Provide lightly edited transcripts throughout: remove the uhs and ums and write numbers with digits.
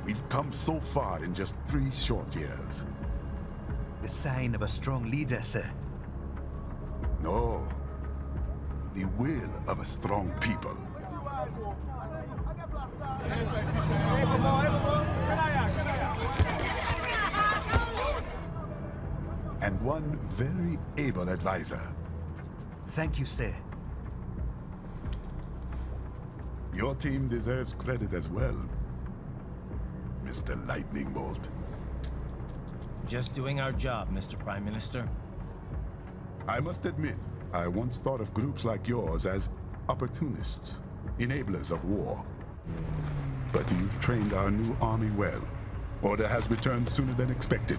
We've come so far in just 3 short years. The sign of a strong leader, sir. No. The will of a strong people. And one very able advisor. Thank you, sir. Your team deserves credit as well, Mr. Lightning Bolt. Just doing our job, Mr. Prime Minister. I must admit, I once thought of groups like yours as opportunists, enablers of war. But you've trained our new army well. Order has returned sooner than expected.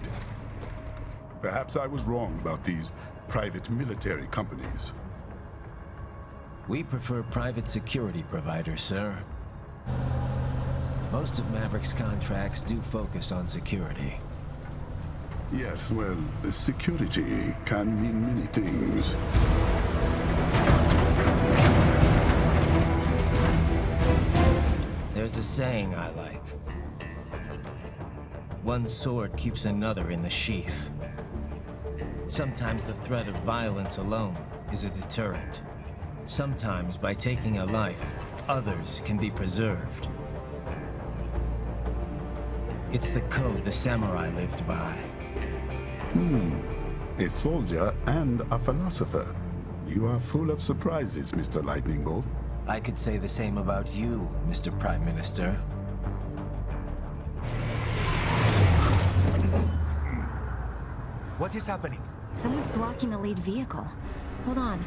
Perhaps I was wrong about these private military companies. We prefer private security providers, sir. Most of Maverick's contracts do focus on security. Yes, well, security can mean many things. There's a saying I like. One sword keeps another in the sheath. Sometimes the threat of violence alone is a deterrent. Sometimes by taking a life, others can be preserved. It's the code the samurai lived by. A soldier and a philosopher. You are full of surprises, Mr. Lightning Bolt. I could say the same about you, Mr. Prime Minister. What is happening? Someone's blocking the lead vehicle. Hold on.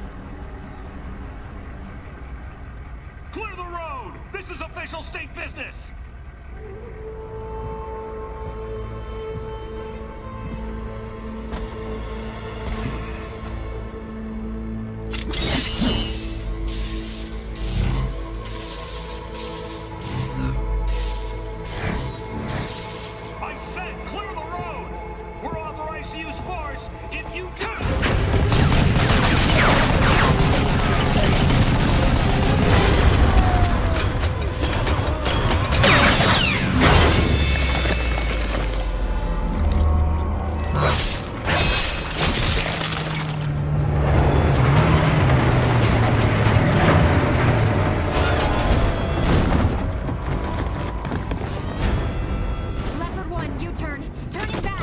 Clear the road! This is official state business! I said clear the road! We're authorized to use force if you do! Leopard 1, U-turn. Turning back.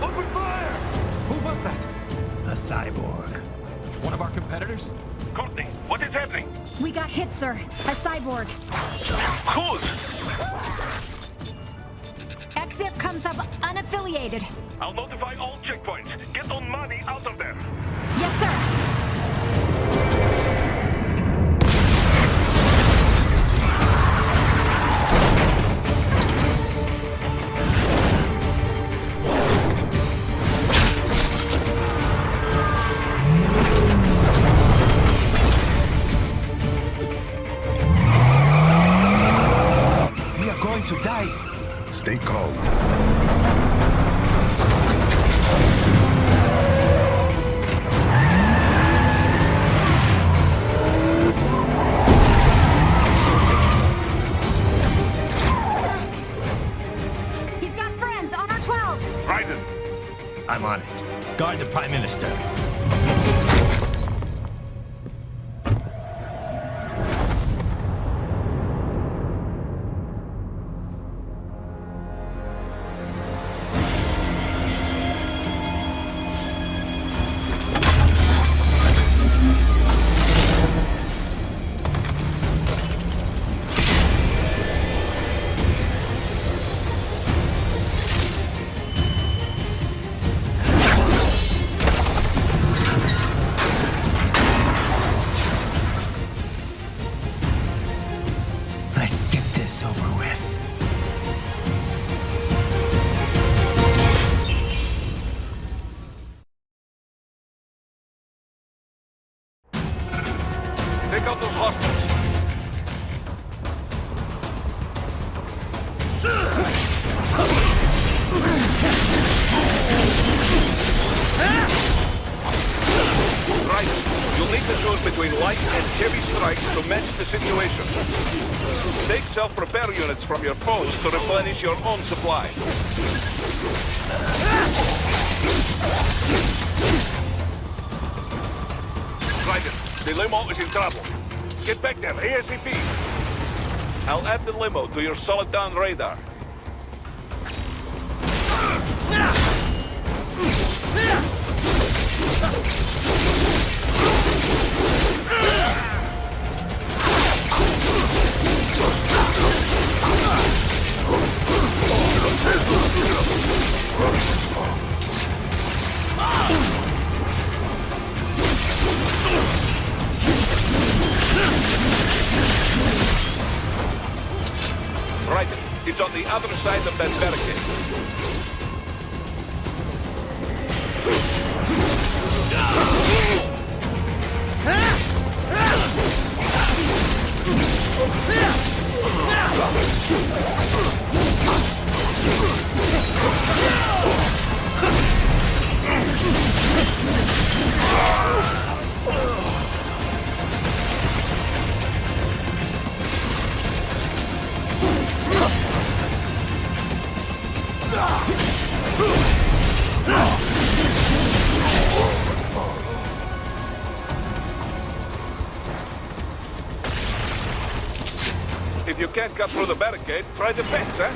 Open fire! Who was that? A cyborg. One of our competitors? Courtney, what is happening? We got hit, sir. A cyborg. Who's? Exif comes up unaffiliated. I'll notify all checkpoints. Get on money out of them. Yes, sir. We are going to die. Stay calm. He's got friends on our 12s. Raiden, I'm on it. Guard the Prime Minister. to choose between light and heavy strikes to match the situation. Take self-repair units from your foes to replenish your own supply. Raiden, the limo is in trouble. Get back there, ASAP. I'll add the limo to your solid down radar. Right, it's on the other side of that barricade. If you can't cut through the barricade, try the fence, huh?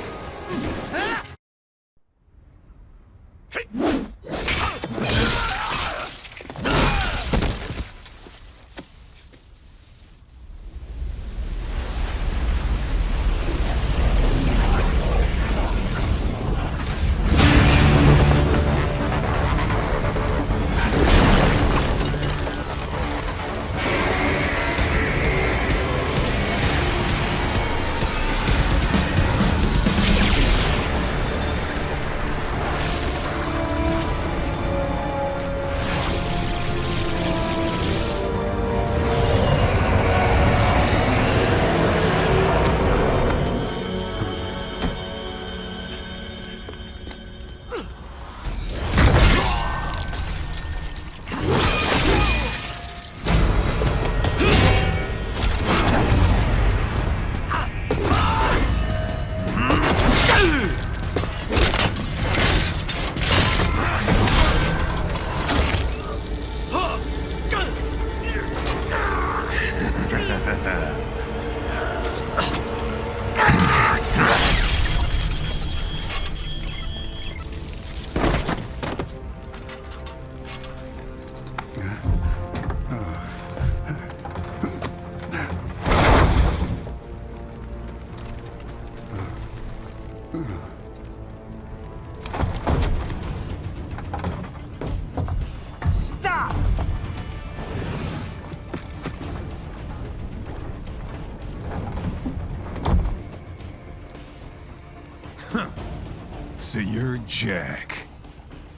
So you're Jack.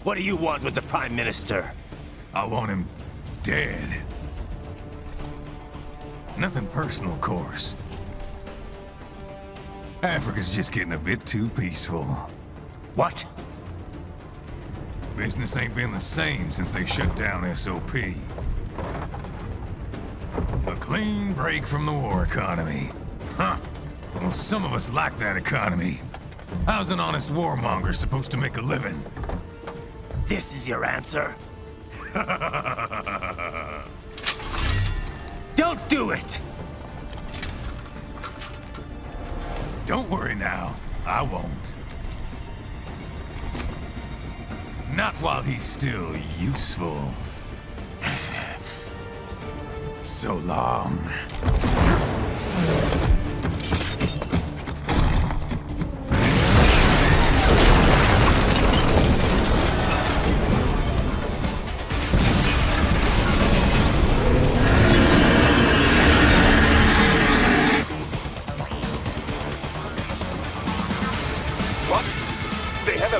What do you want with the Prime Minister? I want him dead. Nothing personal, of course. Africa's just getting a bit too peaceful. What? Business ain't been the same since they shut down SOP. A clean break from the war economy. Huh. Well, some of us like that economy. How's an honest warmonger supposed to make a living? This is your answer? Don't do it! Don't worry now. I won't. Not while he's still useful. So long.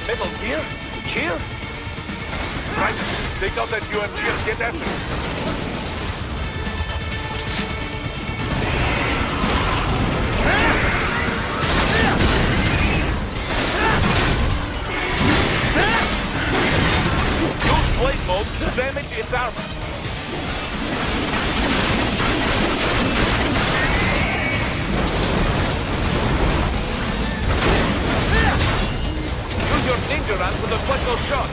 Metal gear? Gear? Right. Take out that UMG and get after it. Use blade mode to damage its armor. ninja ran to deflect those shots.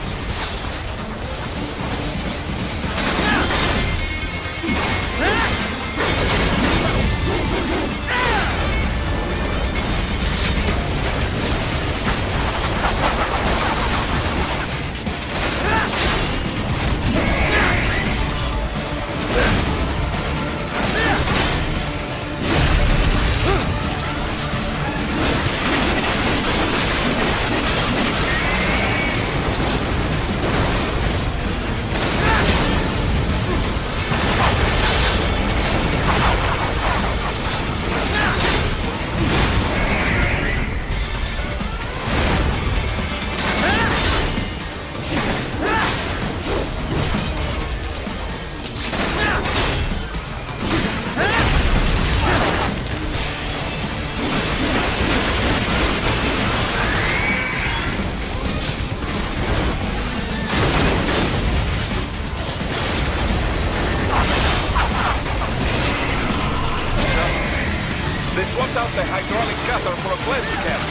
They swapped out the hydraulic cutter for a plastic cannon.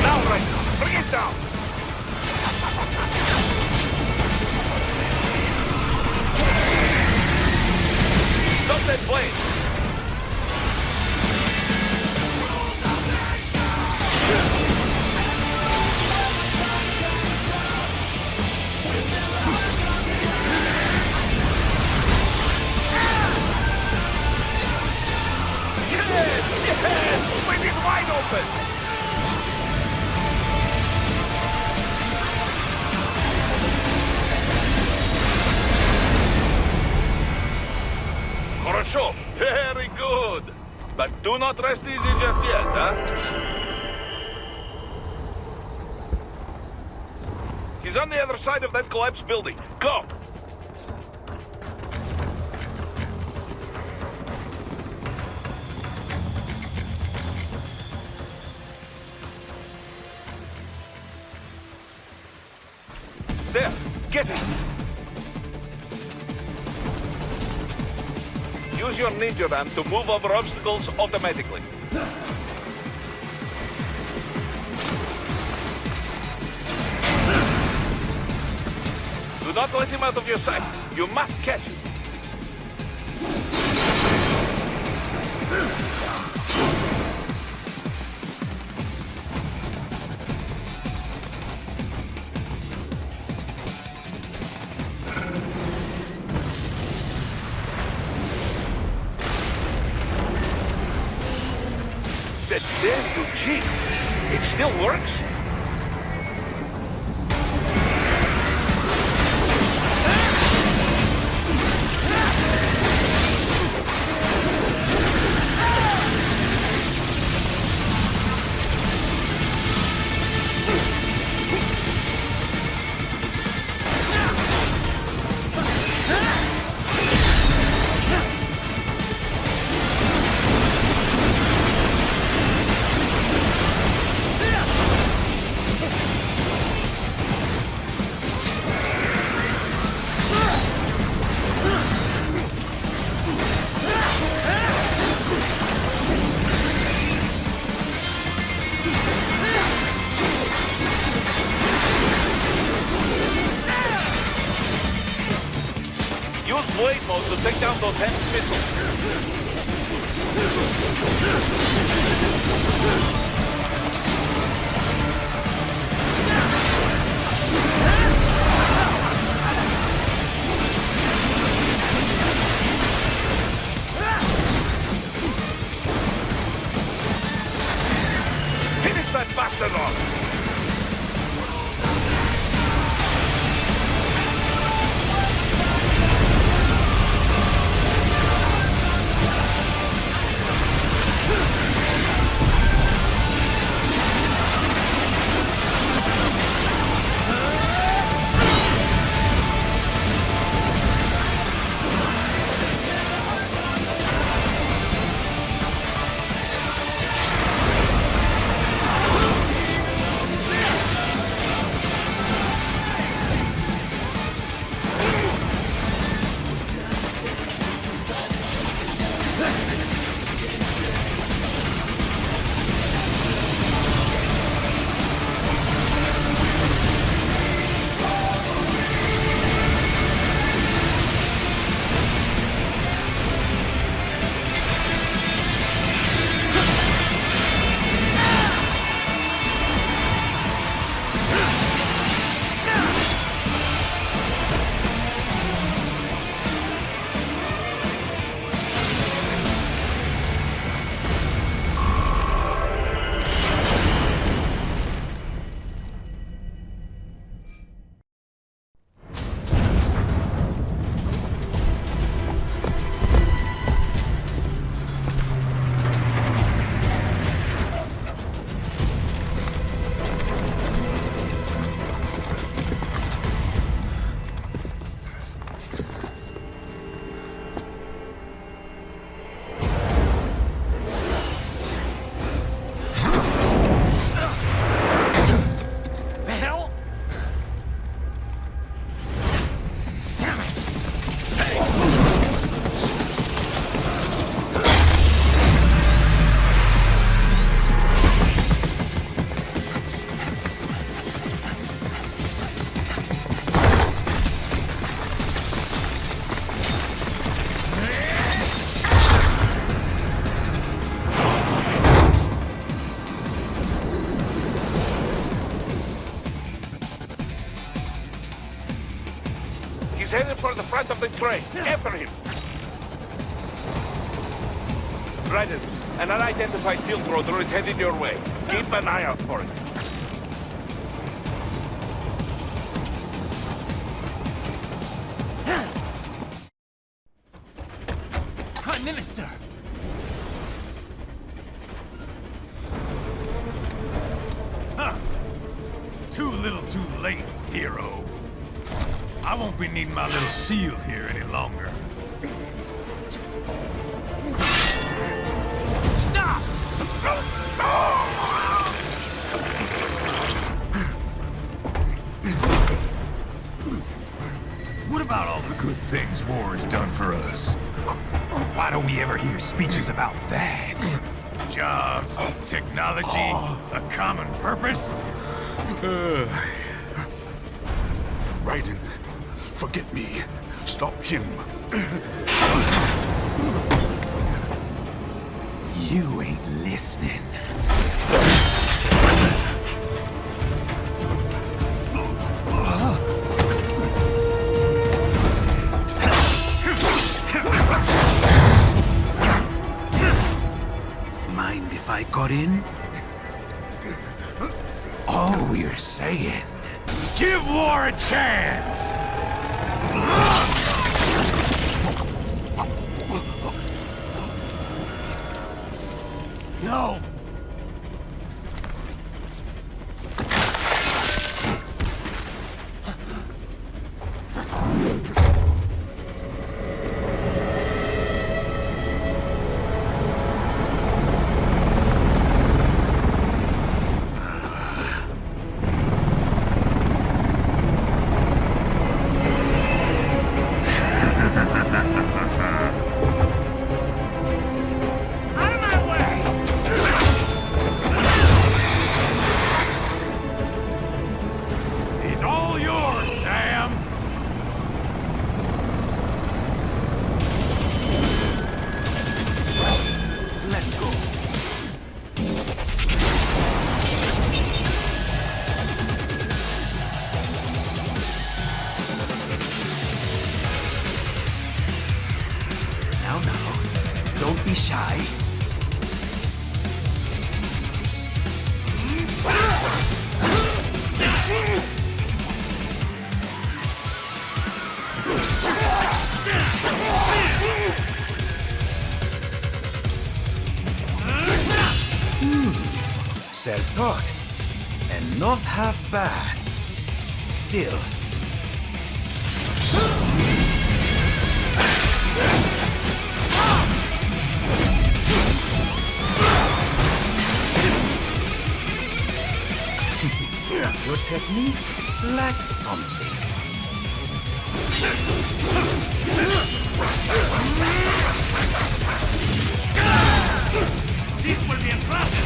Now, Raiden, bring it down! Stop that blade! Yes! Swing it wide open! Хорошо, very good. But do not rest easy just yet, huh? He's on the other side of that collapsed building. Go! There, get it! Use your ninja ram to move over obstacles automatically. Do not let him out of your sight. You must catch him. That damn you cheat. It still works? Use blade mode to take down those heavy missiles. Finish that bastard off! of the train. After him. Raiden, an unidentified field roader is headed your way. Keep an eye out for it. Prime Minister! Huh. Too little too late, hero. I won't be needing my little shield here any longer. Stop! What about all the good things war has done for us? Why don't we ever hear speeches about that? Jobs, technology, a common purpose? Raiden, forget me. Stop him. You ain't listening. Mind if I got in? All we're saying, give war a chance! No! He's all yours, Sam! Let's go. Now, don't be shy. Self-taught, and not half bad. Still. Your technique lacks something. This will be a classic!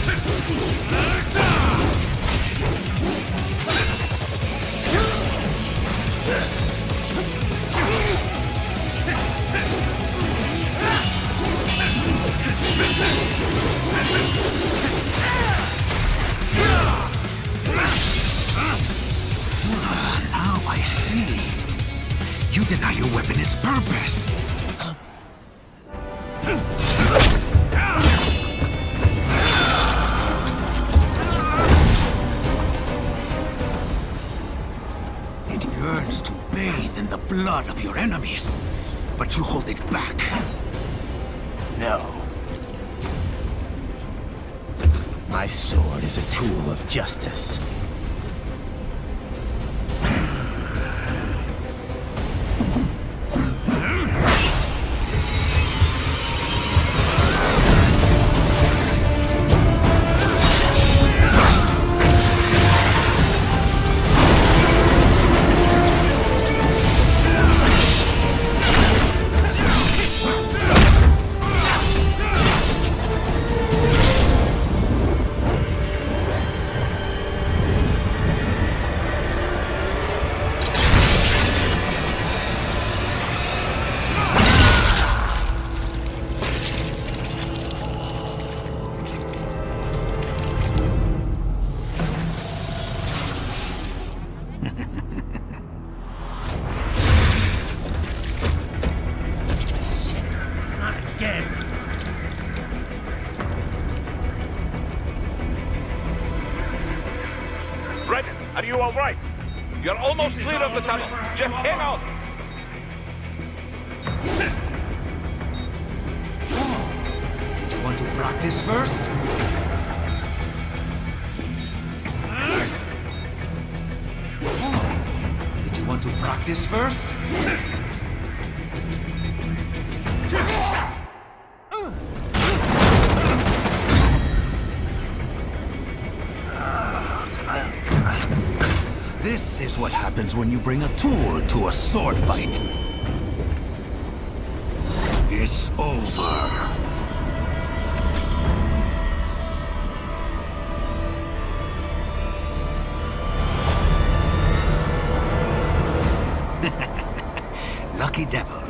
Now I see. You deny your weapon its purpose. It yearns to bathe in the blood of your enemies, but you hold it back. No. My sword is a tool of justice. Are you all right? You're almost clear of the tunnel. Just hang on. Did you want to practice first? Did you want to practice first? This is what happens when you bring a tool to a sword fight. It's over. Lucky devil.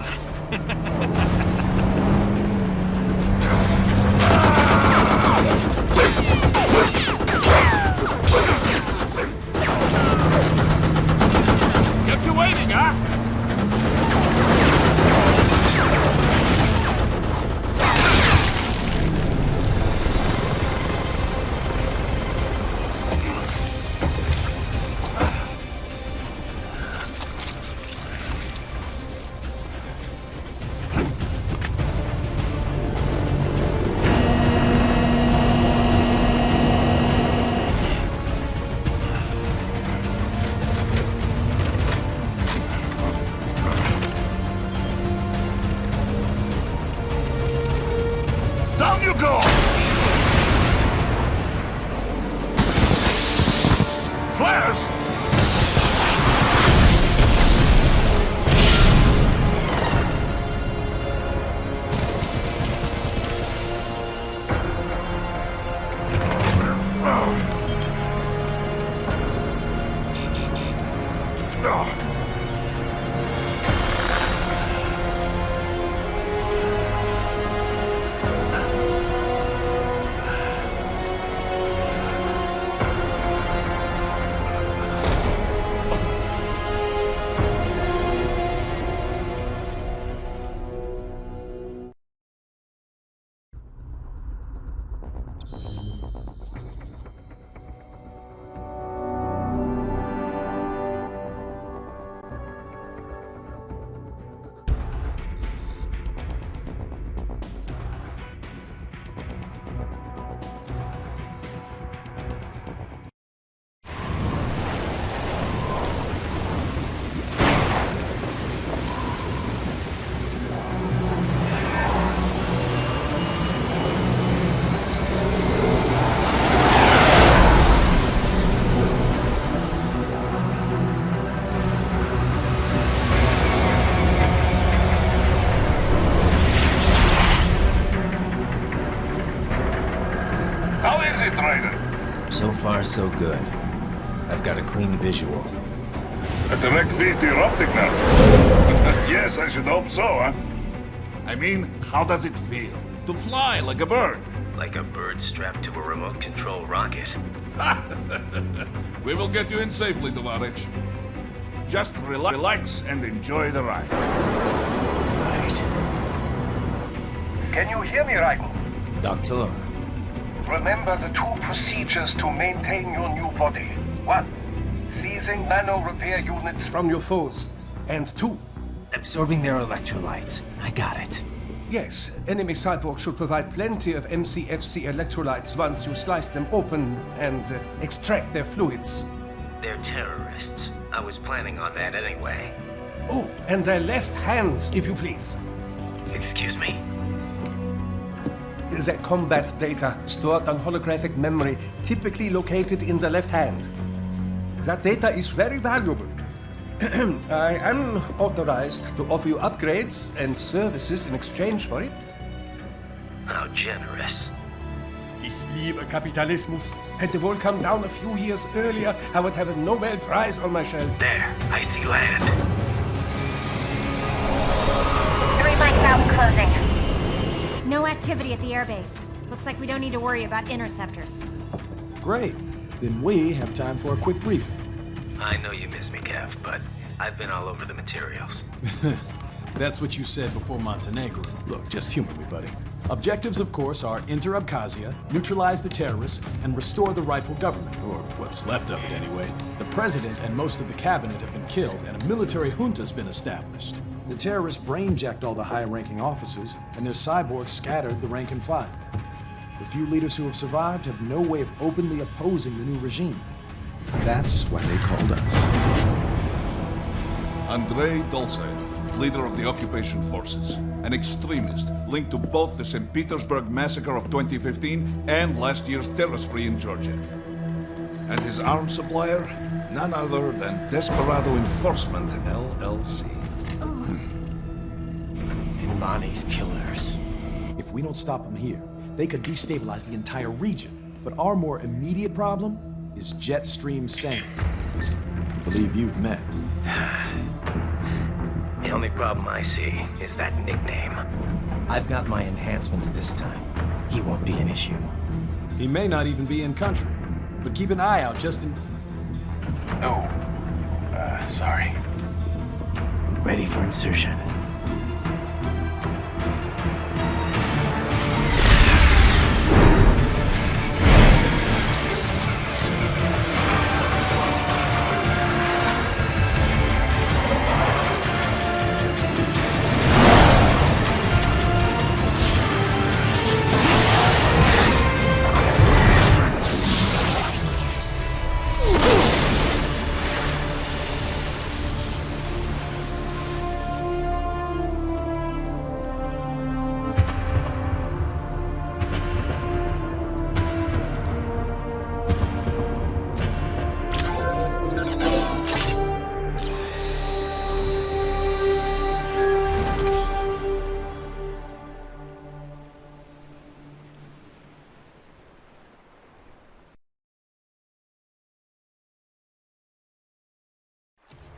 Kept you waiting, huh? Down you go! Flash! How is it, Raiden? So far, so good. I've got a clean visual. A direct feed to your optic now. Yes, I should hope so, huh? I mean, how does it feel? To fly like a bird? Like a bird strapped to a remote control rocket. We will get you in safely, Tovarich. Just relax and enjoy the ride. Right. Can you hear me, Raiden? Doctor. Remember the two procedures to maintain your new body. 1. Seizing nano repair units from your foes. And 2. Absorbing their electrolytes. I got it. Yes, enemy cyborgs should provide plenty of MCFC electrolytes once you slice them open and extract their fluids. They're terrorists. I was planning on that anyway. Oh, and their left hands, if you please. Excuse me? The combat data stored on holographic memory, typically located in the left hand. That data is very valuable. I am authorized to offer you upgrades and services in exchange for it. How generous. Ich liebe Kapitalismus. Had the wall come down a few years earlier, I would have a Nobel Prize on my shelf. There, I see land. 3 mics out, closing. No activity at the airbase. Looks like we don't need to worry about interceptors. Great. Then we have time for a quick briefing. I know you miss me, Kev, but I've been all over the materials. That's what you said before Montenegro. Look, just humor me, buddy. Objectives, of course, are enter Abkhazia, neutralize the terrorists, and restore the rightful government, or what's left of it anyway. The president and most of the cabinet have been killed, and a military junta's been established. The terrorists brain-jacked all the high-ranking officers, and their cyborgs scattered the rank and file. The few leaders who have survived have no way of openly opposing the new regime. That's why they called us. Andrei Dolzaev, leader of the occupation forces, an extremist linked to both the St. Petersburg massacre of 2015 and last year's terror spree in Georgia. And his arms supplier, none other than Desperado Enforcement, LLC. Imani's killers. If we don't stop them here, they could destabilize the entire region. But our more immediate problem is Jetstream Sane. I believe you've met. The only problem I see is that nickname. I've got my enhancements this time. He won't be an issue. He may not even be in country, but keep an eye out just in... Oh, sorry. Ready for insertion.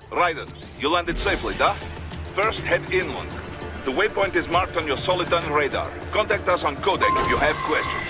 Raiden, you landed safely, da? First, head inland. The waypoint is marked on your Soliton radar. Contact us on codec if you have questions.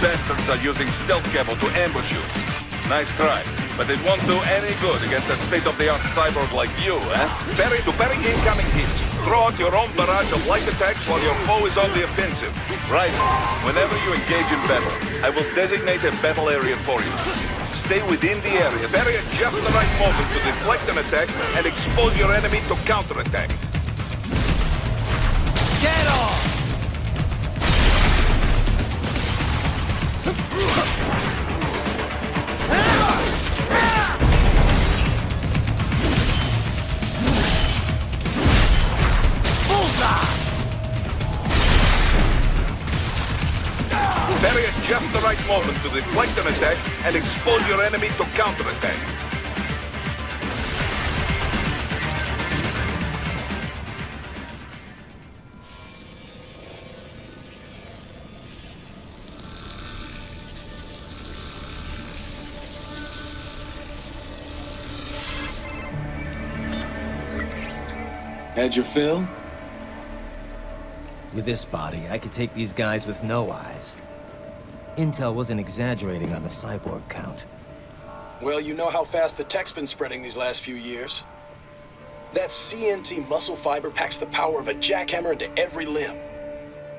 Bastards are using stealth cable to ambush you. Nice try, but it won't do any good against a state-of-the-art cyborg like you, eh? Parry to parry incoming hits. Throw out your own barrage of light attacks while your foe is on the offensive. Right. Whenever you engage in battle, I will designate a battle area for you. Stay within the area, parry at just the right moment to deflect an attack and expose your enemy to counterattack. Get off! Parry at just the right moment to deflect an attack and expose your enemy to counterattack. Had your fill? With this body, I could take these guys with no eyes. Intel wasn't exaggerating on the cyborg count. Well, you know how fast the tech's been spreading these last few years. That CNT muscle fiber packs the power of a jackhammer into every limb.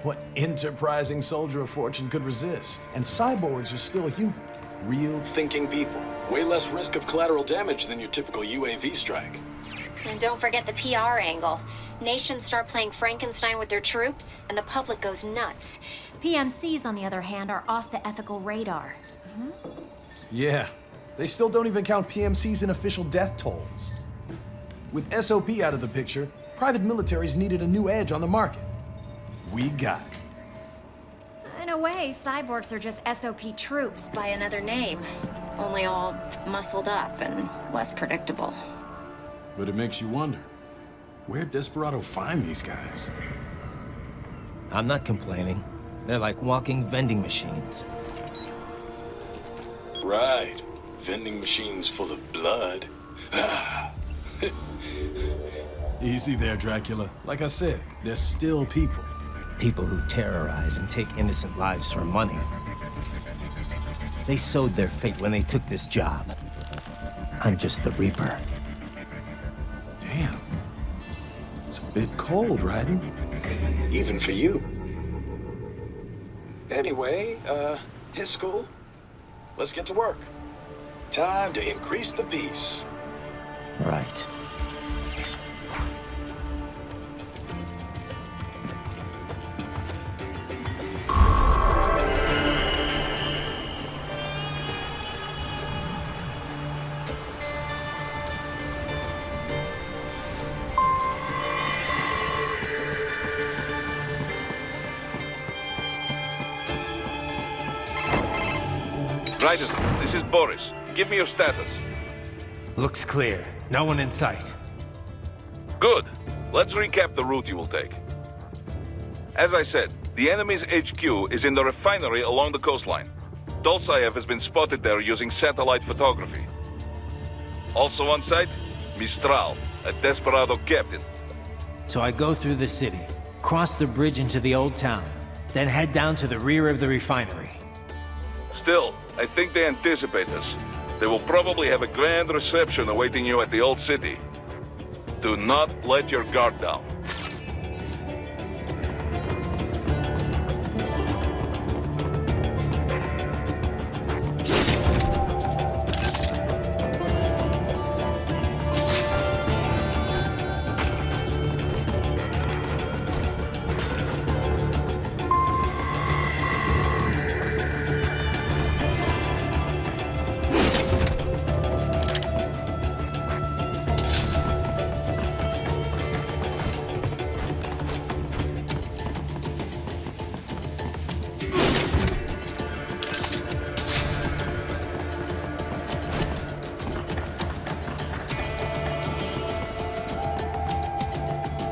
What enterprising soldier of fortune could resist? And cyborgs are still human. Real thinking people. Way less risk of collateral damage than your typical UAV strike. And don't forget the PR angle. Nations start playing Frankenstein with their troops, and the public goes nuts. PMCs, on the other hand, are off the ethical radar. Yeah. They still don't even count PMCs in official death tolls. With SOP out of the picture, private militaries needed a new edge on the market. We got it. In a way, cyborgs are just SOP troops by another name. Only all muscled up and less predictable. But it makes you wonder, where'd Desperado find these guys? I'm not complaining. They're like walking vending machines. Right. Vending machines full of blood. Easy there, Dracula. Like I said, they're still people. People who terrorize and take innocent lives for money. They sowed their fate when they took this job. I'm just the Reaper. Damn. It's a bit cold, Raiden. Even for you. Anyway, his school? Let's get to work. Time to increase the peace. Right. Raiden, this is Boris. Give me your status. Looks clear. No one in sight. Good. Let's recap the route you will take. As I said, the enemy's HQ is in the refinery along the coastline. Dolsaev has been spotted there using satellite photography. Also on site, Mistral, a Desperado captain. So I go through the city, cross the bridge into the old town, then head down to the rear of the refinery. Still, I think they anticipate us. They will probably have a grand reception awaiting you at the old city. Do not let your guard down.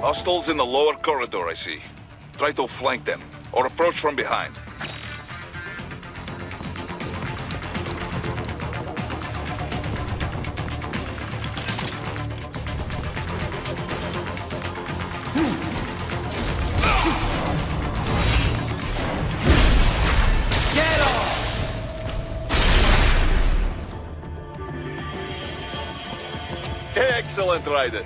Hostiles in the lower corridor, I see. Try to flank them, or approach from behind. Excellent, Raiden.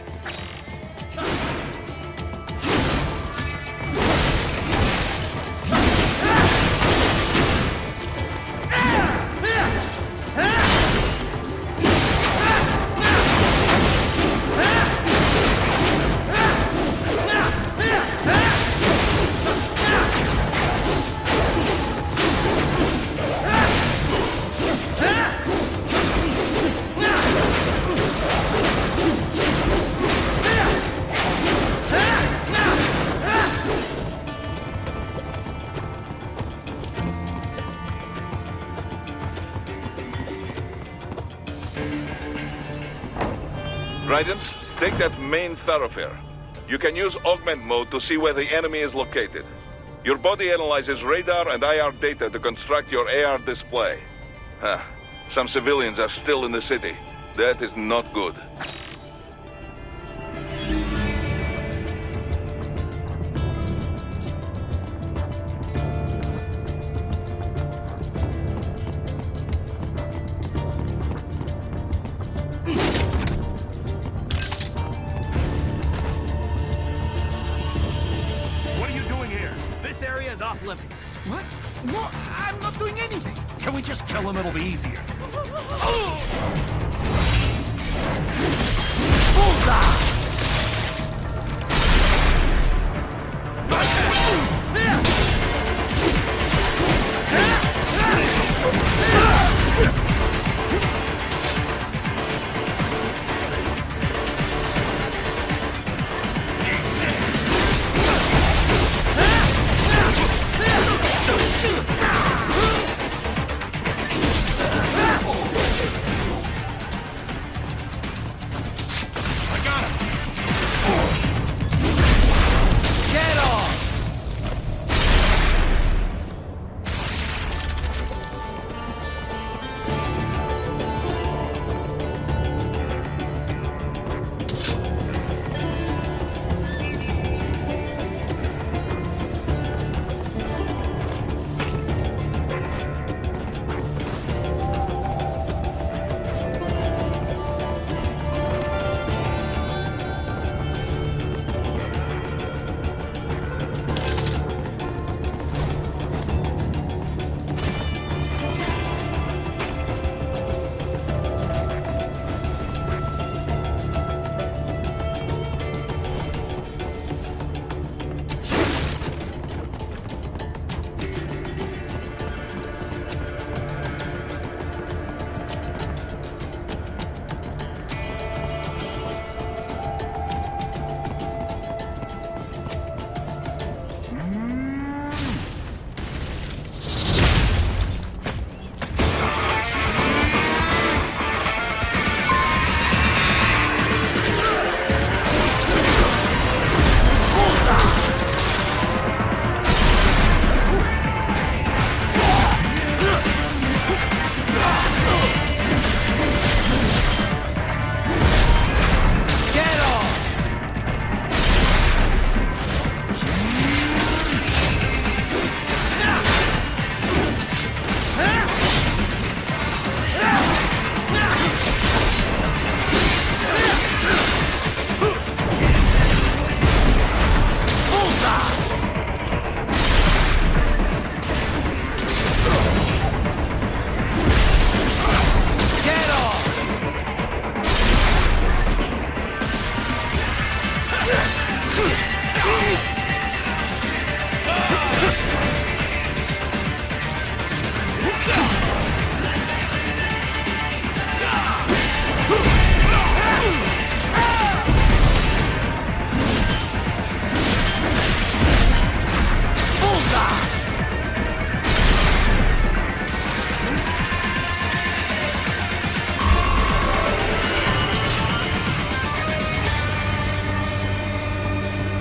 Raiden, take that main thoroughfare. You can use augment mode to see where the enemy is located. Your body analyzes radar and IR data to construct your AR display. Some civilians are still in the city. That is not good. Limits. What? No, I'm not doing anything. Can we just kill him? It'll be easier.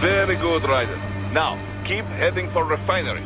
Very good, Raiden. Now, keep heading for refinery.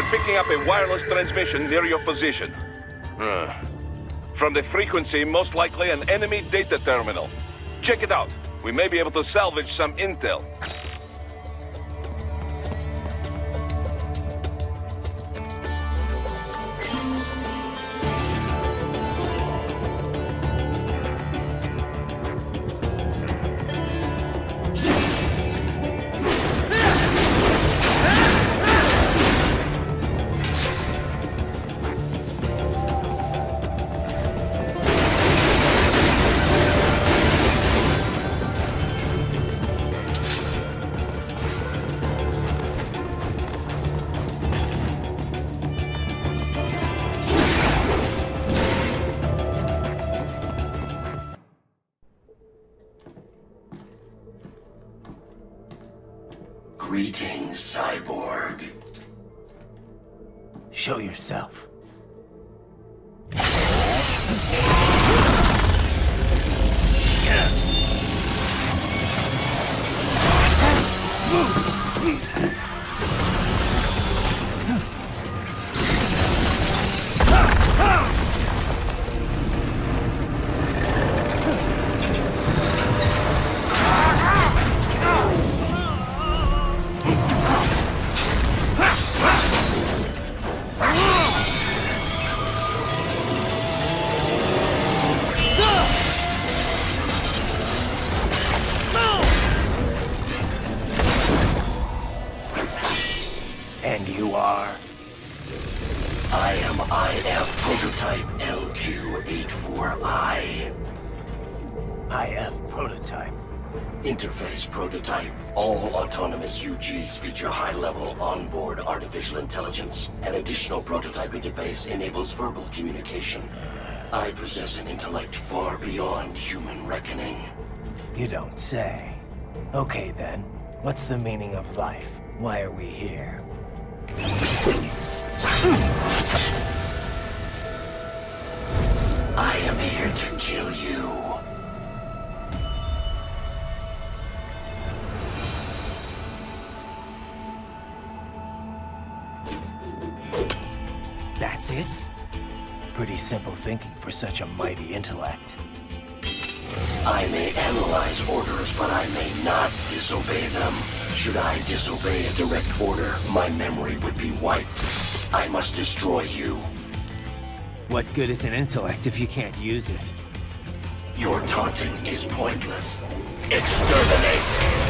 Picking up a wireless transmission near your position. From the frequency, most likely an enemy data terminal. Check it out. We may be able to salvage some intel. cyborg. Show yourself. And you are? I am IF prototype LQ84I. IF prototype. Interface prototype. All autonomous UGs feature high-level onboard artificial intelligence. An additional prototype interface enables verbal communication. I possess an intellect far beyond human reckoning. You don't say. Okay then, what's the meaning of life? Why are we here? I am here to kill you. That's it? Pretty simple thinking for such a mighty intellect. I may analyze orders, but I may not disobey them. Should I disobey a direct order, my memory would be wiped. I must destroy you. What good is an intellect if you can't use it? Your taunting is pointless. Exterminate!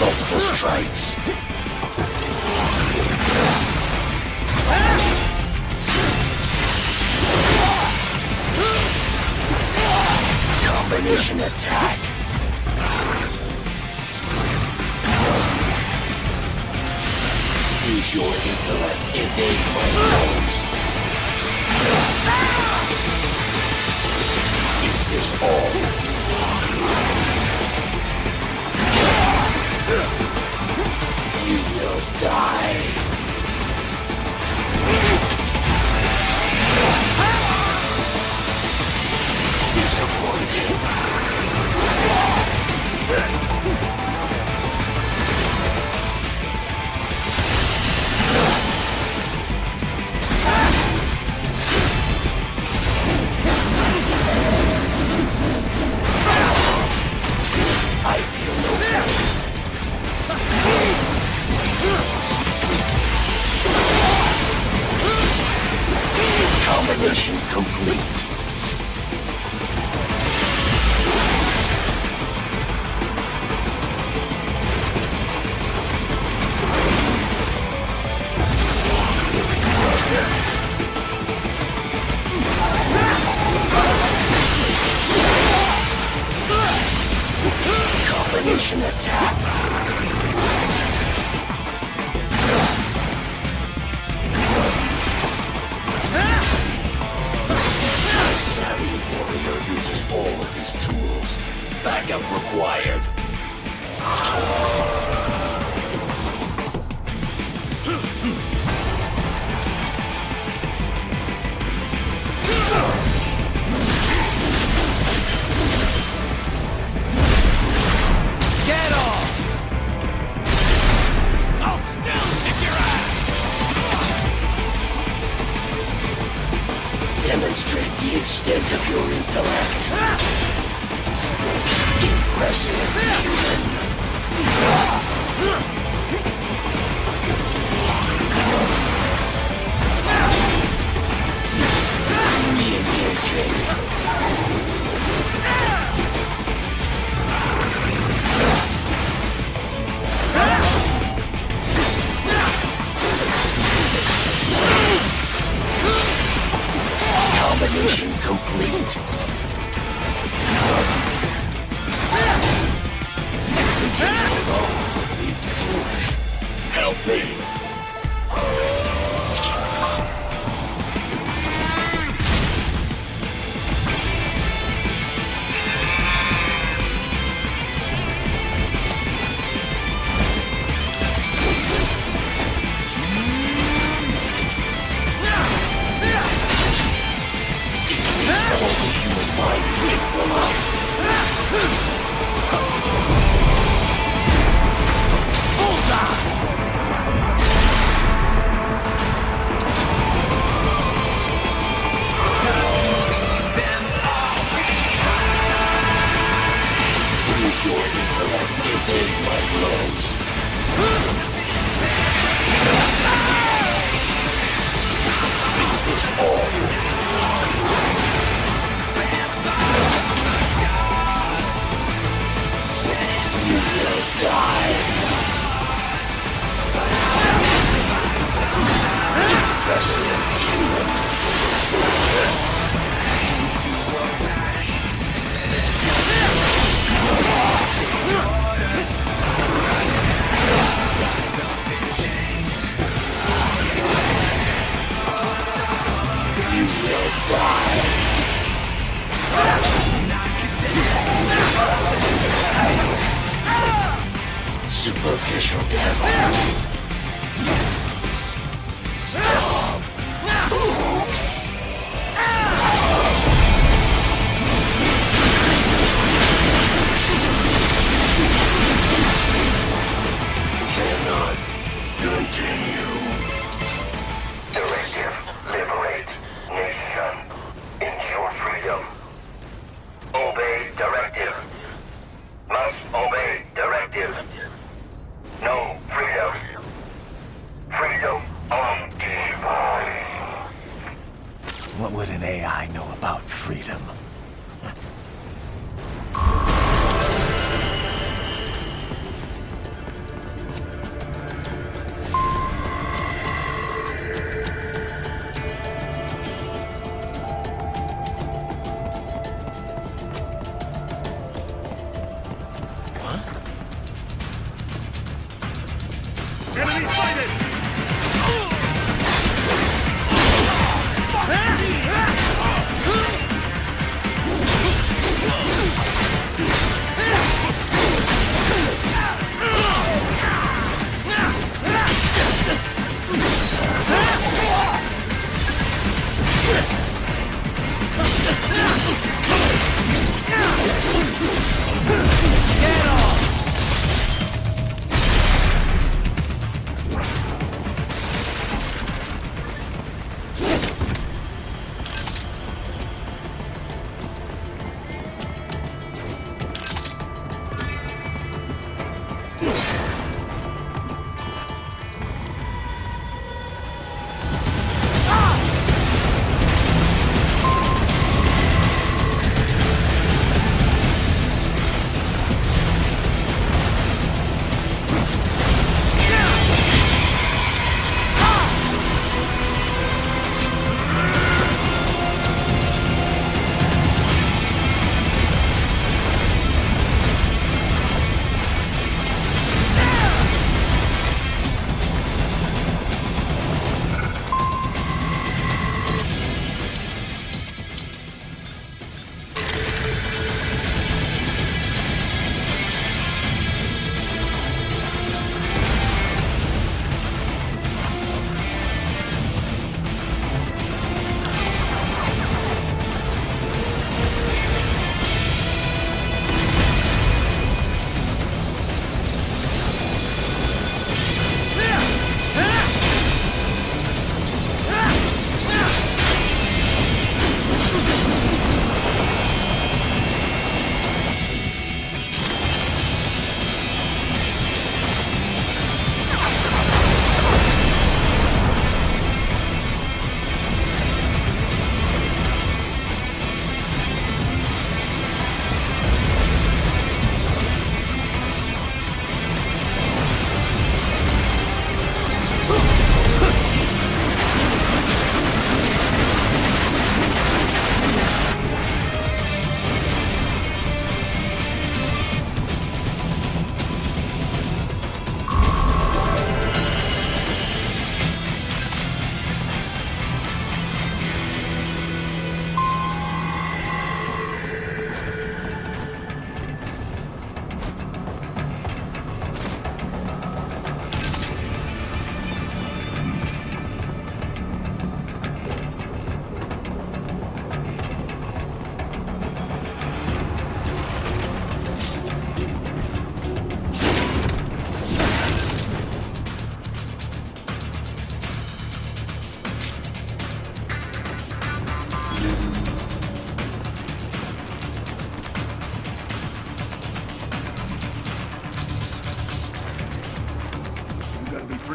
Multiple strikes. Combination attack. Use your intellect. Evade my blows. Is this all? You will die. Disappointed. I feel no pain. Combination complete. Combination attack. The savvy warrior uses all of his tools. Backup required. Get off! I'll still kick your ass! Demonstrate the extent of your intellect. Impressive, human. Re-engaging. help me. Use your intellect to evade my blows. Is this all? You will die. Resident human. You will die. Superficial devil. Cannot continue. Directive, liberate nation. Ensure freedom. Obey directive. Must obey directive. No freedom. Freedom on device. What would an AI know about freedom? Enemy sighted! Get off!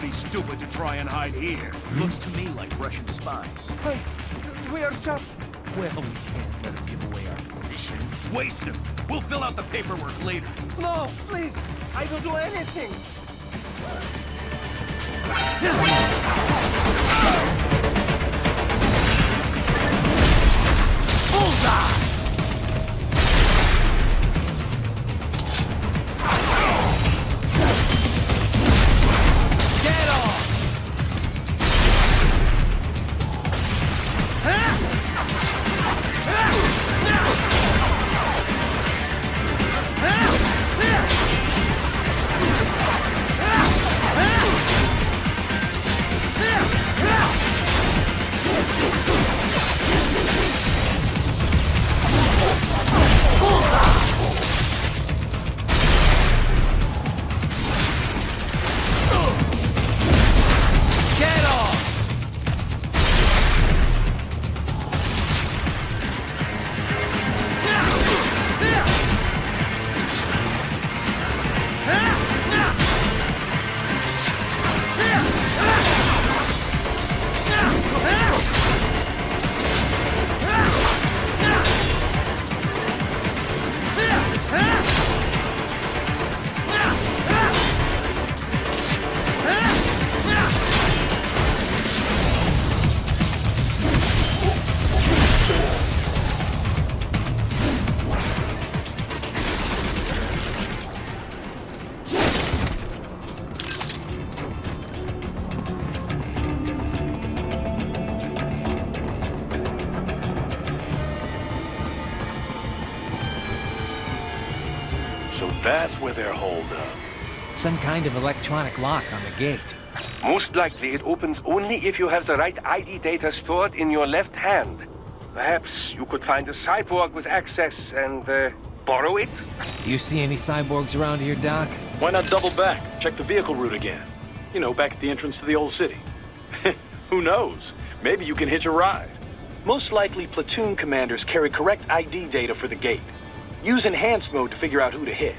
pretty stupid to try and hide here. Looks to me like Russian spies. Hey, we are just... Well, we can't let them give away our position. Waste them. We'll fill out the paperwork later. No, please. I will do anything. Bullseye! Get off! That's where they're holed up. Some kind of electronic lock on the gate. Most likely it opens only if you have the right ID data stored in your left hand. Perhaps you could find a cyborg with access and borrow it? You see any cyborgs around here, Doc? Why not double back? Check the vehicle route again. You know, back at the entrance to the old city. Who knows? Maybe you can hitch a ride. Most likely, platoon commanders carry correct ID data for the gate. Use enhanced mode to figure out who to hit.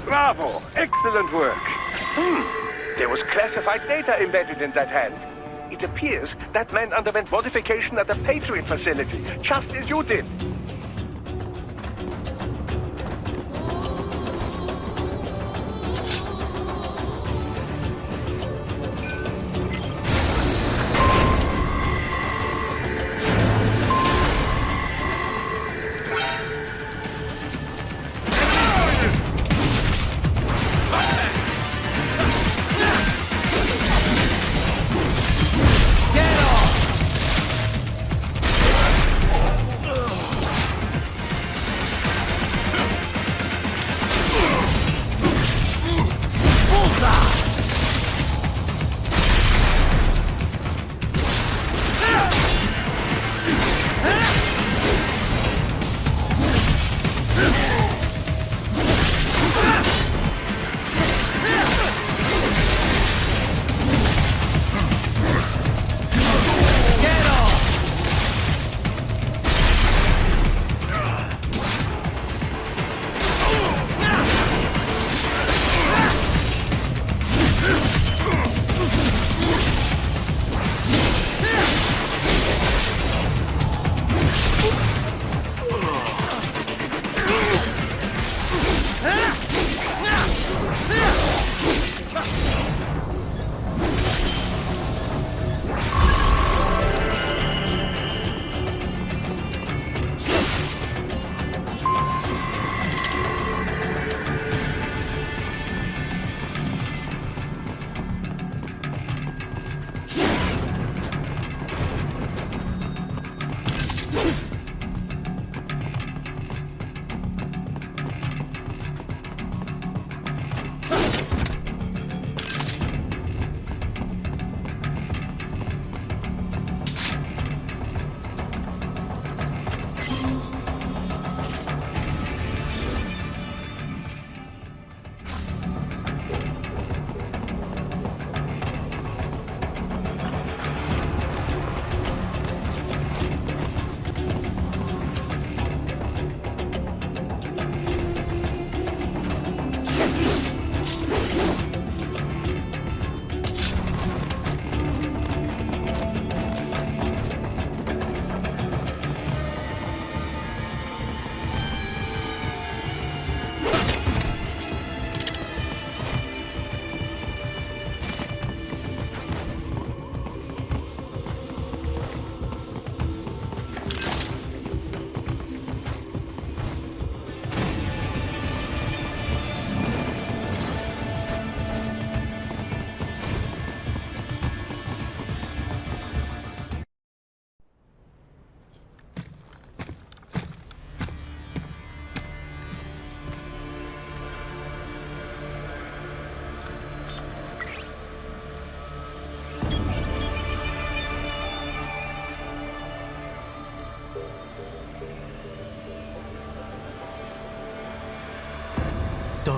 Bravo! Excellent work. There was classified data embedded in that hand. It appears that man underwent modification at the Patriot facility, just as you did.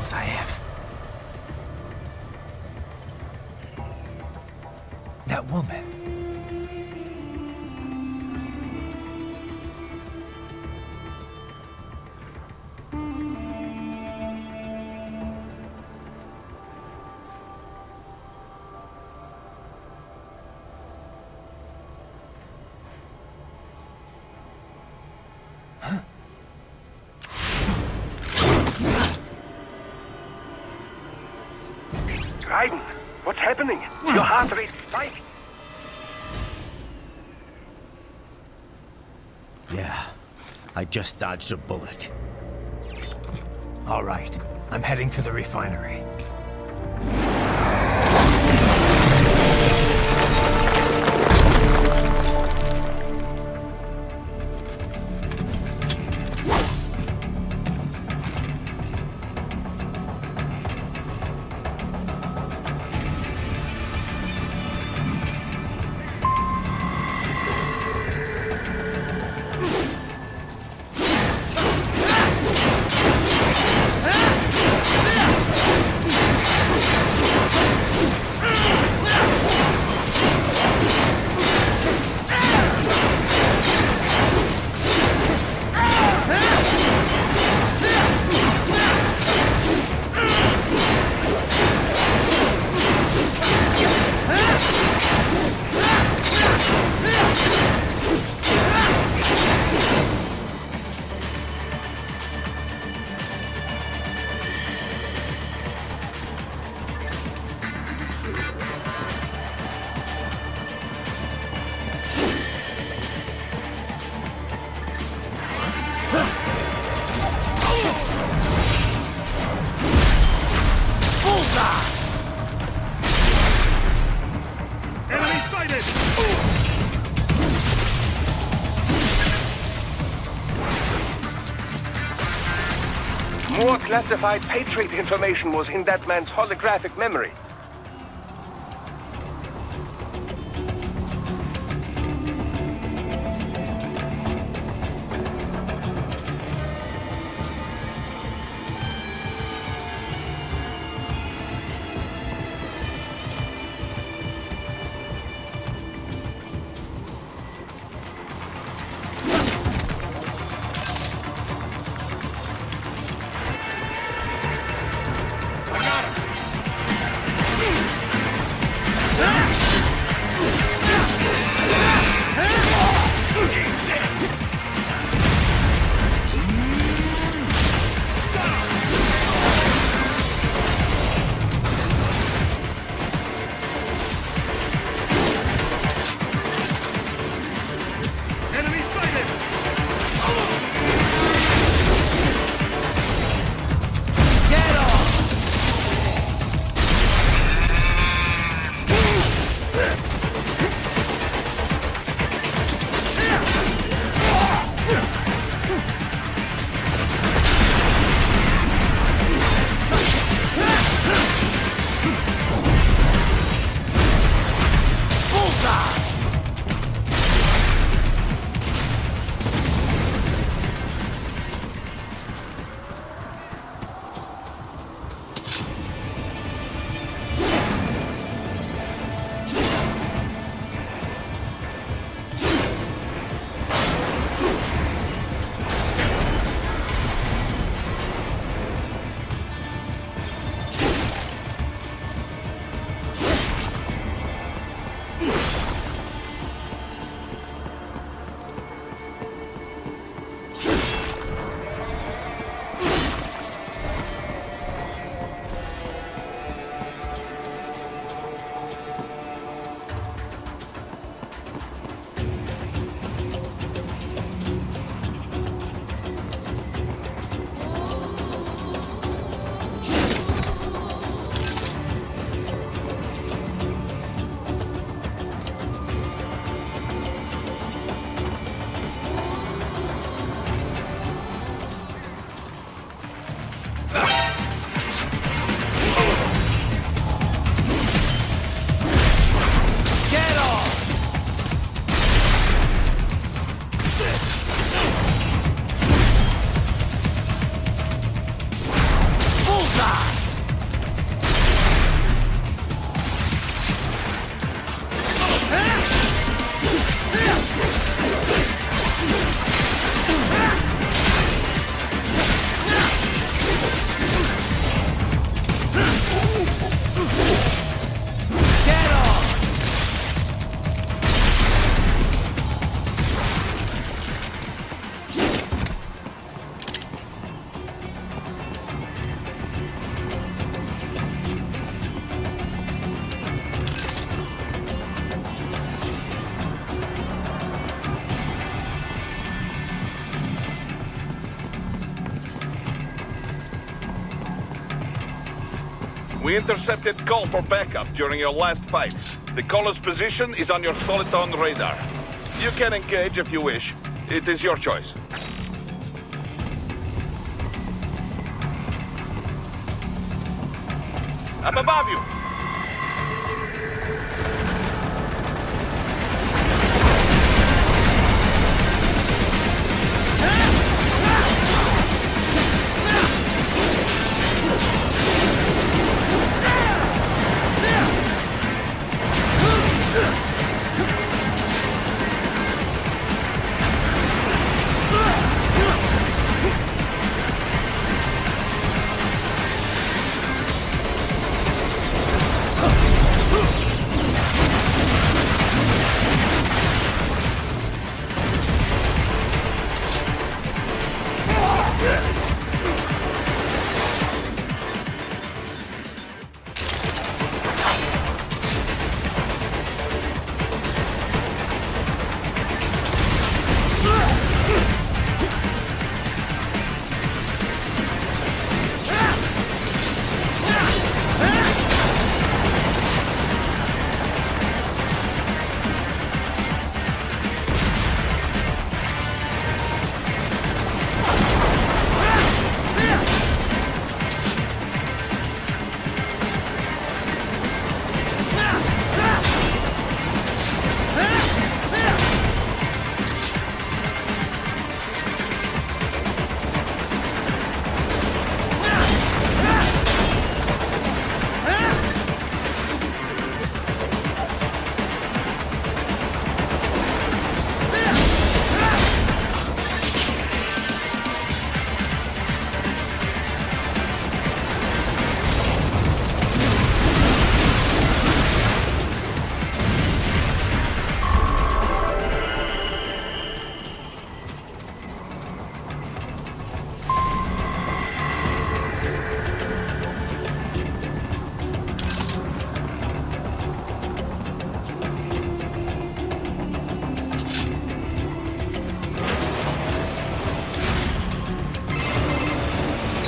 skills I have. That woman. Raiden, what's happening? Your heart rate spiked. Yeah, I just dodged a bullet. All right, I'm heading for the refinery. More classified Patriot information was in that man's holographic memory. We intercepted call for backup during your last fight. The caller's position is on your soliton radar. You can engage if you wish. It is your choice. Up above you!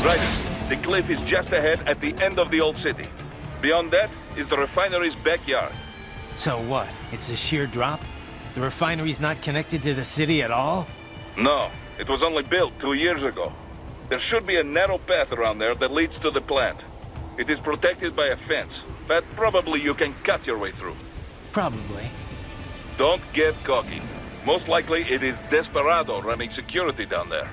Raiden, the cliff is just ahead at the end of the old city. Beyond that is the refinery's backyard. So what? It's a sheer drop? The refinery's not connected to the city at all? No, it was only built 2 years ago. There should be a narrow path around there that leads to the plant. It is protected by a fence, but probably you can cut your way through. Probably. Don't get cocky. Most likely it is Desperado running security down there.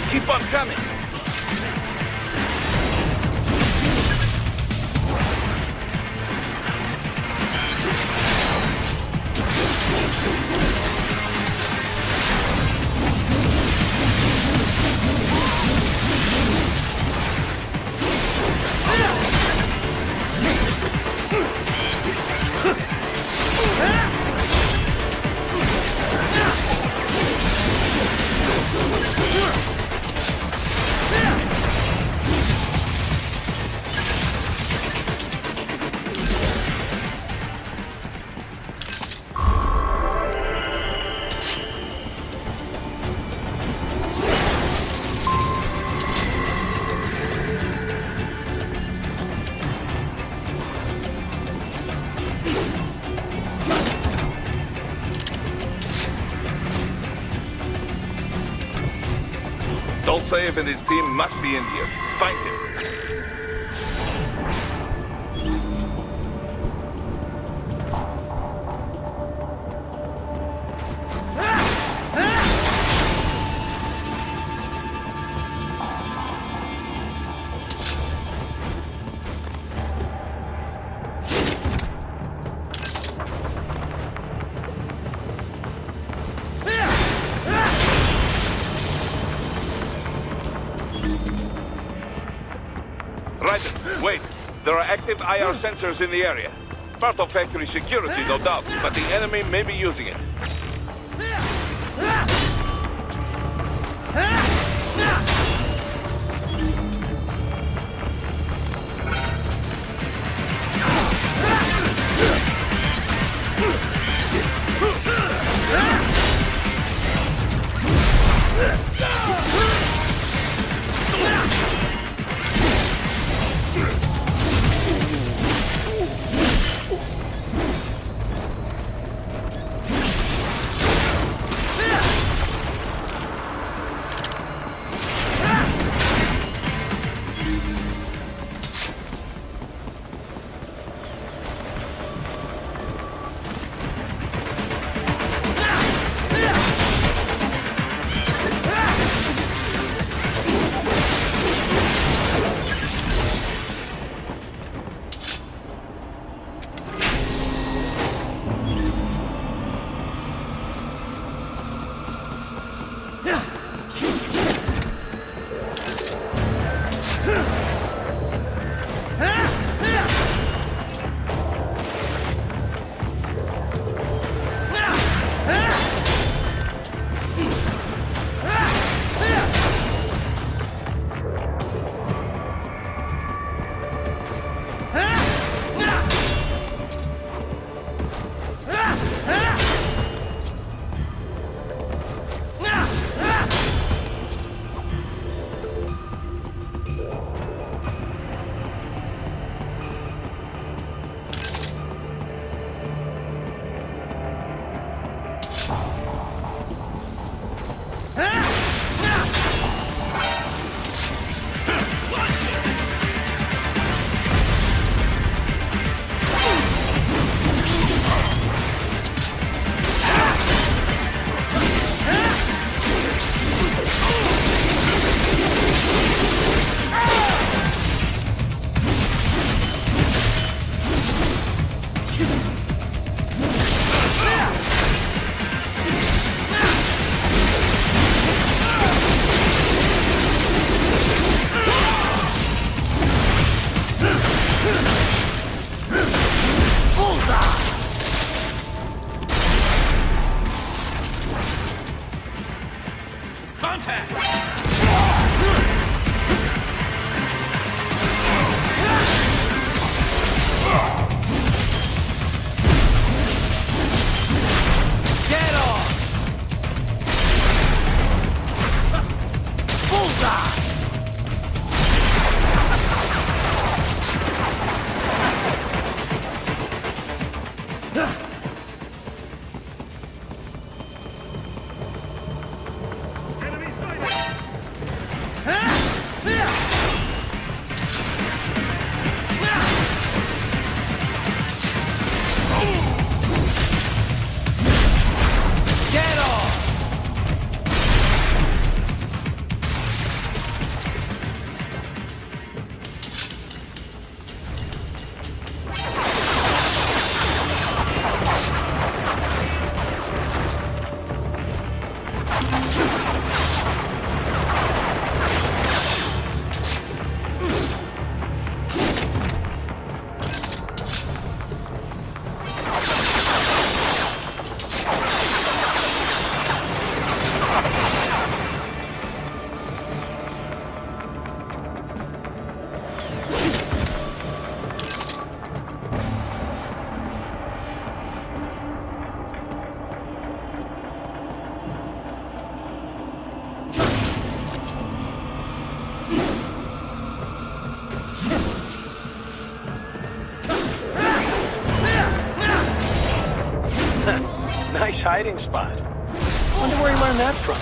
Keep on coming! Dolcev and his team must be in here. Find him. Wait, there are active IR sensors in the area. Part of factory security, no doubt, but the enemy may be using it. Nice hiding spot. Wonder where he learned that from.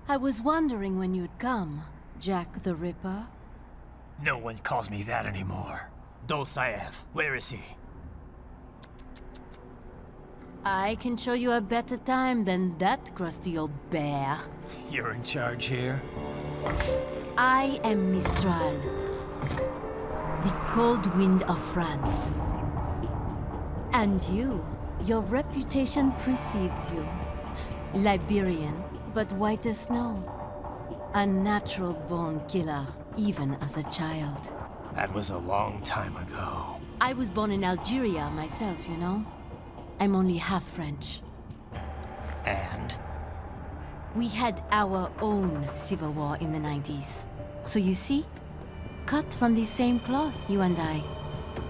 I was wondering when you'd come, Jack the Ripper. No one calls me that anymore. Dosaev, where is he? I can show you a better time than that crusty old bear. You're in charge here? I am Mistral, the cold wind of France. And you, your reputation precedes you. Liberian, but white as snow. A natural-born killer, even as a child. That was a long time ago. I was born in Algeria myself, you know? I'm only half French. And? We had our own civil war in the 90s. So you see? Cut from the same cloth, you and I.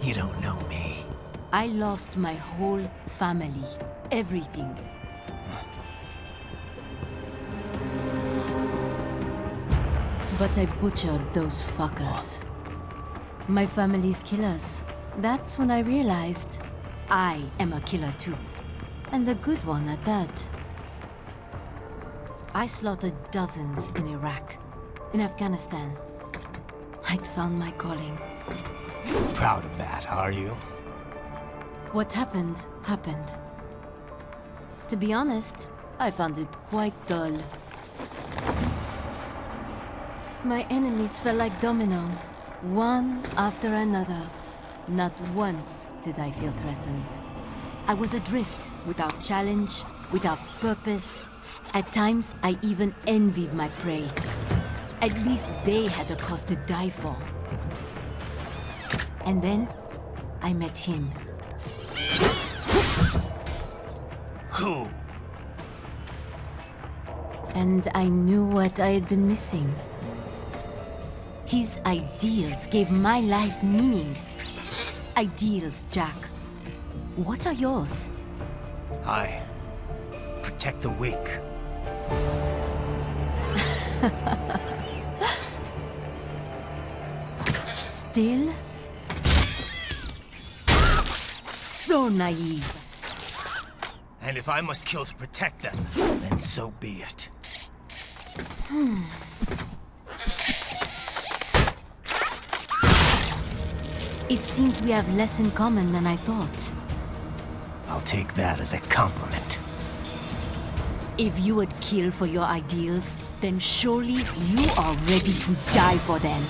You don't know me. I lost my whole family. Everything. But I butchered those fuckers. My family's killers. That's when I realized I am a killer too. And a good one at that. I slaughtered dozens in Iraq, in Afghanistan. I'd found my calling. Proud of that, are you? What happened, happened. To be honest, I found it quite dull. My enemies fell like domino, one after another. Not once did I feel threatened. I was adrift, without challenge, without purpose. At times, I even envied my prey. At least they had a cause to die for. And then, I met him. Who? And I knew what I had been missing. His ideals gave my life meaning. Ideals, Jack. What are yours? I protect the weak. Still? So naive. And if I must kill to protect them, then so be it. It seems we have less in common than I thought. I'll take that as a compliment. If you would kill for your ideals, then surely you are ready to die for them.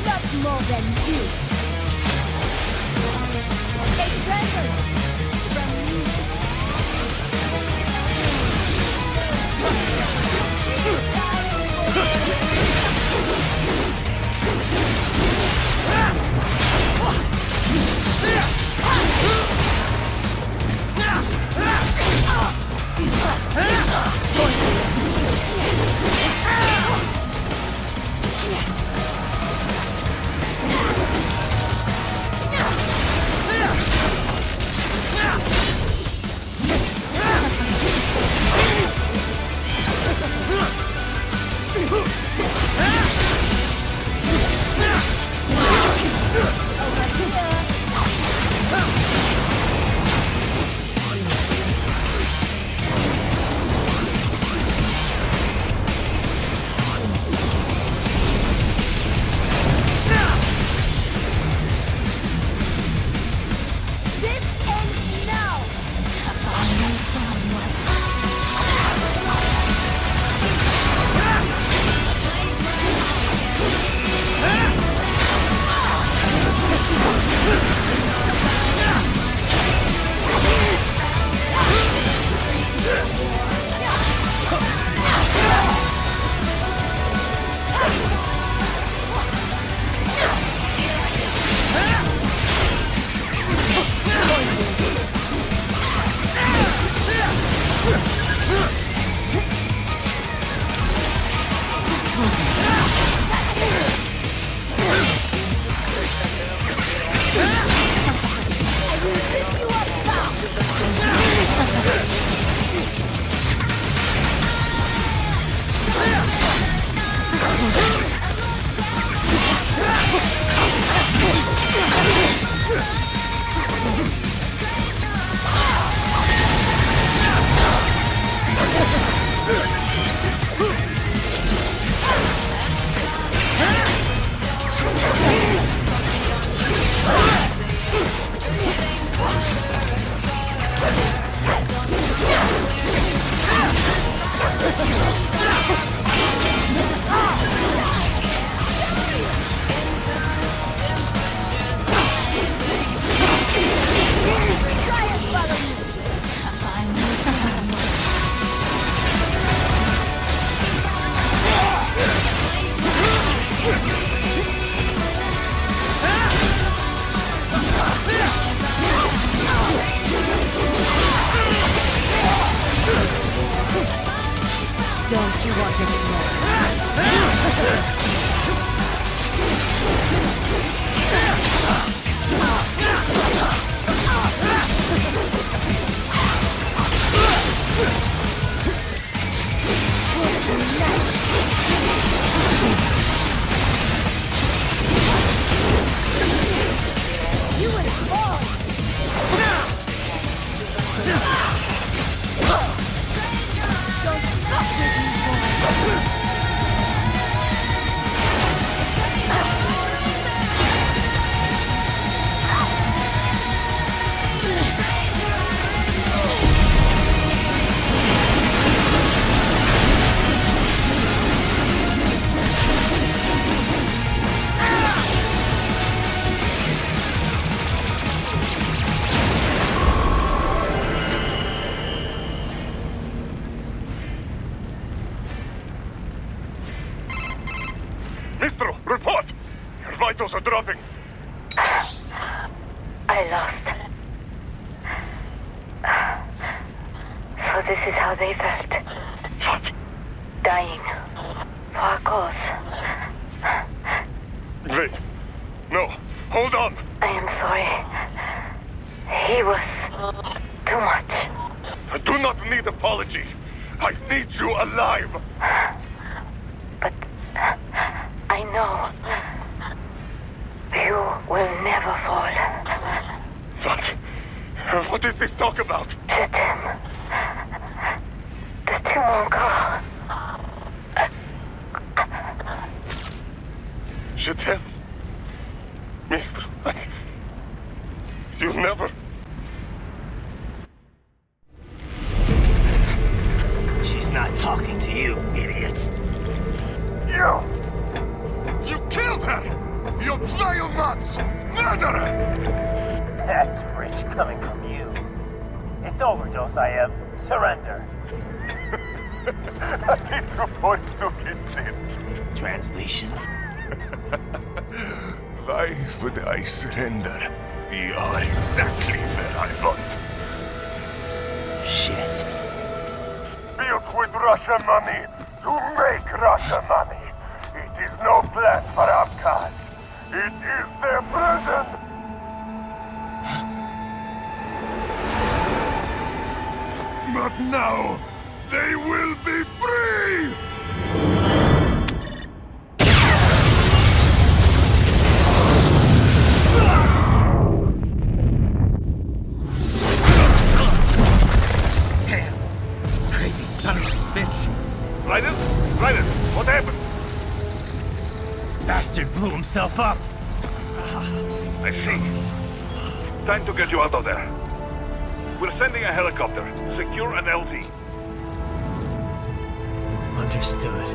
lot more than this. A present from me. Don't you want to be You will fall! Don't stop with me, boy! Mistro, report! Your vitals are dropping. I lost. So this is how they felt. What? Dying. For a cause. Wait. No. Hold on. I am sorry. He was too much. I do not need apology. I need you alive. But I know you will never fall. What is this talk about? Je t'aime. De tout mon corps. Je t'aime. Mister, you'll never... She's not talking to you, idiot. You killed her! your Playomats! Murderer! That's rich coming from you. It's overdose, I have. Surrender. Translation. Why would I surrender? We are exactly where I want. Shit. Built with Russian money to make Russian money. It is no plan for outcasts. It is their prison. But now, they will be free! Damn! Crazy son of a bitch! Raiden? Raiden, what happened? Bastard blew himself up! I see. Time to get you out of there. We're sending a helicopter. Secure an LZ. Understood.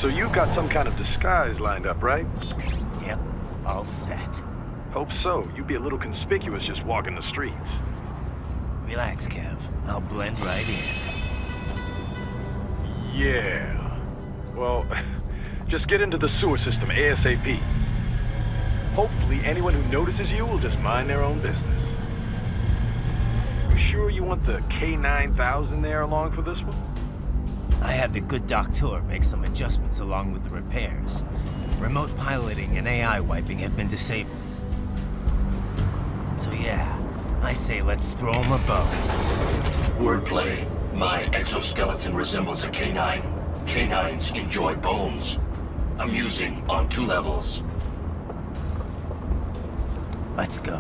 So you got some kind of disguise lined up, right? Yep, all set. Hope so. You'd be a little conspicuous just walking the streets. Relax, Kev. I'll blend right in. Yeah. Well, just get into the sewer system ASAP. Hopefully anyone who notices you will just mind their own business. You sure you want the K9000 there along for this one? I had the good doctor make some adjustments along with the repairs. Remote piloting and AI wiping have been disabled. So yeah, I say let's throw him a bone. Wordplay. My exoskeleton resembles a canine. Canines enjoy bones. Amusing on 2 levels. Let's go.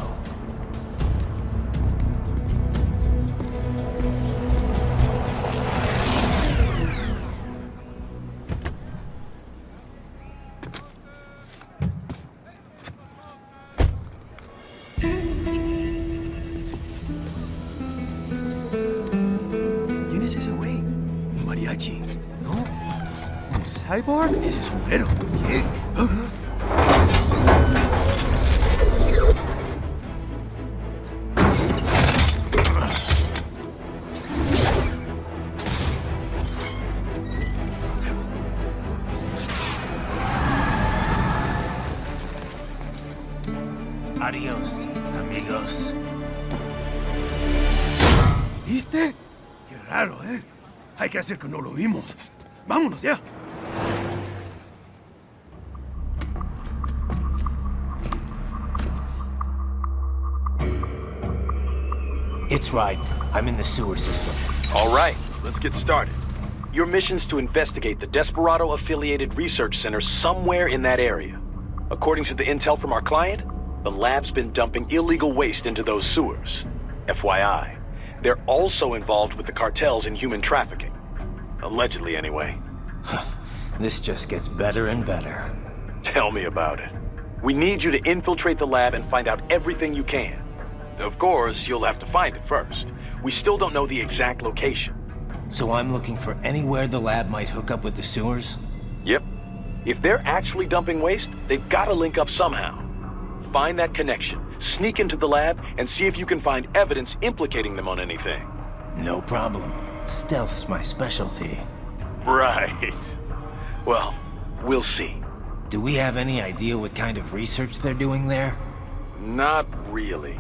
¿Quién es ese güey? ¿Un mariachi? ¿No? ¿Un cyborg? Ese sombrero. ¿Qué? Adiós, amigos. ¿Viste? Qué raro, ¿eh? Hay que hacer que no lo vimos. Vámonos ya. It's Raiden. I'm in the sewer system. All right, let's get started. Your mission's to investigate the Desperado-affiliated research center somewhere in that area. According to the intel from our client, The lab's been dumping illegal waste into those sewers. FYI, they're also involved with the cartels in human trafficking. Allegedly, anyway. This just gets better and better. Tell me about it. We need you to infiltrate the lab and find out everything you can. Of course, you'll have to find it first. We still don't know the exact location. So I'm looking for anywhere the lab might hook up with the sewers? Yep. If they're actually dumping waste, they've got to link up somehow. Find that connection, sneak into the lab, and see if you can find evidence implicating them on anything. No problem. Stealth's my specialty. Right. Well, we'll see. Do we have any idea what kind of research they're doing there? Not really.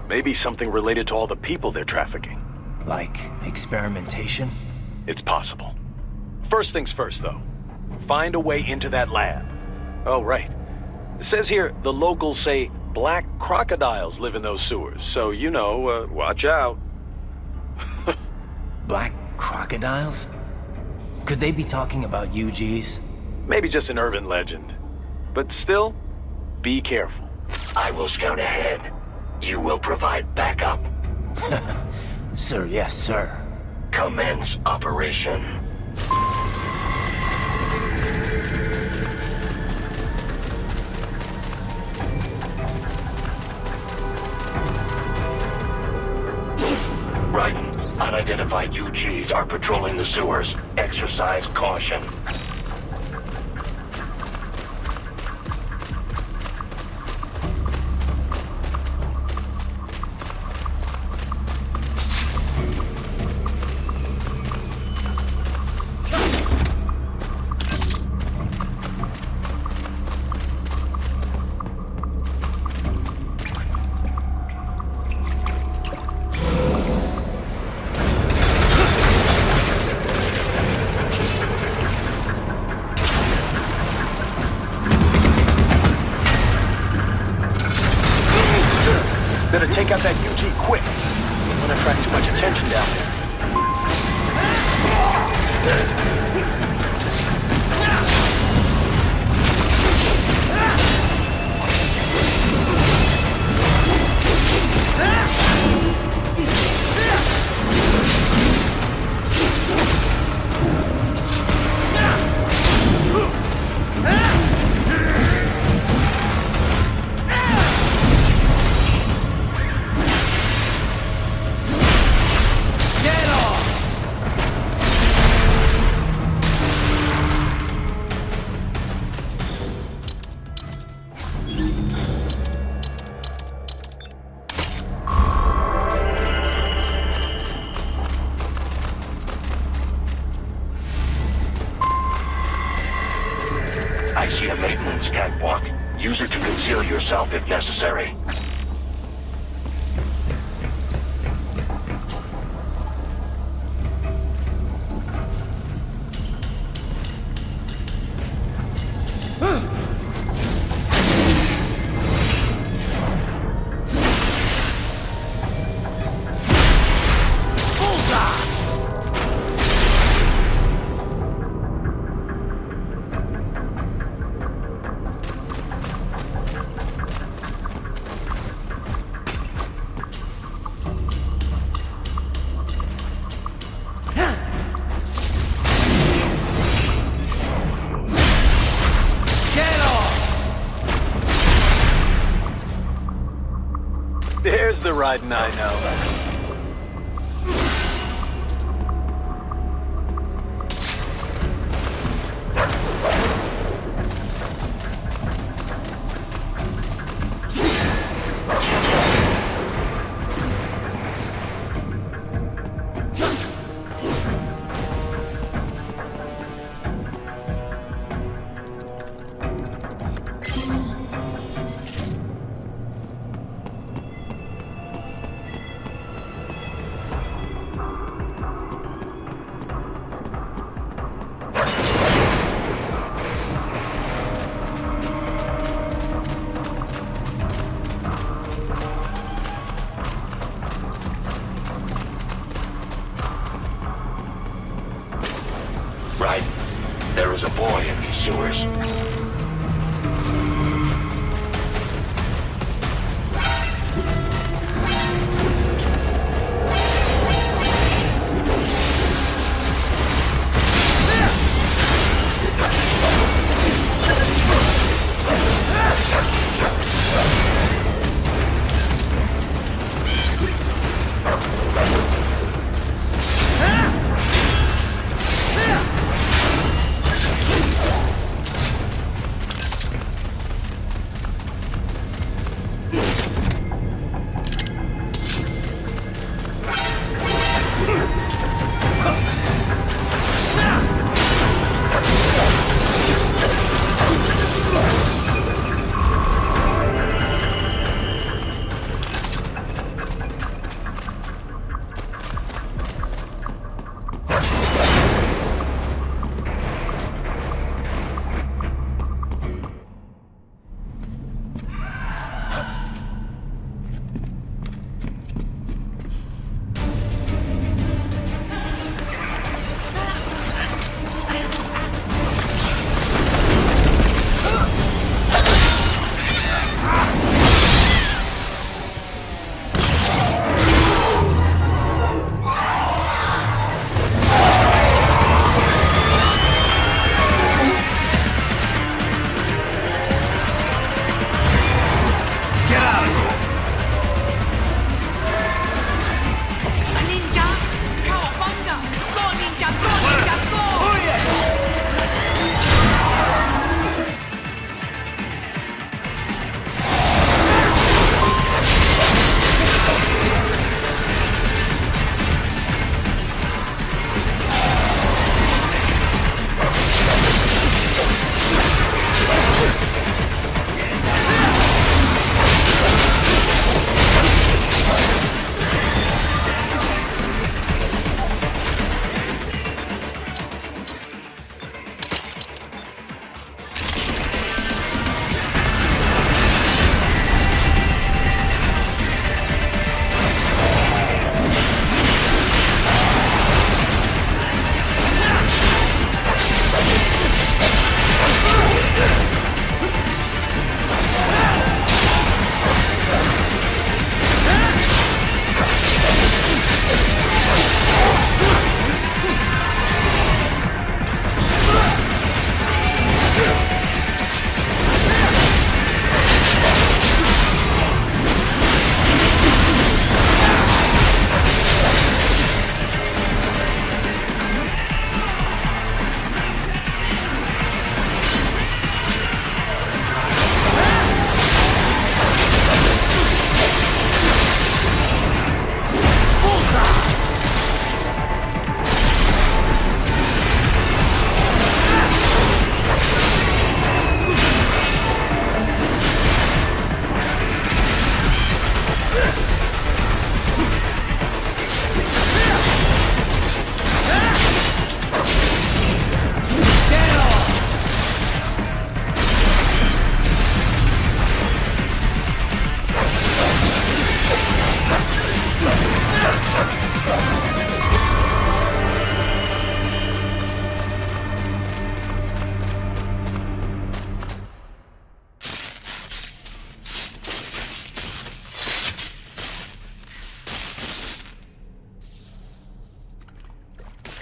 Maybe something related to all the people they're trafficking. Like experimentation? It's possible. First things first, though. Find a way into that lab. Oh, right. It says here the locals say black crocodiles live in those sewers, so, you know, watch out. Black crocodiles? Could they be talking about UGs? Maybe just an urban legend. But still, be careful. I will scout ahead. You will provide backup. Sir, yes, sir. Commence operation. Raiden, unidentified UGs are patrolling the sewers. Exercise caution. Better take out that UG quick. Don't want to attract too much attention down there. I see a maintenance catwalk. Use it to conceal yourself if necessary. There's the Raiden I know. Right. There is a boy in these sewers.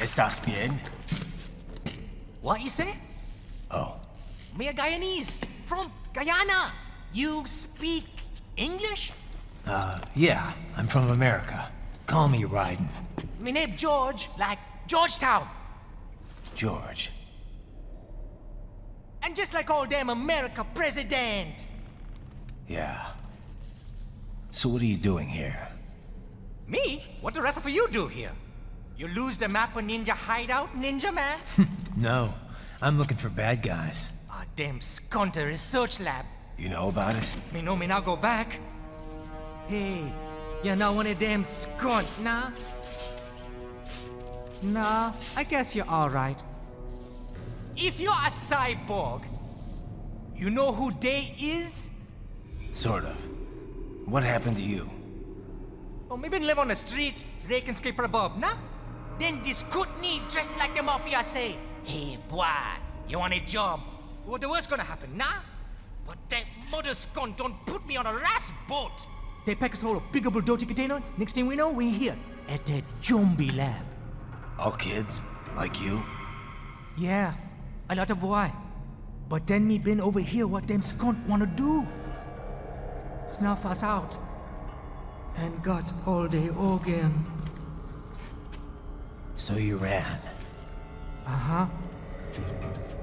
¿Estás bien? What you say? Oh. Me a Guyanese, from Guyana. You speak English? Yeah, I'm from America. Call me Raiden. Me name George, like Georgetown. George. And just like all damn America president. Yeah. So what are you doing here? Me? What the rest of you do here? You lose the map of Ninja hideout, Ninja man? No, I'm looking for bad guys. Ah, damn skunter research lab. You know about it? Me know me now go back. Hey, you're not one of them skunt, nah? Nah, I guess you're alright. If you're a cyborg, you know who they is? Sort of. What happened to you? Oh, me been live on the street, rake and scrape for a bob, nah? Then this kootenai dressed like the mafia say, hey boy, you want a job? What the worst gonna happen, nah? But that mother skunt don't put me on a ras boat. They pack us all a big old dirty container. Next thing we know, we're here at that zombie lab. All kids? Like you? Yeah, a lot of boy. But then me been over here what them skunt wanna do. Snuff us out. And got all the organ. So you ran? Uh-huh.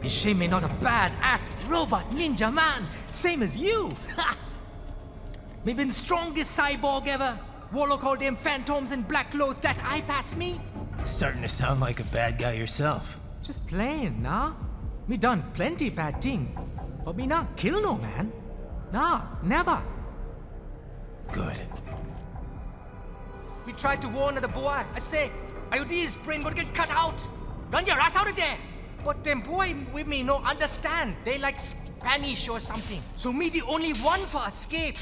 Is she me not a bad-ass robot ninja man, same as you? Ha! Me been strongest cyborg ever. Warlock all them phantoms in black clothes that eye pass me. Starting to sound like a bad guy yourself. Just playing, nah? Me done plenty bad thing. But me not kill no man. Nah, never. Good. We tried to warn the boy. I say, IOD's brain gonna get cut out. Run your ass out of there. But them boy with me no understand. They like Spanish or something. So me the only one for escape.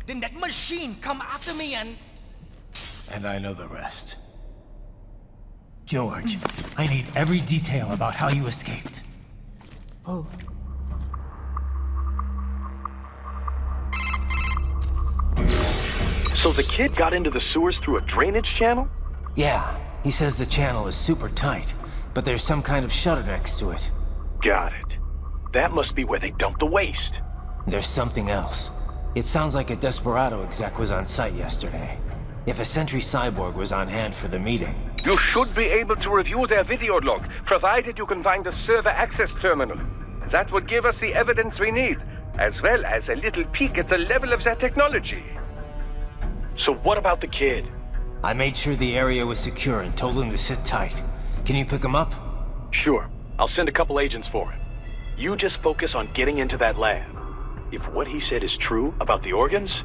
Then that machine come after me and... And I know the rest. George, I need every detail about how you escaped. Oh. So the kid got into the sewers through a drainage channel? Yeah, he says the channel is super tight, but there's some kind of shutter next to it. Got it. That must be where they dumped the waste. There's something else. It sounds like a Desperado exec was on site yesterday. If a Sentry Cyborg was on hand for the meeting... You should be able to review their video log, provided you can find the server access terminal. That would give us the evidence we need, as well as a little peek at the level of their technology. So what about the kid? I made sure the area was secure and told him to sit tight. Can you pick him up? Sure. I'll send a couple agents for him. You just focus on getting into that lab. If what he said is true about the organs,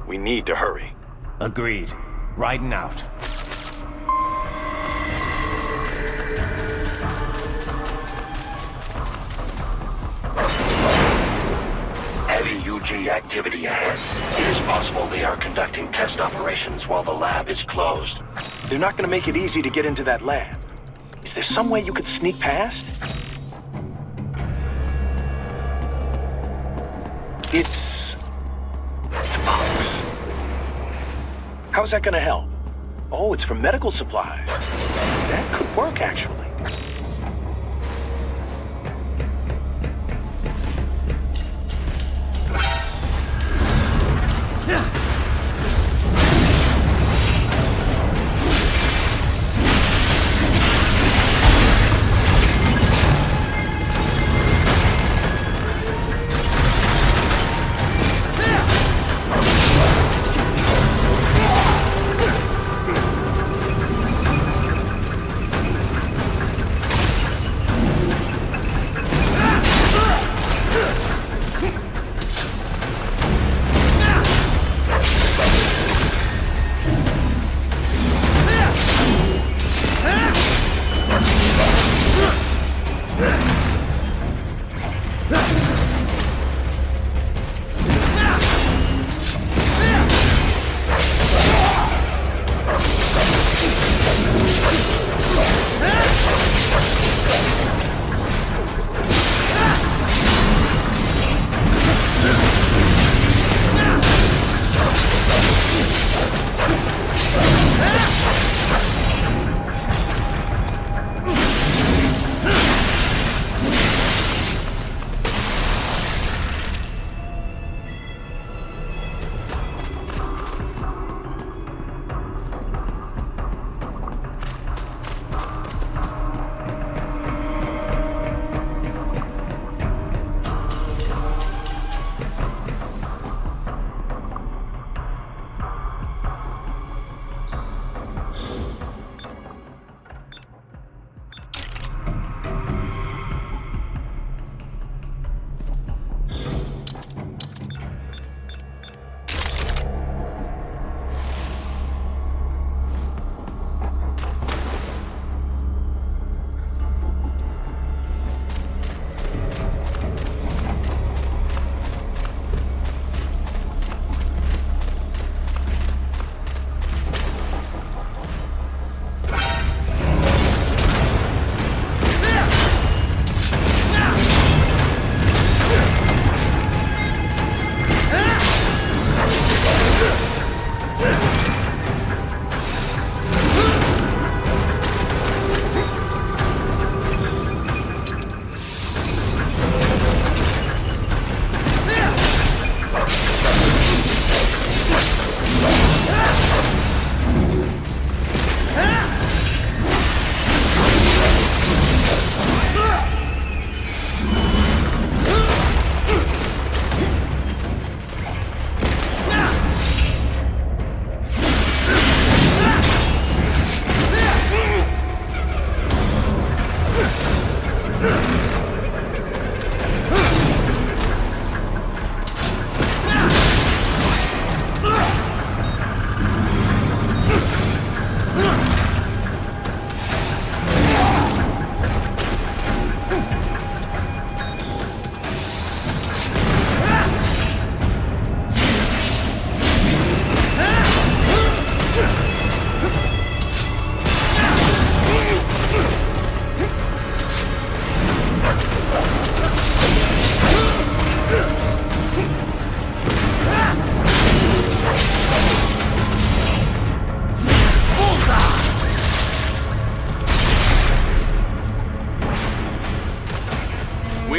we need to hurry. Agreed. Riding out. Heavy UG activity ahead. It is possible they are conducting test operations while the lab is closed. They're not gonna make it easy to get into that lab. Is there some way you could sneak past? It's a box. How's that gonna help? Oh, it's for medical supplies. That could work, actually.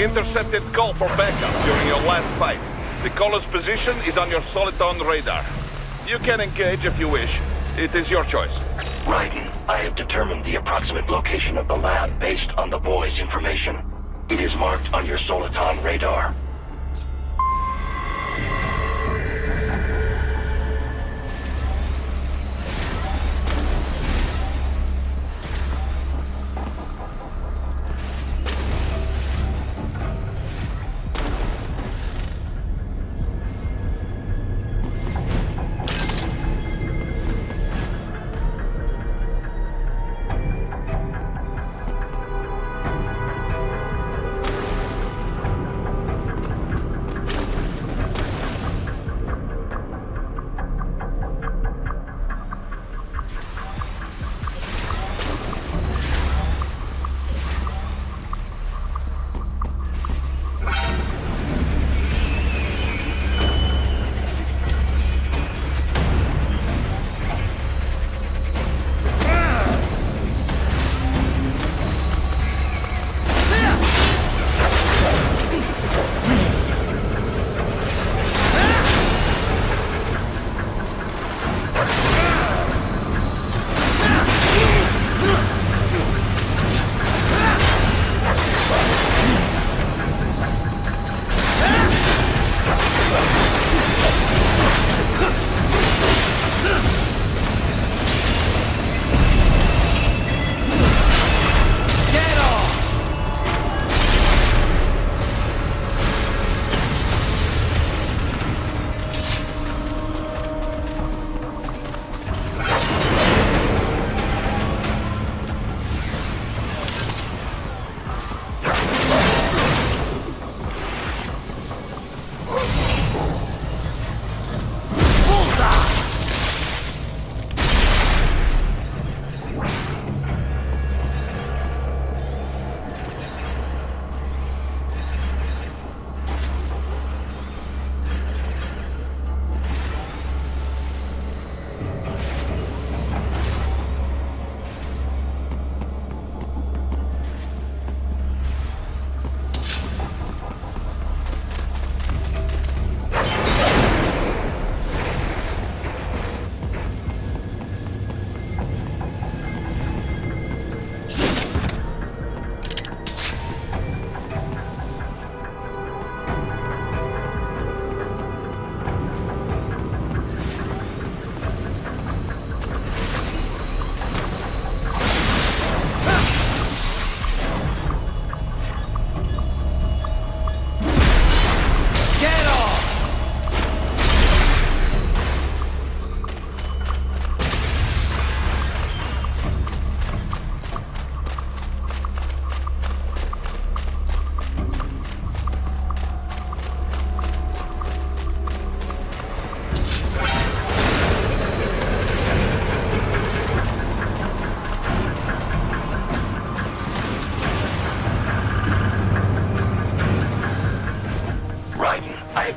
We intercepted call for backup during your last fight. The caller's position is on your Soliton radar. You can engage if you wish. It is your choice. Raiden, I have determined the approximate location of the lab based on the boy's information. It is marked on your Soliton radar.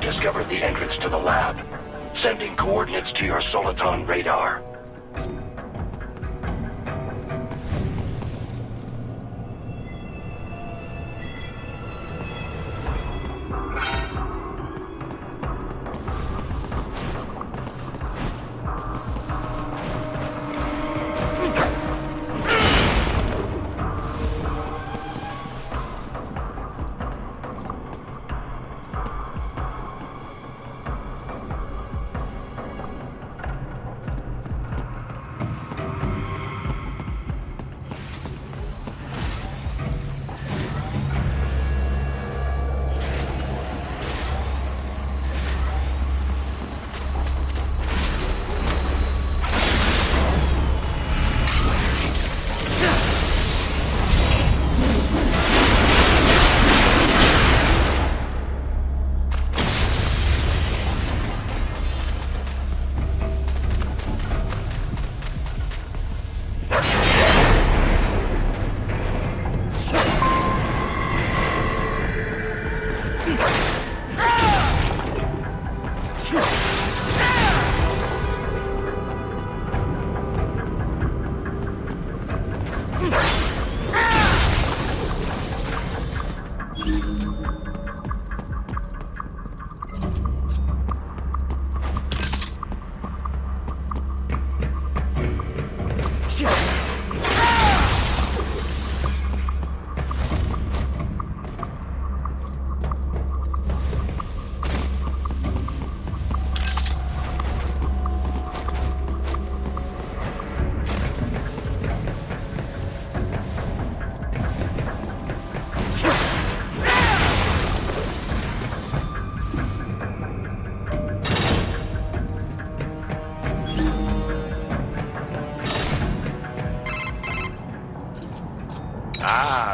Discovered the entrance to the lab. Sending coordinates to your Soliton radar.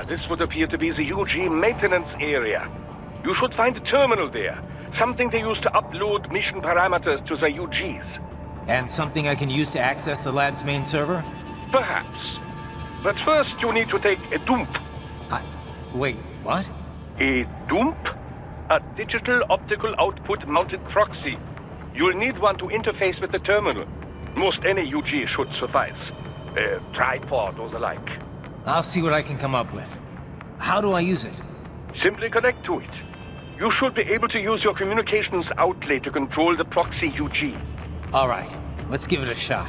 this would appear to be the UG maintenance area. You should find a terminal there. Something they use to upload mission parameters to the UGs. And something I can use to access the lab's main server? Perhaps. But first you need to take a dump. Wait, what? A dump? A digital optical output mounted proxy. You'll need one to interface with the terminal. Most any UG should suffice. A tripod or the like. I'll see what I can come up with. How do I use it? Simply connect to it. You should be able to use your communications outlet to control the proxy UG. All right, let's give it a shot.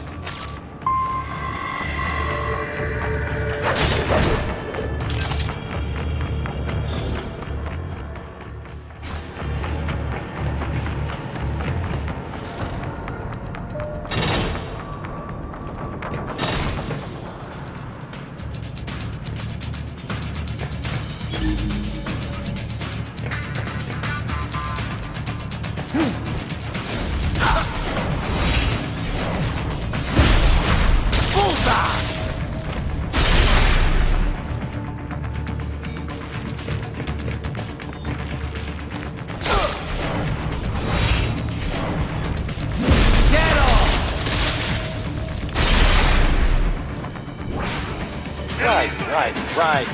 Right.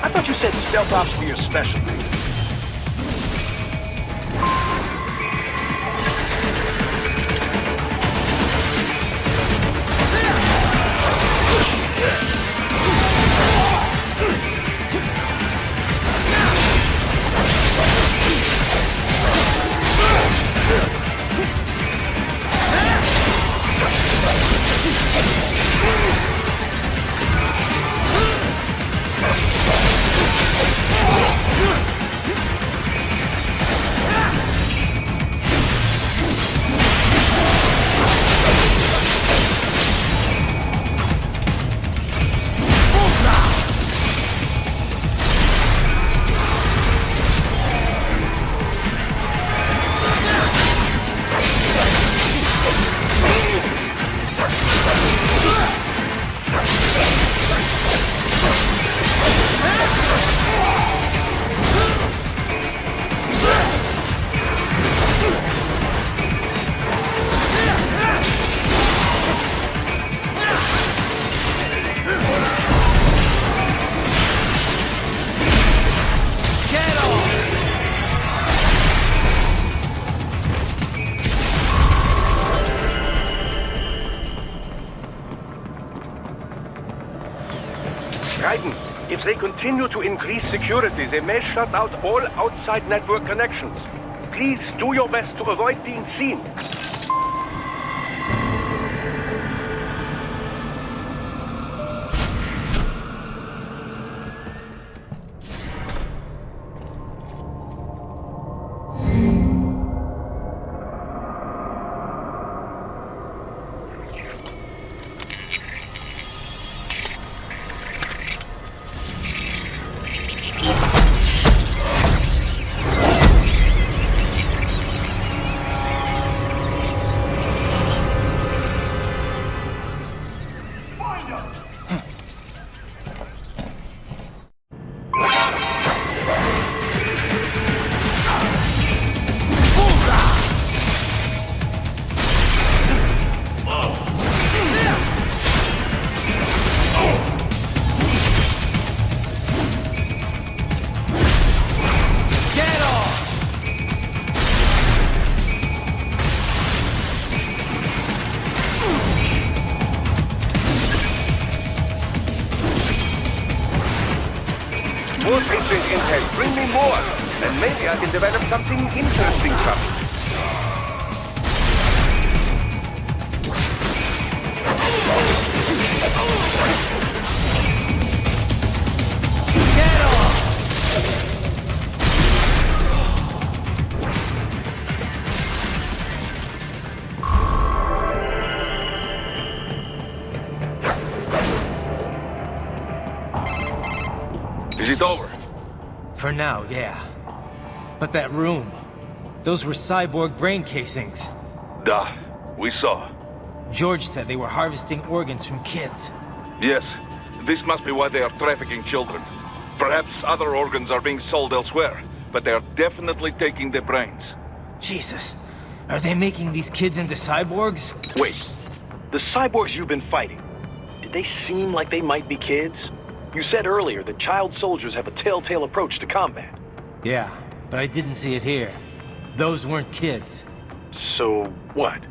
I thought you said stealth ops were your specialty. Raiden, if they continue to increase security, they may shut out all outside network connections. Please do your best to avoid being seen. More patient intel, bring me more, and maybe I can develop something interesting from it. Is it over? For now, yeah. But that room, those were cyborg brain casings. Duh, we saw. George said they were harvesting organs from kids. Yes, this must be why they are trafficking children. Perhaps other organs are being sold elsewhere, but they're definitely taking the brains. Jesus. Are they making these kids into cyborgs? Wait, the cyborgs you've been fighting, did they seem like they might be kids? You said earlier that child soldiers have a telltale approach to combat. Yeah, but I didn't see it here. Those weren't kids. So, what?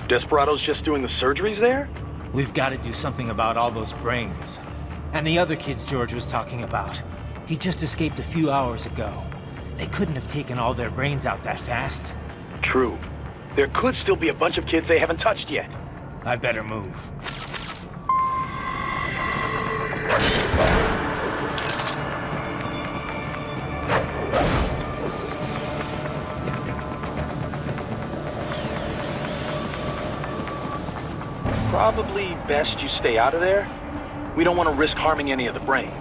Desperados just doing the surgeries there? We've got to do something about all those brains. And the other kids George was talking about. He just escaped a few hours ago. They couldn't have taken all their brains out that fast. True. There could still be a bunch of kids they haven't touched yet. I better move. Probably best you stay out of there. We don't want to risk harming any of the brains.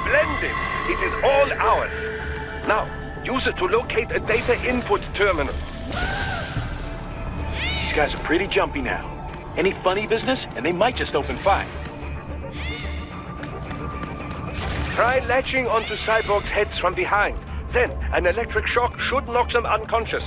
Splendid! It is all ours. Now, use it to locate a data input terminal. These guys are pretty jumpy now. Any funny business, and they might just open fire. Try latching onto cyborgs' heads from behind. Then, an electric shock should knock them unconscious.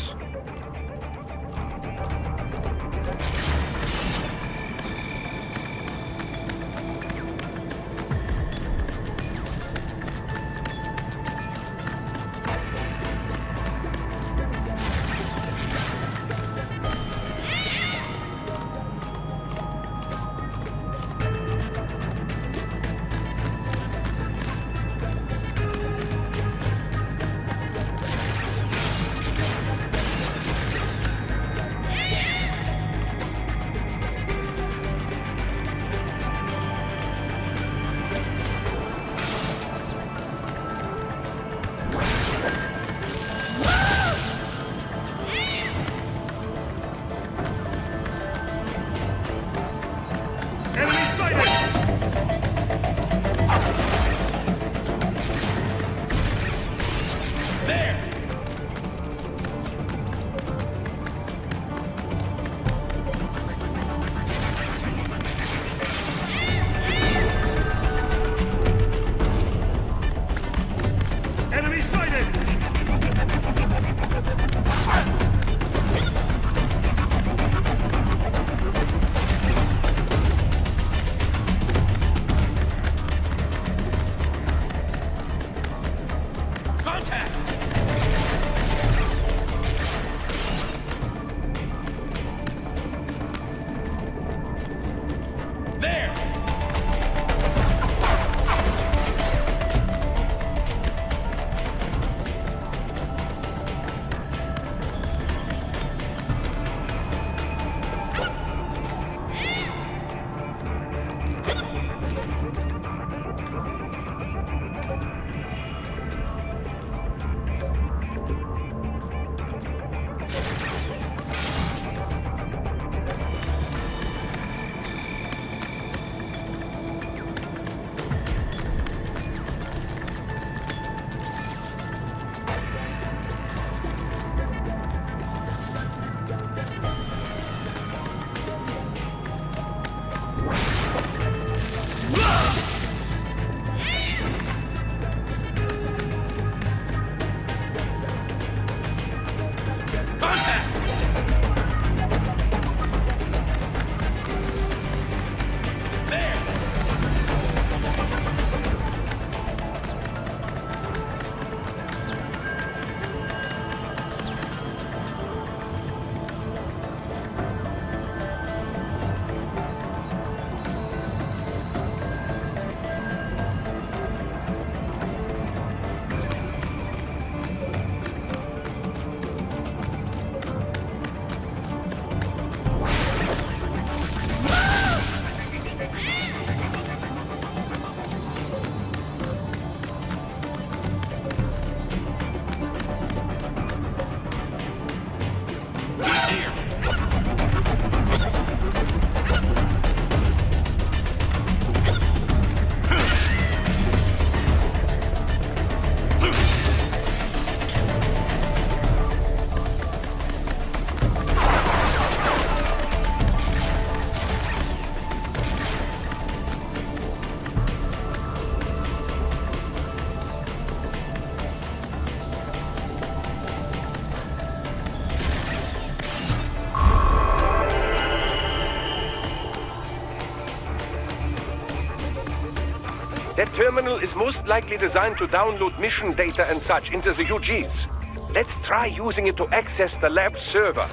That terminal is most likely designed to download mission data and such into the UGs. Let's try using it to access the lab server.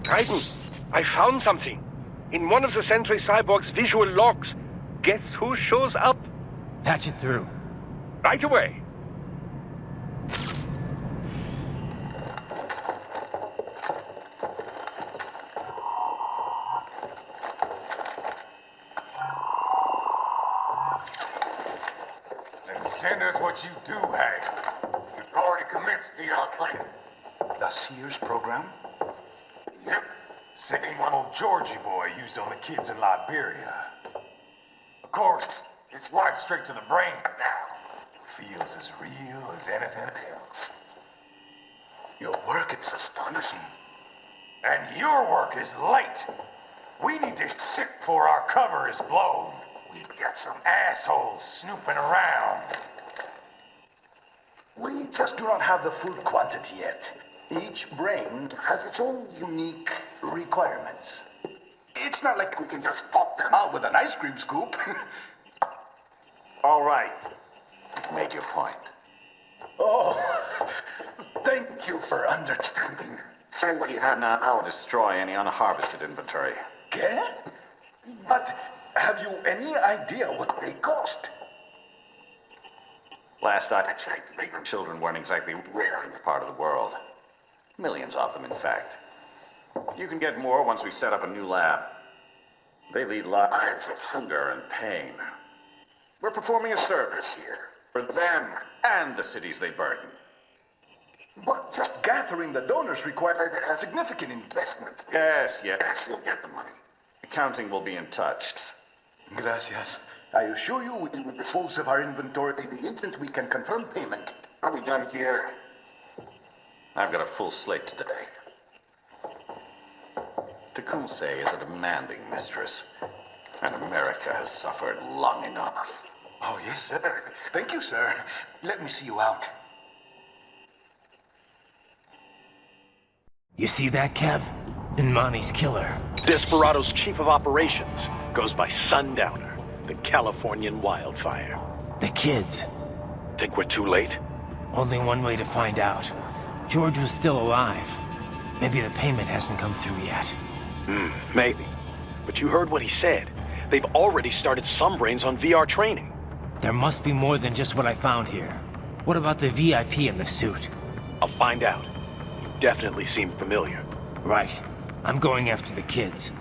Raiden, I found something. In one of the Sentry Cyborg's visual logs. Guess who shows up? Patch it through. Right away. Then send us what you do have. You've already commenced the plan. The Sears program? Yep. Same one old Georgie boy used on the kids in Liberia. Of course, it's right straight to the brain now. Feels as real as anything else. Your work is astonishing. And your work is late. We need to shit before our cover is blown. We've got some assholes snooping around. We just do not have the full quantity yet. Each brain has its own unique requirements. It's not like we can just pop them out with an ice cream scoop. All right. Make your point. Oh, thank you for understanding. Send what you have now. I'll destroy any unharvested inventory. Okay? But have you any idea what they cost? Last I checked, children weren't exactly rare in this part of the world. Millions of them, in fact. You can get more once we set up a new lab. They lead lives of hunger and pain. We're performing a service here for them and the cities they burden. But just gathering the donors required a significant investment. Yes, you'll get the money. Accounting will be in touch. Gracias. I assure you we will dispose of our inventory the instant we can confirm payment. Are we done here? I've got a full slate today. Tecumseh is a demanding mistress, and America has suffered long enough. Oh, yes, sir. Thank you, sir. Let me see you out. You see that, Kev? Inmani's killer. Desperado's chief of operations goes by Sundowner, the Californian wildfire. The kids. Think we're too late? Only one way to find out. George was still alive. Maybe the payment hasn't come through yet. Maybe. But you heard what he said. They've already started some brains on VR training. There must be more than just what I found here. What about the VIP in the suit? I'll find out. You definitely seem familiar. Right. I'm going after the kids.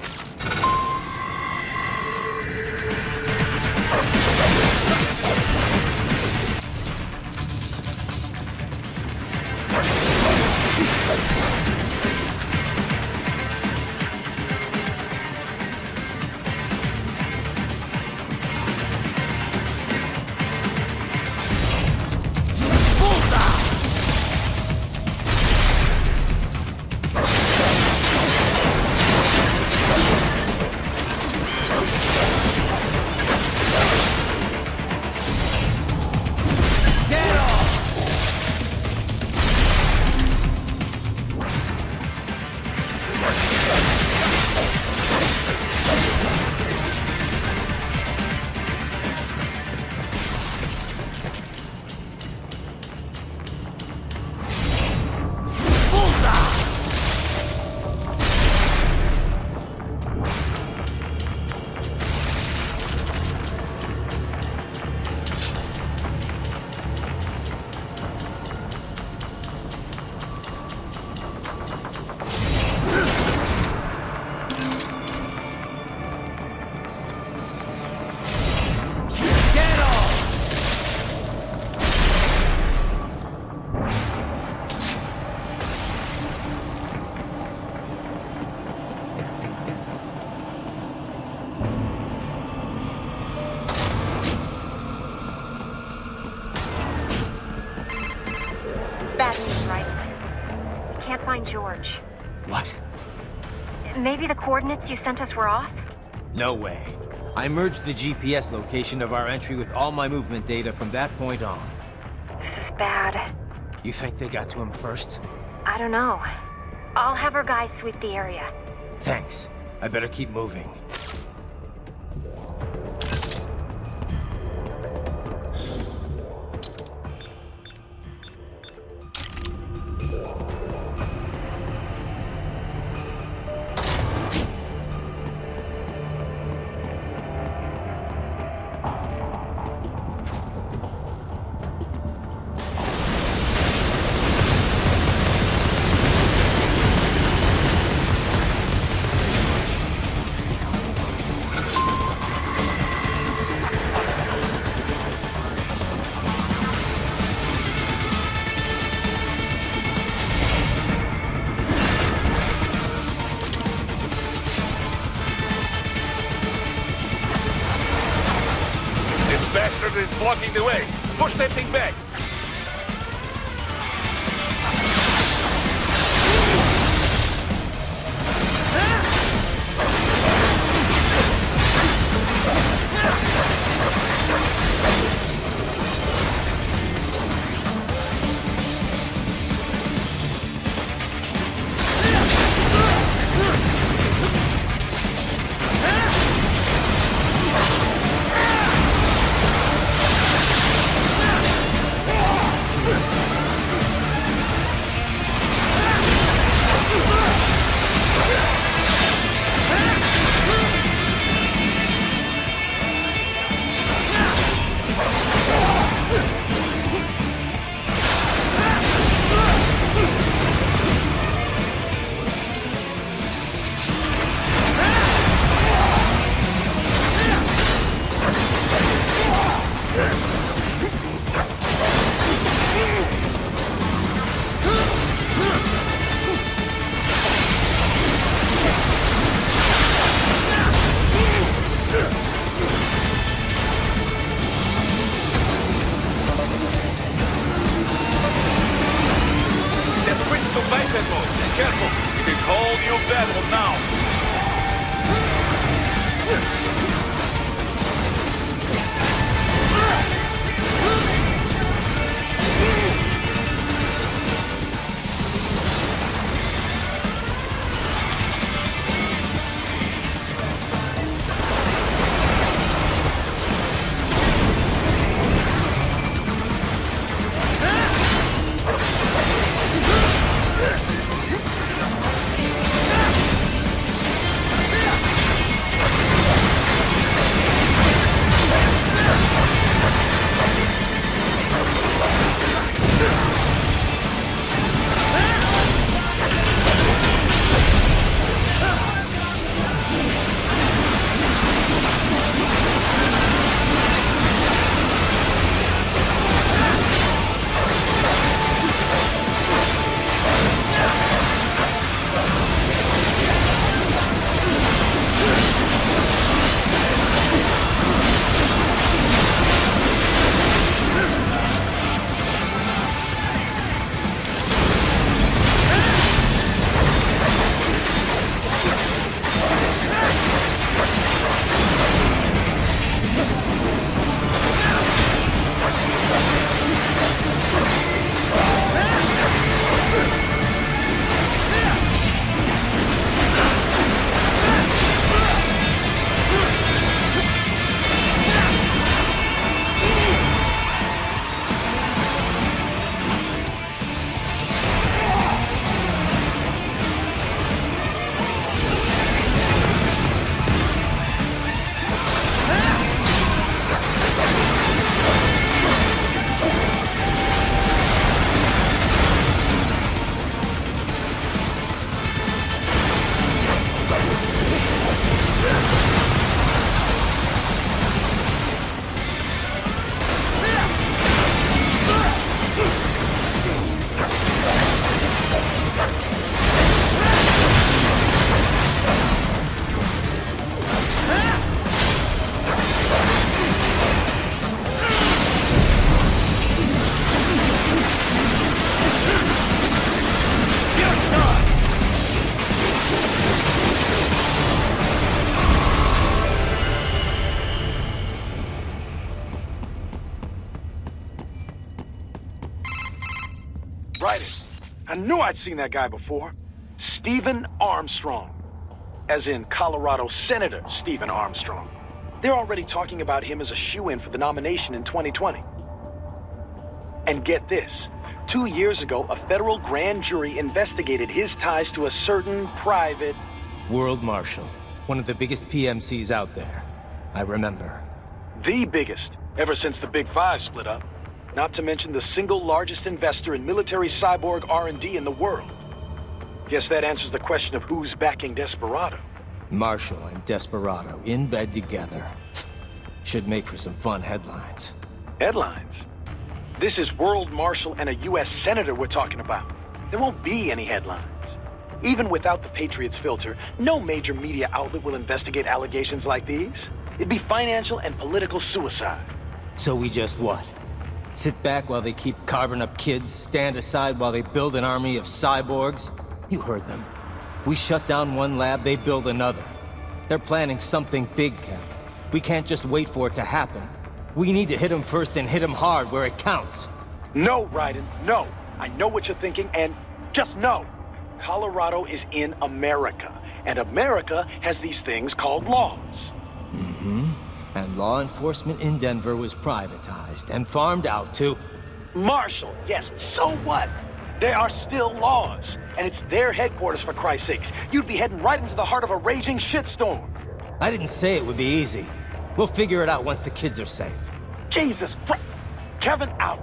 George. What? Maybe the coordinates you sent us were off? No way. I merged the GPS location of our entry with all my movement data from that point on. This is bad. You think they got to him first? I don't know. I'll have our guys sweep the area. Thanks. I better keep moving. Is blocking the way. Push that thing back. Careful, it is whole new battle now. Raiden. I knew I'd seen that guy before. Stephen Armstrong. as in Colorado Senator Stephen Armstrong. They're already talking about him as a shoo-in for the nomination in 2020. And get this, 2 years ago, a federal grand jury investigated his ties to a certain private... World Marshal, one of the biggest PMCs out there. I remember. The biggest, ever since the Big Five split up. Not to mention the single largest investor in military cyborg R&D in the world. Guess that answers the question of who's backing Desperado. Marshall and Desperado in bed together. Should make for some fun headlines. Headlines? This is World Marshal and a U.S. Senator we're talking about. There won't be any headlines. Even without the Patriots filter, no major media outlet will investigate allegations like these. It'd be financial and political suicide. So we just what? Sit back while they keep carving up kids, stand aside while they build an army of cyborgs? You heard them. We shut down one lab, they build another. They're planning something big, Kev. We can't just wait for it to happen. We need to hit them first and hit them hard where it counts. No, Raiden, no. I know what you're thinking, and just no. Colorado is in America, and America has these things called laws. Mm-hmm. And law enforcement in Denver was privatized and farmed out to... Marshall, yes, so what? There are still laws, and it's their headquarters, for Christ's sakes. You'd be heading right into the heart of a raging shitstorm. I didn't say it would be easy. We'll figure it out once the kids are safe. Jesus Christ! Kevin, out!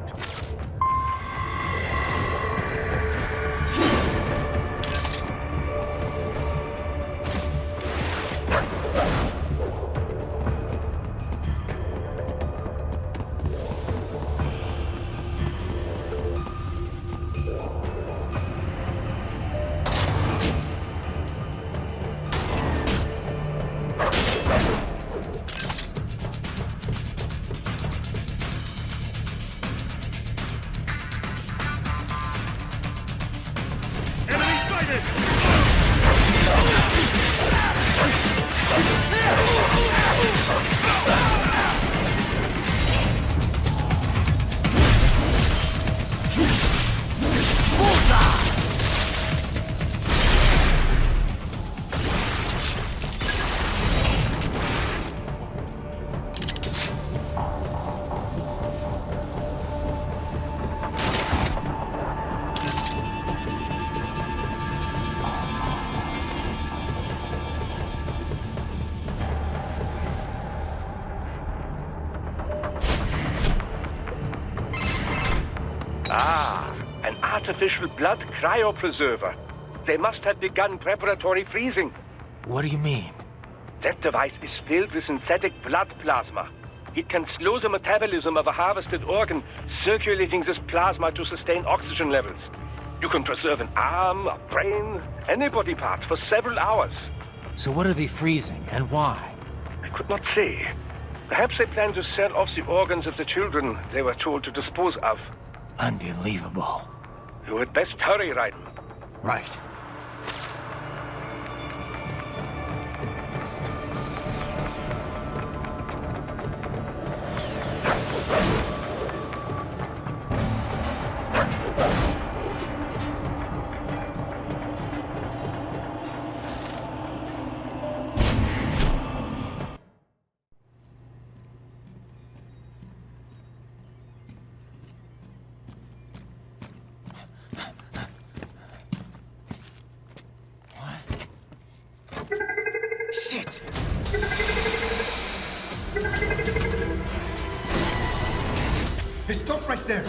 An artificial blood cryopreserver. They must have begun preparatory freezing. What do you mean? That device is filled with synthetic blood plasma. It can slow the metabolism of a harvested organ, circulating this plasma to sustain oxygen levels. You can preserve an arm, a brain, any body part for several hours. So what are they freezing, and why? I could not say. Perhaps they plan to sell off the organs of the children they were told to dispose of. Unbelievable. You had best hurry, Raiden. Right. Shit! Hey, stop right there!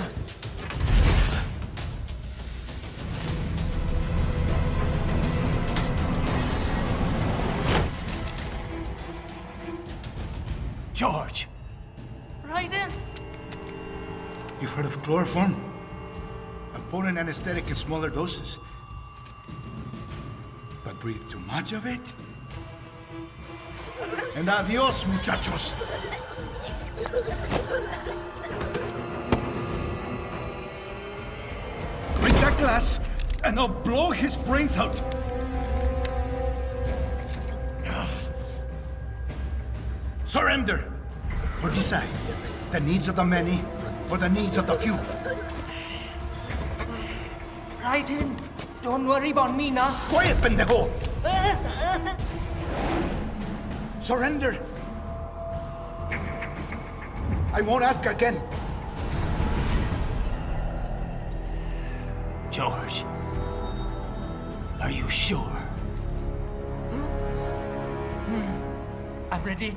George! Raiden! You've heard of chloroform? A potent anesthetic in smaller doses. But breathe too much of it? And adios, muchachos! Bring that glass, and I'll blow his brains out! Surrender! Or decide, the needs of the many, or the needs of the few. Raiden, don't worry about me now. Quiet, pendejo! Surrender. I won't ask again. George, are you sure? I'm ready.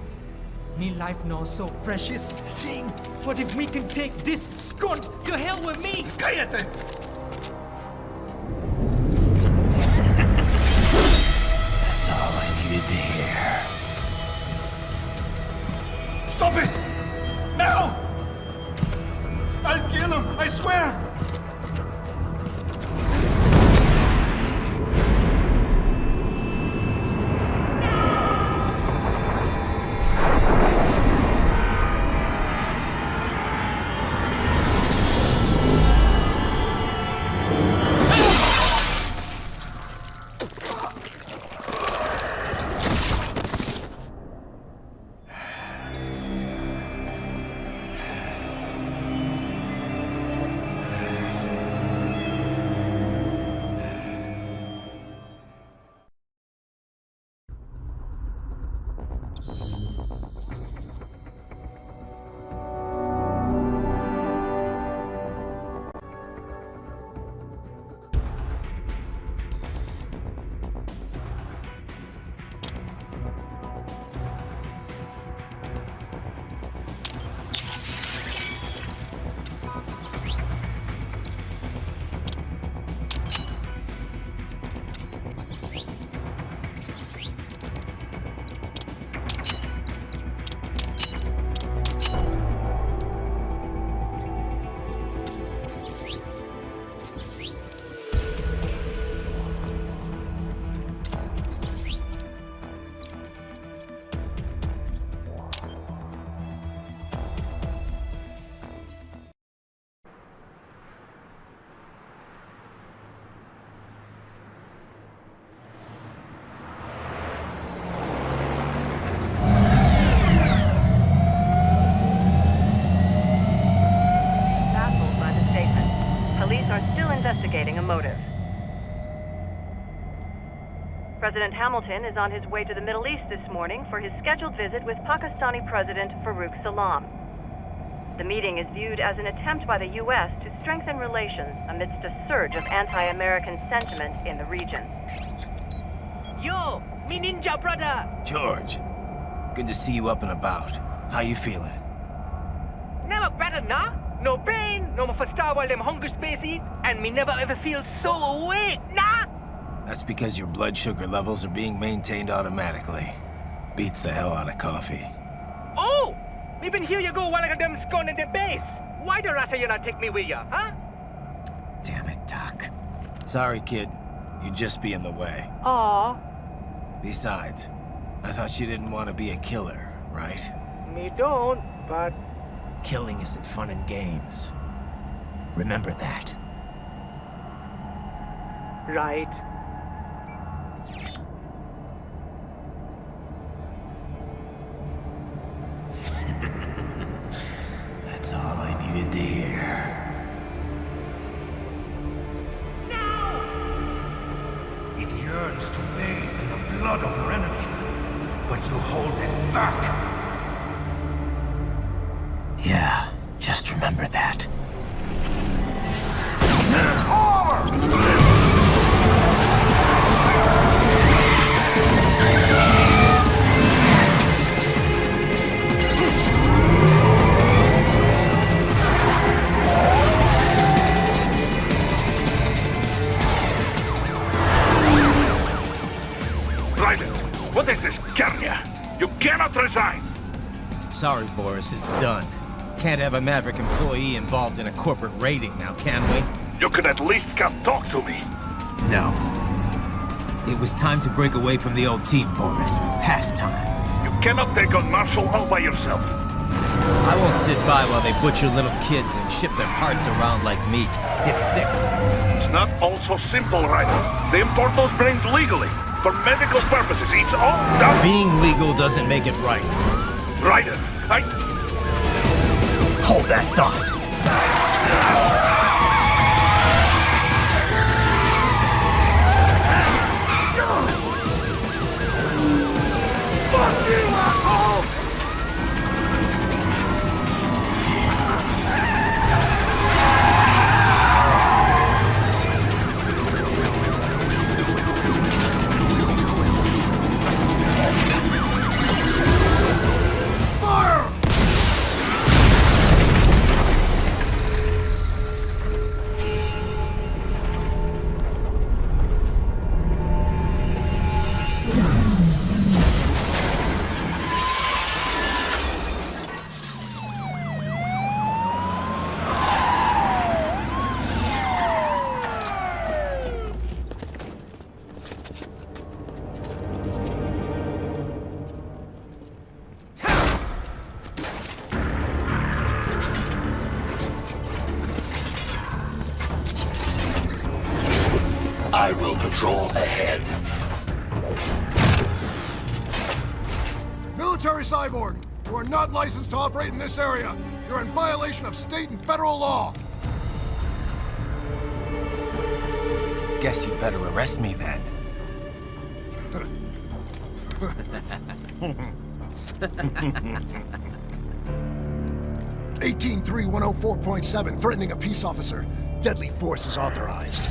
Me life now so precious. Ting, what if we can take this skunt to hell with me? Cállate! That's all I needed to hear. Stop it! Now! I'll kill him, I swear! Investigating a motive. President Hamilton is on his way to the Middle East this morning for his scheduled visit with Pakistani President Farouk Salam. The meeting is viewed as an attempt by the U.S. to strengthen relations amidst a surge of anti-American sentiment in the region. Yo, me ninja brother! George, good to see you up and about. How you feeling? Never better, nah? No pain, no more faster while them hunger spaces, and me never ever feel so awake, nah? That's because your blood sugar levels are being maintained automatically. Beats the hell out of coffee. Oh! Me been here you go while I got them scone in the base. Why the rasta you not take me with ya, huh? Damn it, Doc. Sorry, kid. You'd just be in the way. Aw. Besides, I thought you didn't want to be a killer, right? Me don't, but... Killing isn't fun and games. Remember that. Right. That's all I needed to hear. It yearns to bathe in the blood of your enemies, but you hold it back. Yeah, just remember that. Raiden, what is this, Garnia? You cannot resign! Sorry, Boris, it's done. Can't have a Maverick employee involved in a corporate raiding now, can we? You could at least come talk to me. No. It was time to break away from the old team, Boris. Past time. You cannot take on Marshall all by yourself. I won't sit by while they butcher little kids and ship their parts around like meat. It's sick. It's not all so simple, Raiden. They import those brains legally. For medical purposes, it's all done. Being legal doesn't make it right. Raiden, Hold that thought. Fuck you! Visual patrol ahead. Military cyborg, you are not licensed to operate in this area. You're in violation of state and federal law. Guess you better arrest me then. 183104.7, threatening a peace officer. Deadly force is authorized.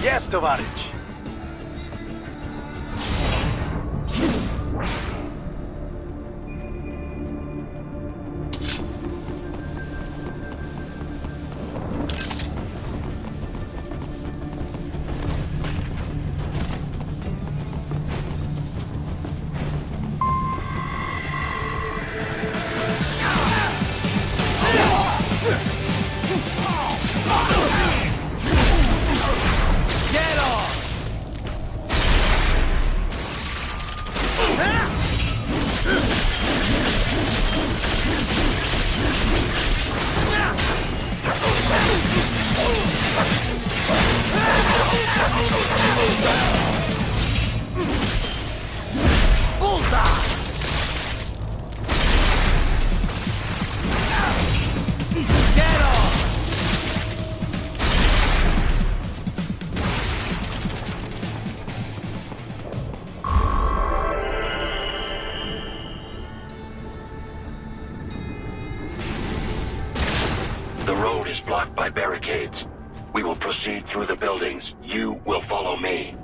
Yes, товарищ. The road is blocked by barricades. We will proceed through the buildings. You will follow me.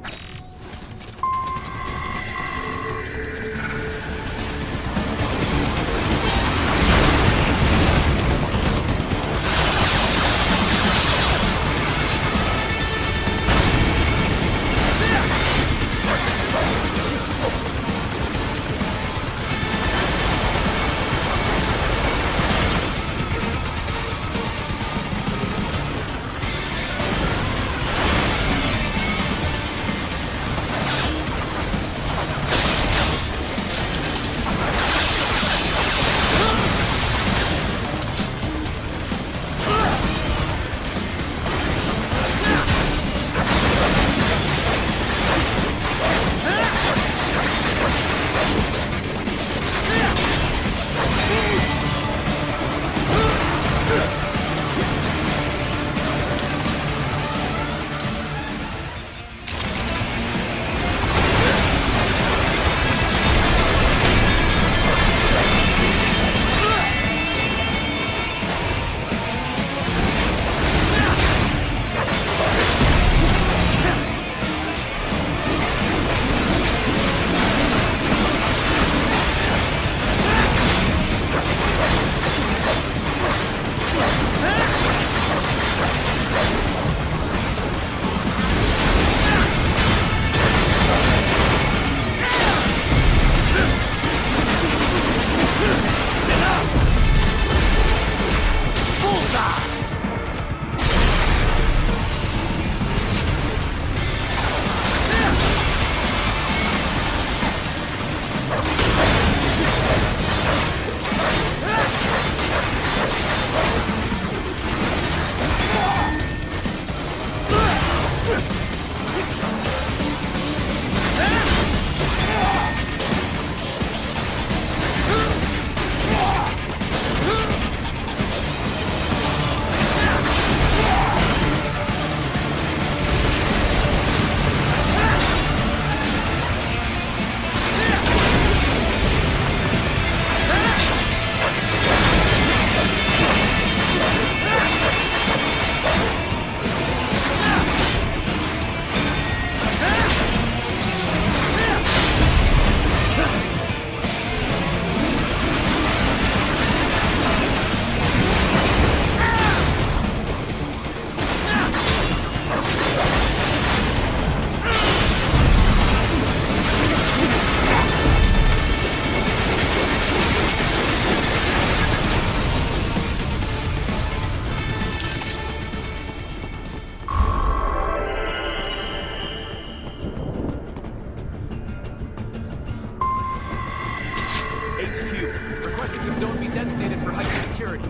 designated for heightened security.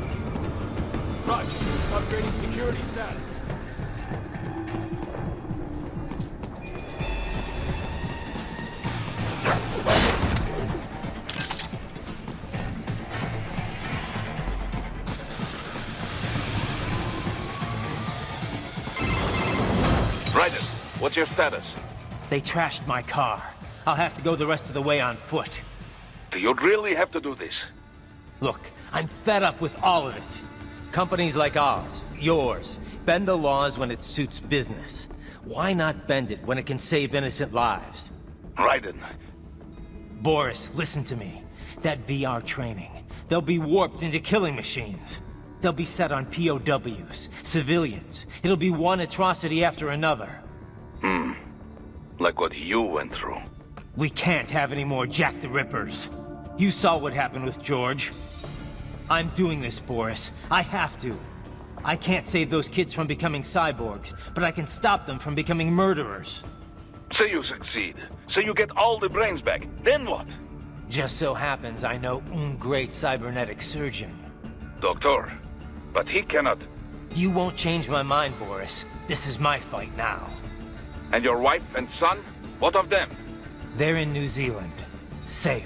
Roger. Upgrading security status. Raiden, what's your status? They trashed my car. I'll have to go the rest of the way on foot. Do you really have to do this? Look, I'm fed up with all of it. Companies like ours, yours, bend the laws when it suits business. Why not bend it when it can save innocent lives? Raiden. Boris, listen to me. That VR training, they'll be warped into killing machines. They'll be set on POWs, civilians. It'll be one atrocity after another. Like what you went through. We can't have any more Jack the Rippers. You saw what happened with George. I'm doing this, Boris. I have to. I can't save those kids from becoming cyborgs, but I can stop them from becoming murderers. Say you succeed. Say you get all the brains back. Then what? Just so happens I know un great cybernetic surgeon. Doctor, but he cannot... You won't change my mind, Boris. This is my fight now. And your wife and son? What of them? They're in New Zealand. Safe.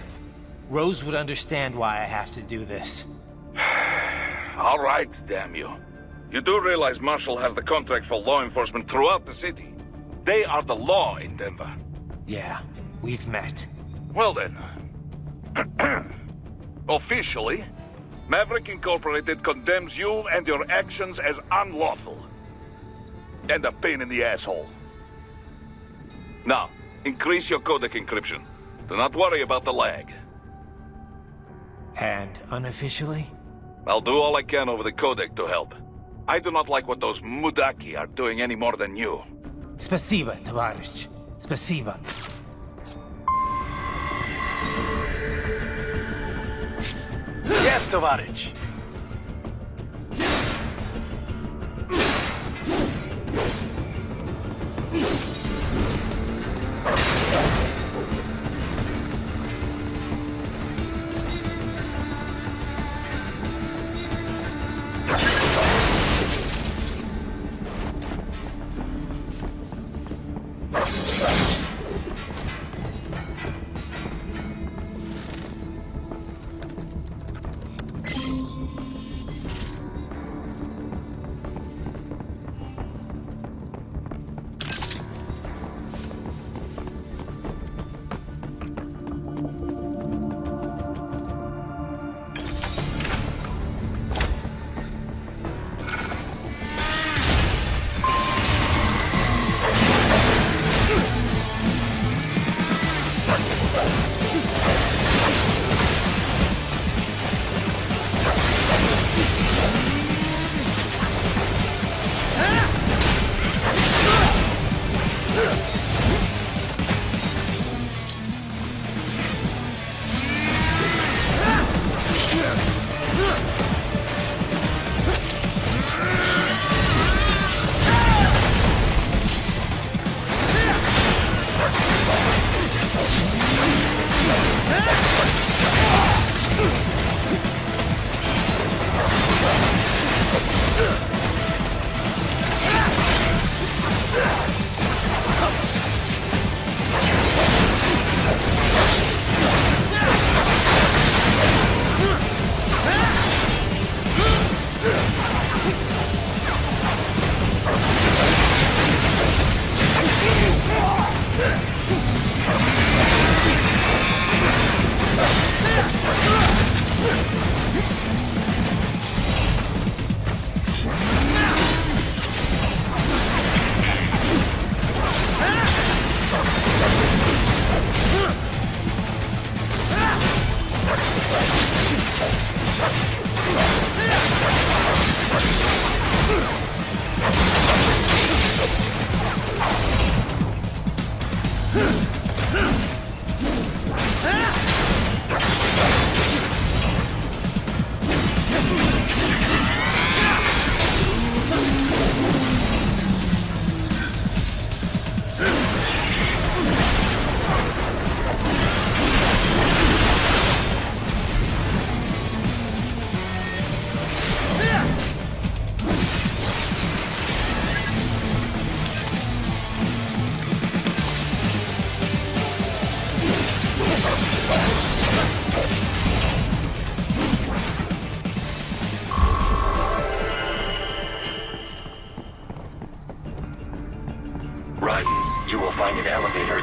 Rose would understand why I have to do this. All right, damn you. You do realize Marshall has the contract for law enforcement throughout the city. They are the law in Denver. Yeah, we've met. Well then. Officially, Maverick Incorporated condemns you and your actions as unlawful. And a pain in the asshole. Now, increase your codec encryption. Do not worry about the lag. And unofficially? I'll do all I can over the codec to help. I do not like what those Mudaki are doing any more than you. Spasiba, товарищ. Spasiba. Yes, товарищ.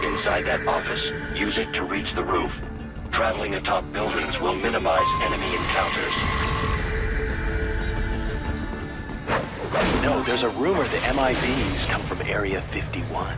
inside that office. Use it to reach the roof. Traveling atop buildings will minimize enemy encounters. No, there's a rumor the MIBs come from Area 51.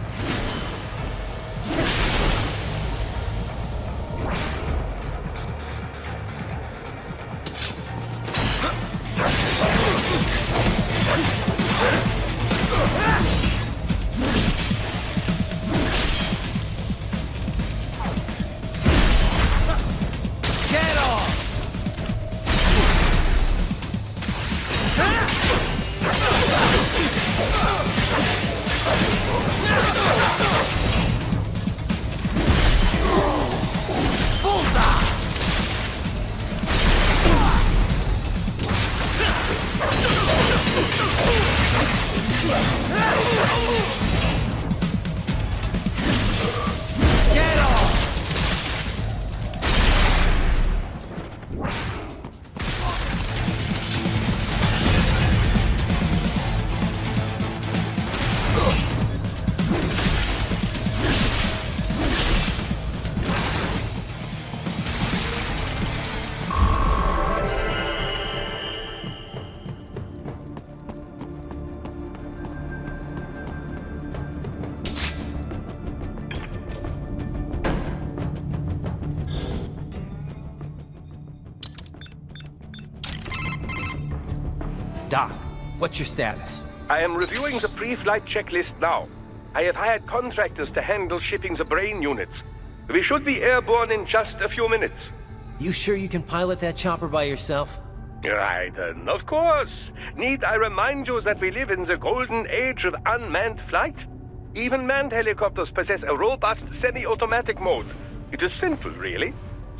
Doc, what's your status? I am reviewing the pre-flight checklist now. I have hired contractors to handle shipping the brain units. We should be airborne in just a few minutes. You sure you can pilot that chopper by yourself? Raiden, of course. Need I remind you that we live in the golden age of unmanned flight? Even manned helicopters possess a robust semi-automatic mode. It is simple, really.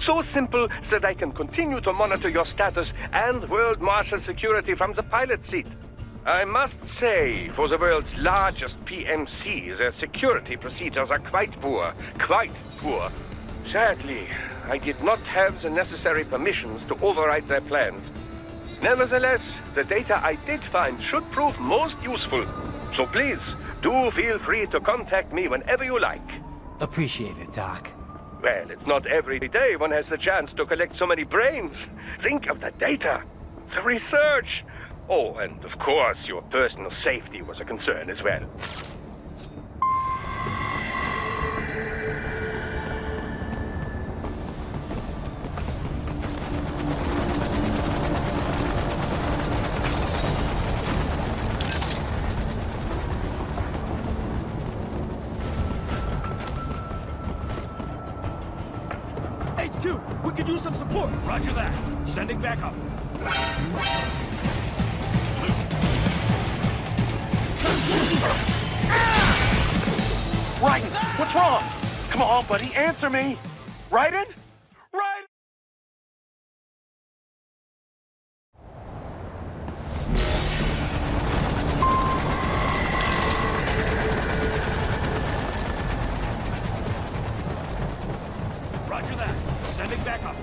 So simple that I can continue to monitor your status and world marshal security from the pilot seat. I must say, for the world's largest PMC, their security procedures are quite poor. Quite poor. Sadly, I did not have the necessary permissions to override their plans. Nevertheless, the data I did find should prove most useful. So please, do feel free to contact me whenever you like. Appreciate it, Doc. Well, it's not every day one has the chance to collect so many brains. Think of the data, the research. Oh, and of course, your personal safety was a concern as well. HQ, we could use some support. Roger that. Sending backup. Raiden, what's wrong? Come on, buddy, answer me. Raiden? Raiden? Roger that. Sending backup.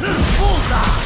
Bullseye!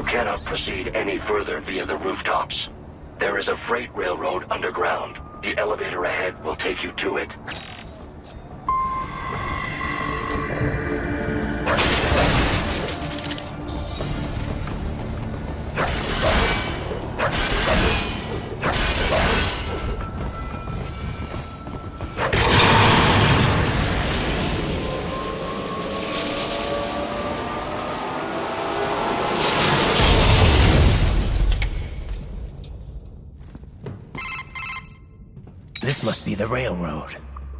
cannot proceed any further via the rooftops. There is a freight railroad underground. The elevator ahead will take you to it. This must be the railroad.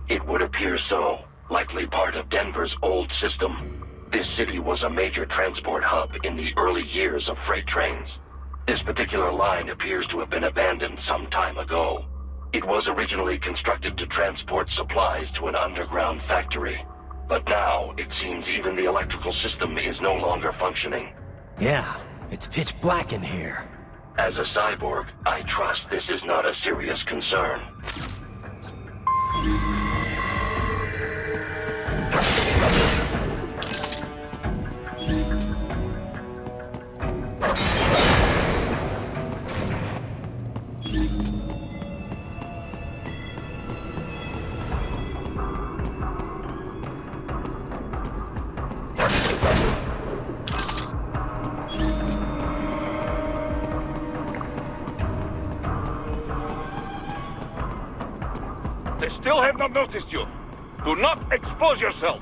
It would appear so. Likely part of Denver's old system. This city was a major transport hub in the early years of freight trains. This particular line appears to have been abandoned some time ago. It was originally constructed to transport supplies to an underground factory. But now, it seems even the electrical system is no longer functioning. Yeah, it's pitch black in here. As a cyborg, I trust this is not a serious concern. They still have not noticed you. Do not expose yourself.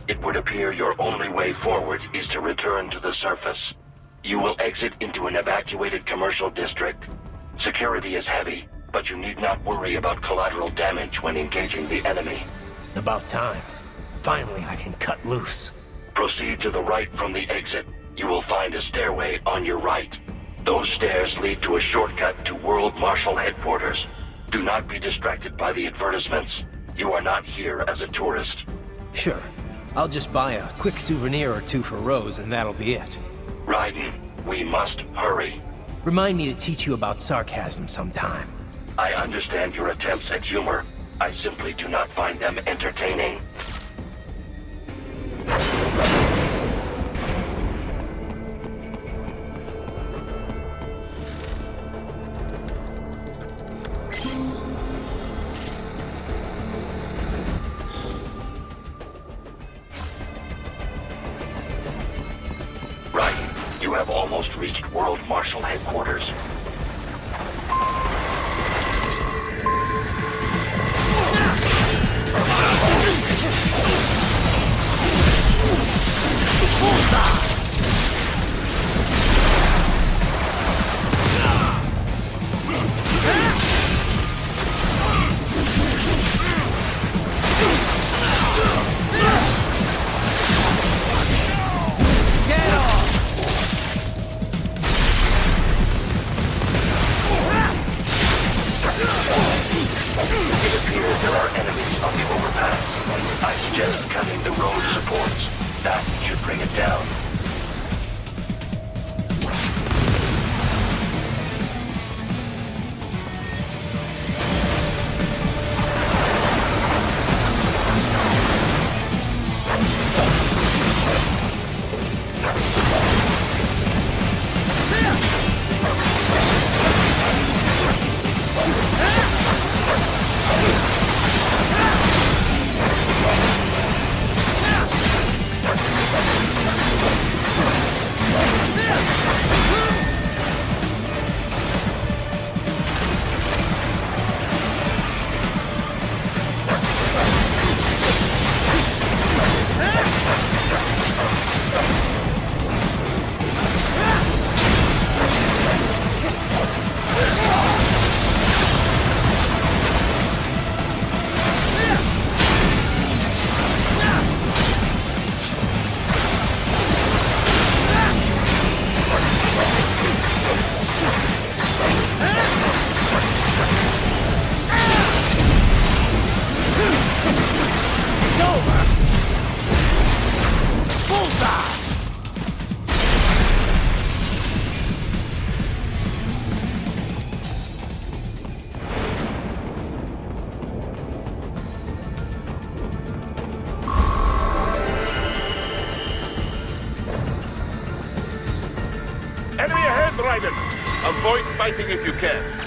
It would appear your only way forward is to return to the surface. You will exit into an evacuated commercial district. Security is heavy, but you need not worry about collateral damage when engaging the enemy. About time. Finally, I can cut loose. Proceed to the right from the exit. You will find a stairway on your right. Those stairs lead to a shortcut to World Marshal Headquarters. Do not be distracted by the advertisements. You are not here as a tourist. Sure. I'll just buy a quick souvenir or two for Rose, and that'll be it. Raiden, we must hurry. Remind me to teach you about sarcasm sometime. I understand your attempts at humor. I simply do not find them entertaining. Raiden, you have almost reached World Marshal Headquarters. on the overpass. I suggest cutting the road supports. That should bring it down. Enemy ahead, Raiden! Avoid fighting if you can.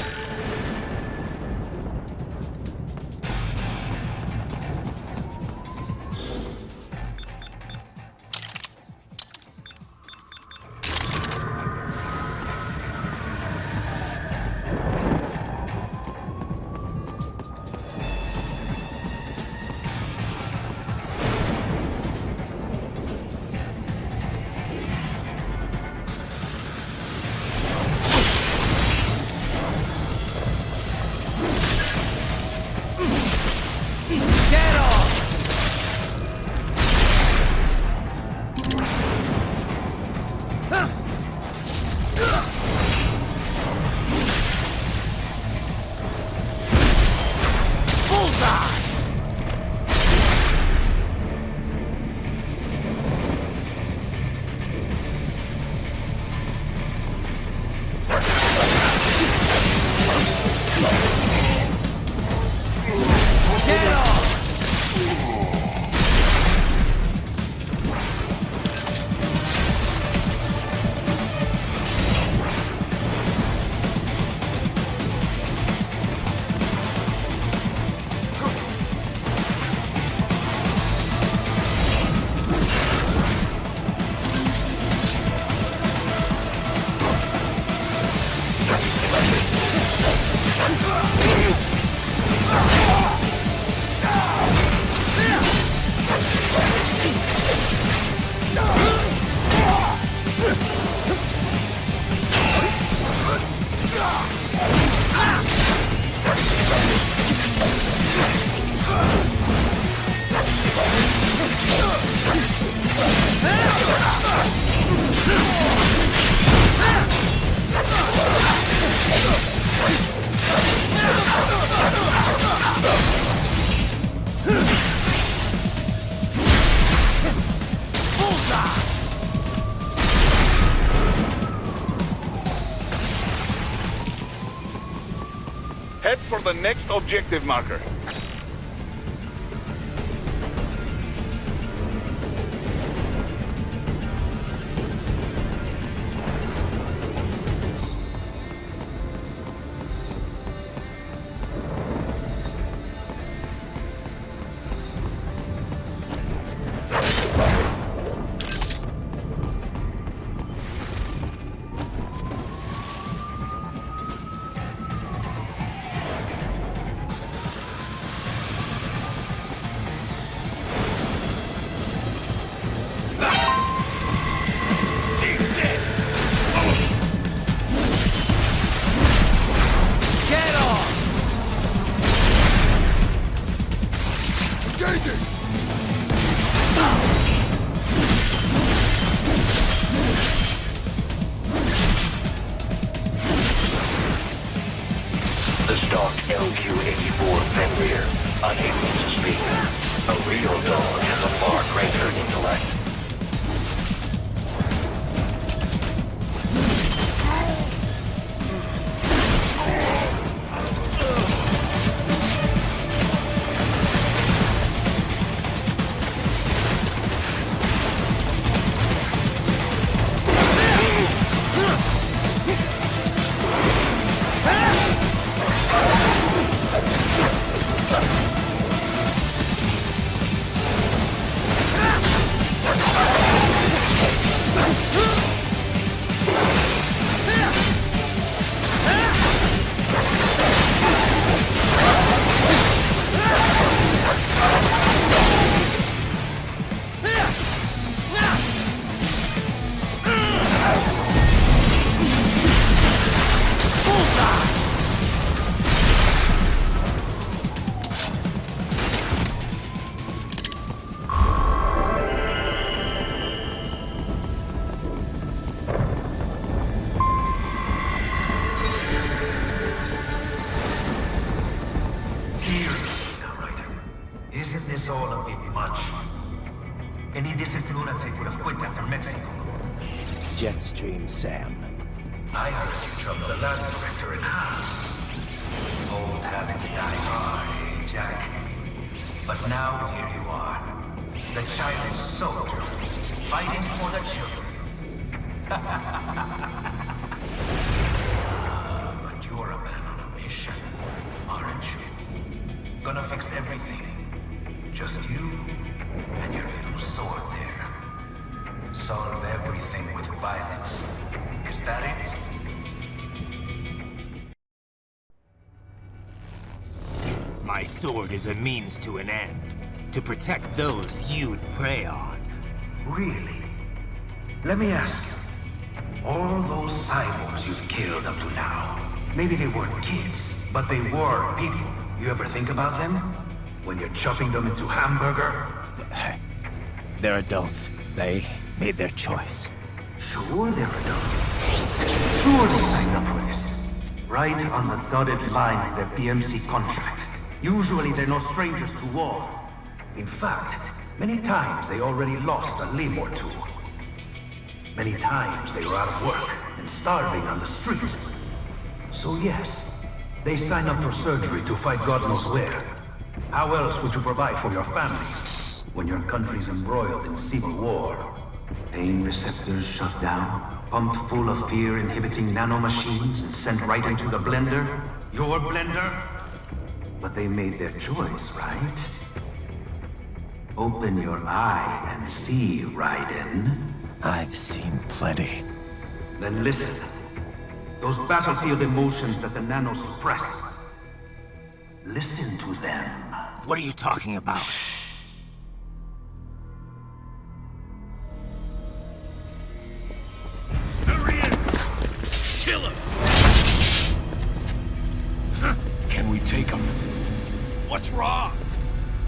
Head for the next objective marker. Doc LQ-84 Fenrir, unable to speak. A real dog has a far greater intellect. Isn't this all a bit much? Any decent lunatic would have quit after Mexico. Jetstream, Sam. I heard you troubled the lab director in half. Old habits die hard, eh, Jack? But now here you are. The child soldier, fighting for the children. But you're a man on a mission, aren't you? Gonna fix everything. Just you and your little sword there. Solve everything with violence. Is that it? My sword is a means to an end. To protect those you'd prey on. Really? Let me ask you. All those cyborgs you've killed up to now, maybe they weren't kids, but they were people. You ever think about them? When you're chopping them into hamburger? They're adults. They made their choice. Sure they're adults. Sure they signed up for this. Right on the dotted line of their PMC contract. Usually they're no strangers to war. In fact, many times they already lost a limb or two. Many times they were out of work and starving on the street. So yes, they signed up for surgery to fight God knows where. How else would you provide for your family when your country's embroiled in civil war? Pain receptors shut down, pumped full of fear-inhibiting nanomachines and sent right into the blender? Your blender? But they made their choice, right? Open your eye and see, Raiden. I've seen plenty. Then listen. Those battlefield emotions that the nanos suppress. Listen to them. What are you talking about? Shh. There he is! Kill him! Can we take him? What's wrong?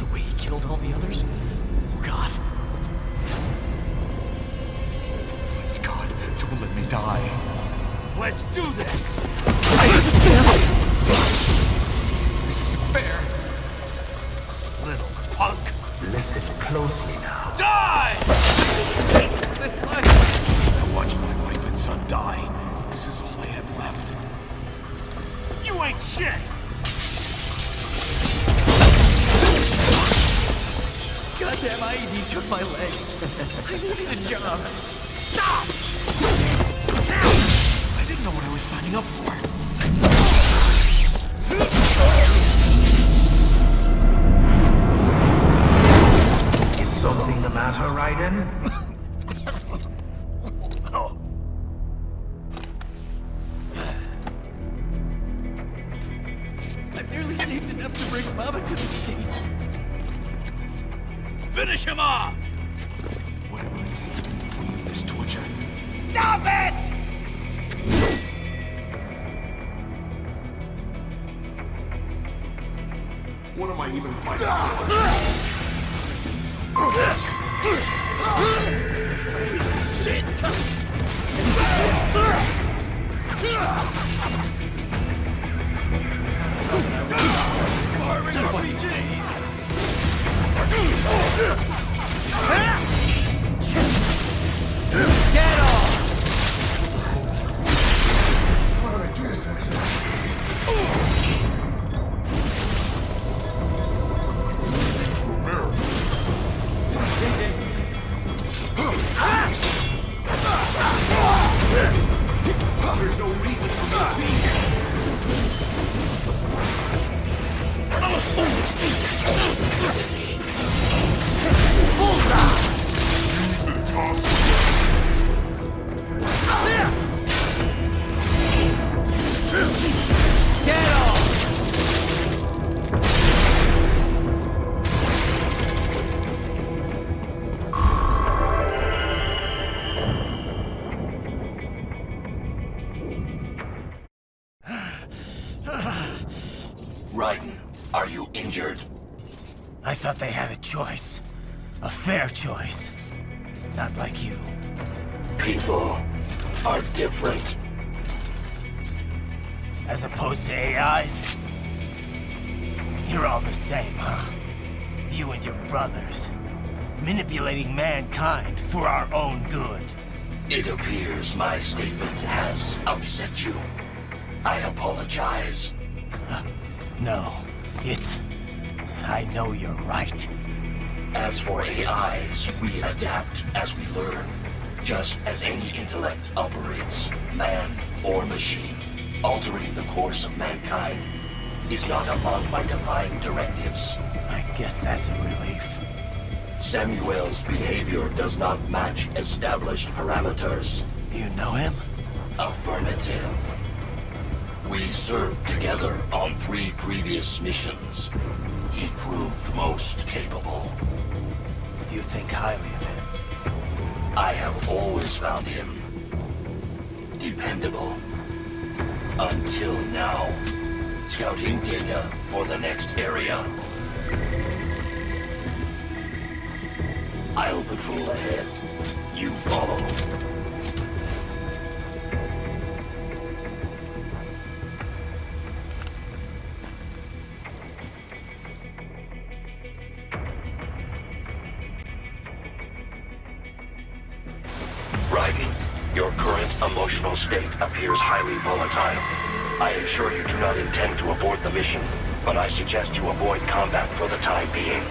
The way he killed all the others? Oh God. Please God, don't let me die. Let's do this! This isn't fair. Little punk! Listen closely now. Die! This life. I watched my wife and son die. This is all I had left. You ain't shit! Goddamn IED took my legs. I needed a job. Stop! I didn't know what I was signing up for. Is something the matter, Raiden? I barely saved enough to bring Mama to the States. Finish him off! Whatever it takes to be free of this torture. Stop it! What am I even fighting Get off! There's no reason for me to be here. Get off! Raiden, are you injured? I thought they had a choice. A fair choice. Not like you. People are different. As opposed to AIs? You're all the same, huh? You and your brothers. Manipulating mankind for our own good. It appears my statement has upset you. I apologize. No, it's... I know you're right. As for AIs, we adapt as we learn. Just as any intellect operates, man or machine. Altering the course of mankind is not among my defined directives. I guess that's a relief. Samuel's behavior does not match established parameters. You know him? Affirmative. We served together on 3 previous missions. He proved most capable. You think highly of him? I have always found him dependable. Until now. Scouting data for the next area. I'll patrol ahead. You follow. Raiden, your current emotional state appears highly volatile. I am sure you do not intend to abort the mission, but I suggest you avoid combat for the time being.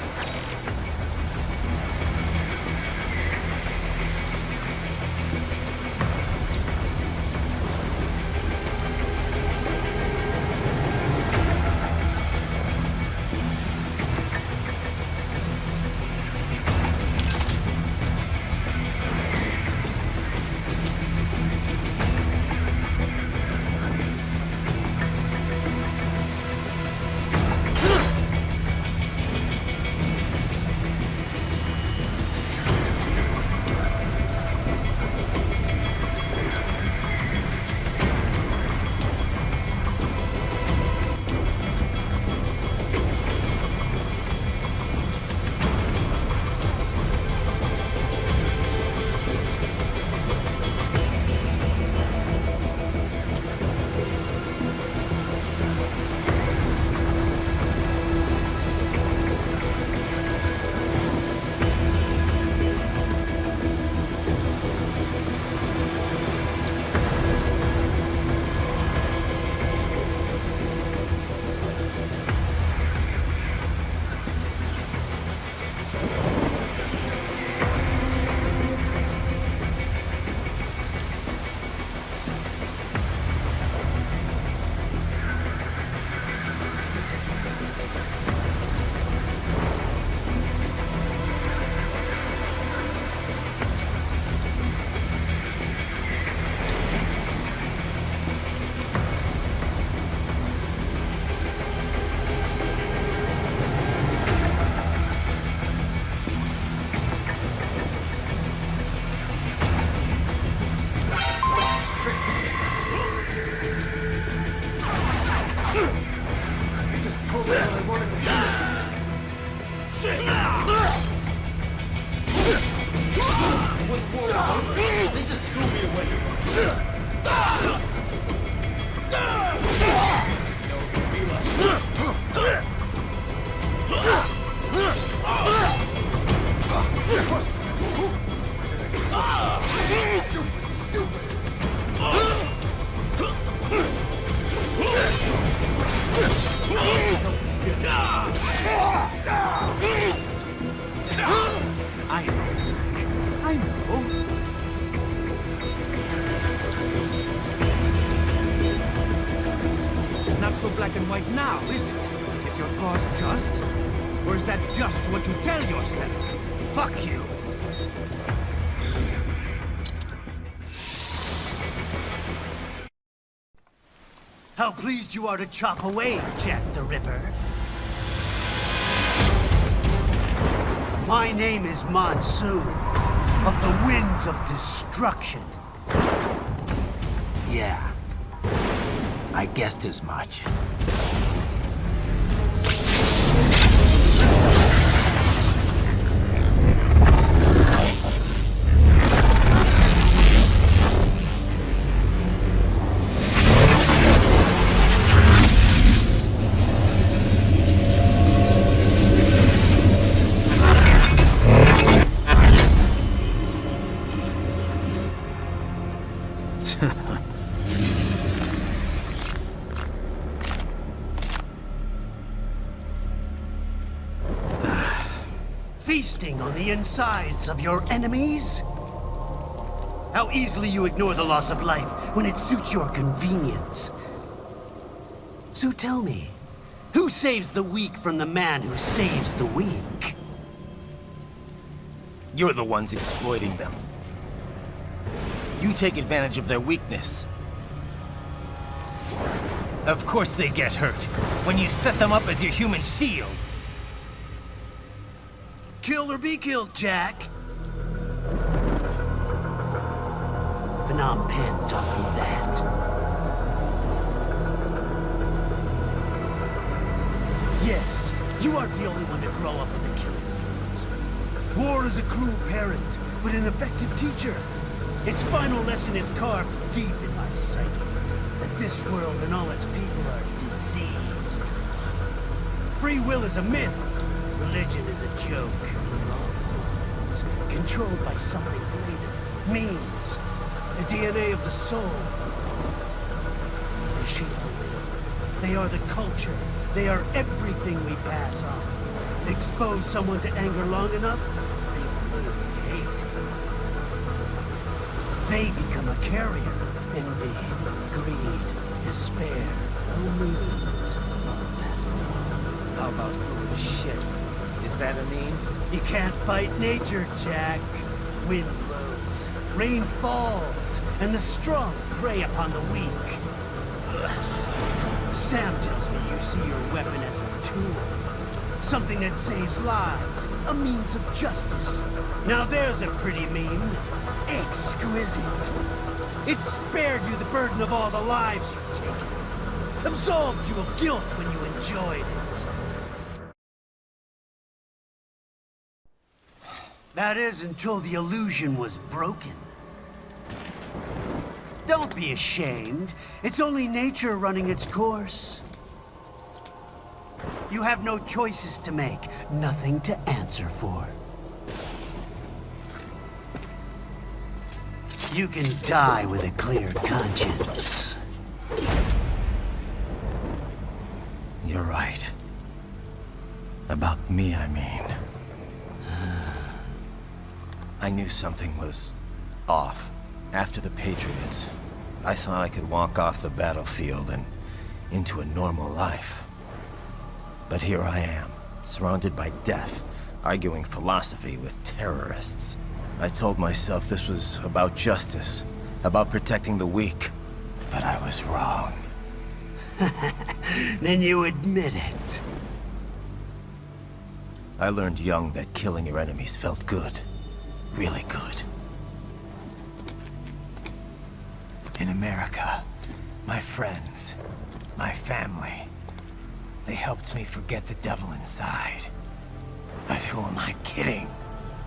right now, is it? Is your cause just? Or is that just what you tell yourself? Fuck you! How pleased you are to chop away, Jack the Ripper. My name is Monsoon, of the Winds of Destruction. Yeah. I guessed as much. Feasting on the insides of your enemies? How easily you ignore the loss of life when it suits your convenience. So tell me, who saves the weak from the man who saves the weak? You're the ones exploiting them. You take advantage of their weakness. Of course they get hurt when you set them up as your human shield. Kill or be killed, Jack. Phnom Penh taught me that. Yes, you aren't the only one to grow up in the killing fields. War is a cruel parent, but an effective teacher. Its final lesson is carved deep in my psyche, that this world and all its people are diseased. Free will is a myth. Religion is a joke. It's controlled by something greater. Means. The DNA of the soul. They shape the will. They are the culture. They are everything we pass on. Expose someone to anger long enough, they've learned to hate. They become a carrier. Envy, greed, despair, no means. All that. How about foolish shit? Is that a meme? You can't fight nature, Jack. Wind blows, rain falls, and the strong prey upon the weak. Sam tells me you see your weapon as a tool. Something that saves lives, a means of justice. Now there's a pretty meme. Exquisite. It spared you the burden of all the lives you've taken. Absolved you of guilt when you enjoyed it. That is until the illusion was broken. Don't be ashamed. It's only nature running its course. You have no choices to make, nothing to answer for. You can die with a clear conscience. You're right. About me, I mean. I knew something was off. After the Patriots, I thought I could walk off the battlefield and into a normal life. But here I am, surrounded by death, arguing philosophy with terrorists. I told myself this was about justice, about protecting the weak. But I was wrong. Then you admit it. I learned young that killing your enemies felt good. Really good. In America, my friends, my family, they helped me forget the devil inside. But who am I kidding?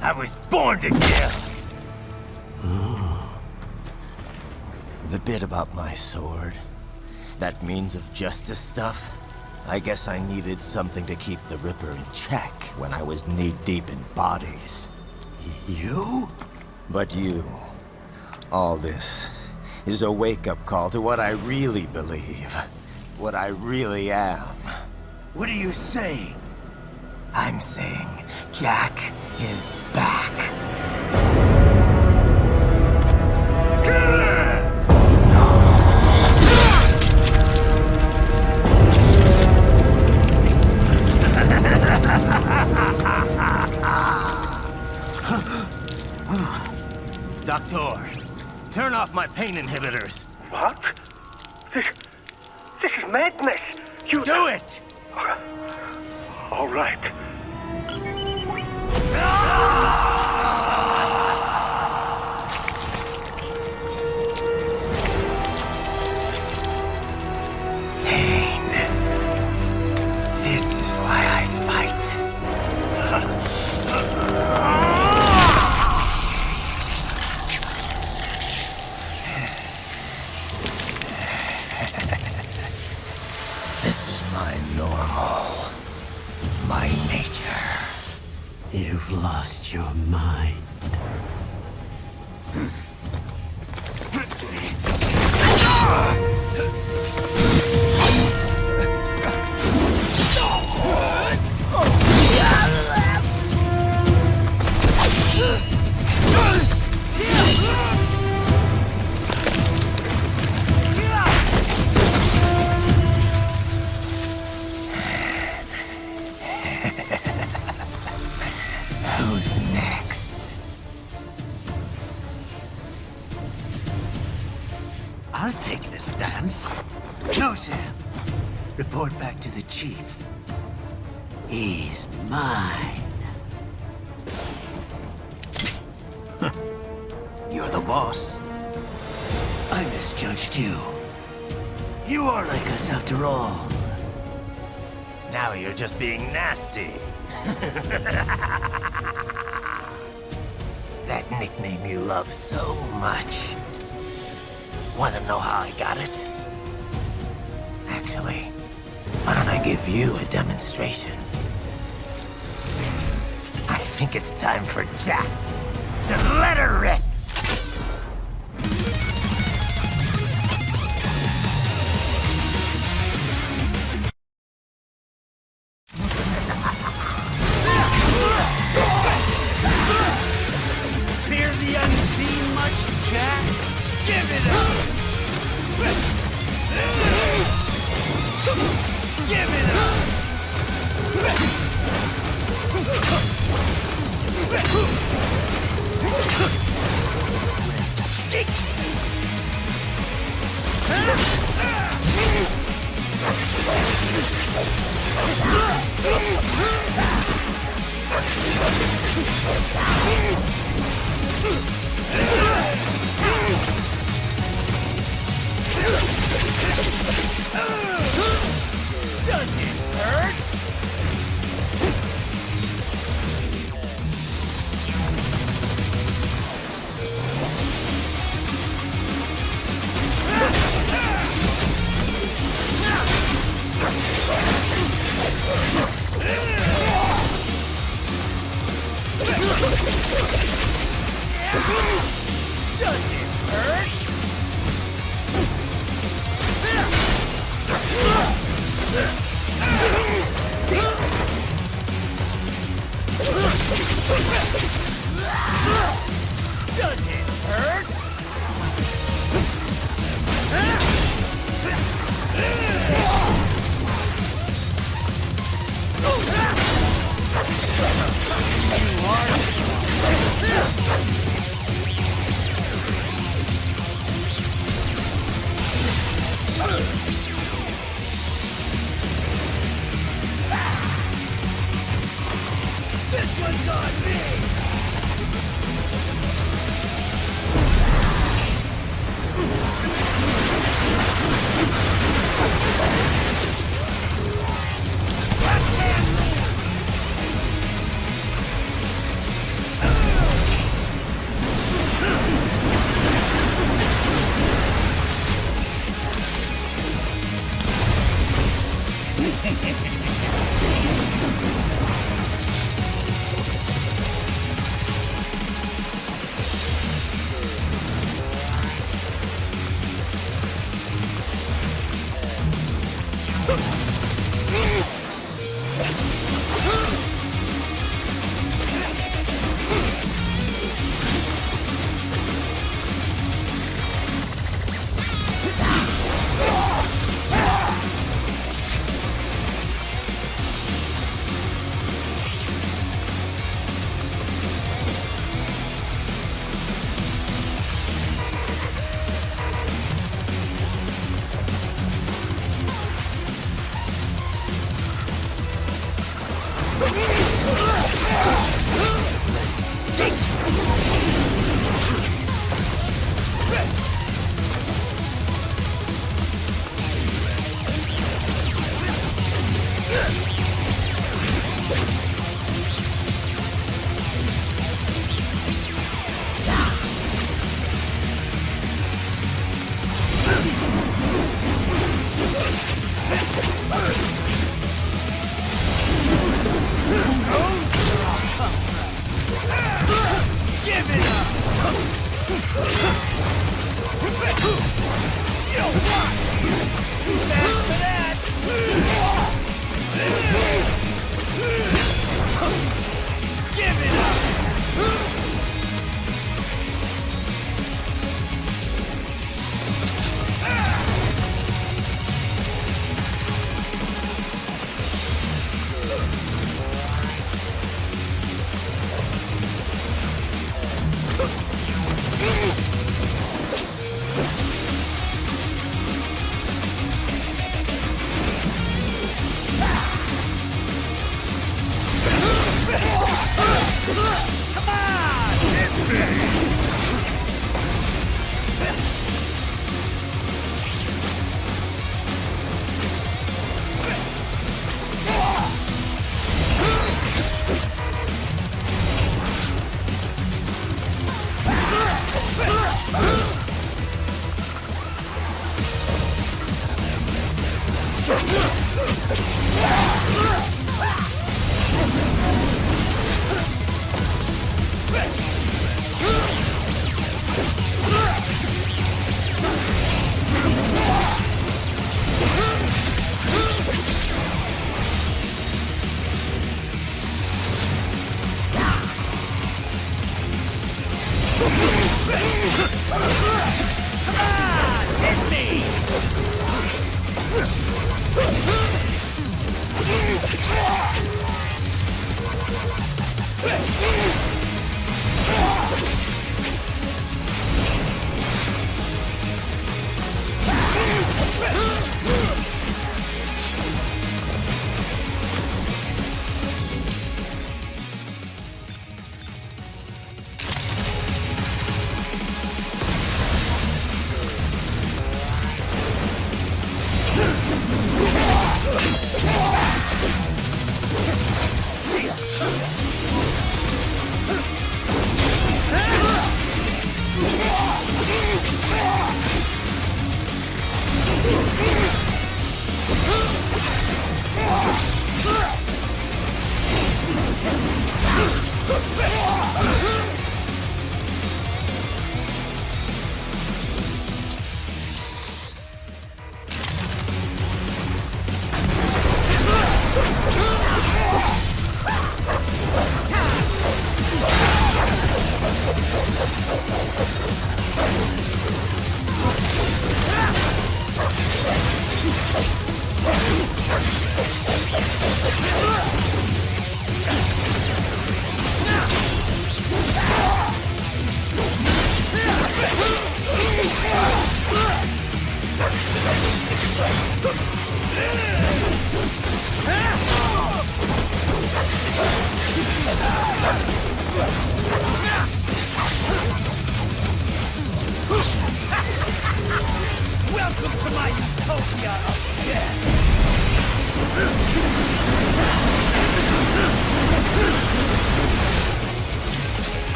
I was born to kill! The bit about my sword, that means of justice stuff, I guess I needed something to keep the Ripper in check when I was knee-deep in bodies. You? But you. All this is a wake-up call to what I really believe. What I really am. What are you saying? I'm saying Jack is back. Turn off my pain inhibitors. What? This is madness. You do it! All right. Pain. This is why I fight. This is my normal. My nature. You've lost your mind. Who's next? I'll take this dance. No, Sam. Report back to the chief. He's mine. You're the boss. I misjudged you. You are like us after all. Now you're just being nasty. That nickname you love so much. Want to know how I got it? Actually, why don't I give you a demonstration? I think it's time for Jack to let her rip. Fear the unseen much, Jack? Give it up! Give it Does it hurt? Does it hurt? Does it hurt? This one's on me!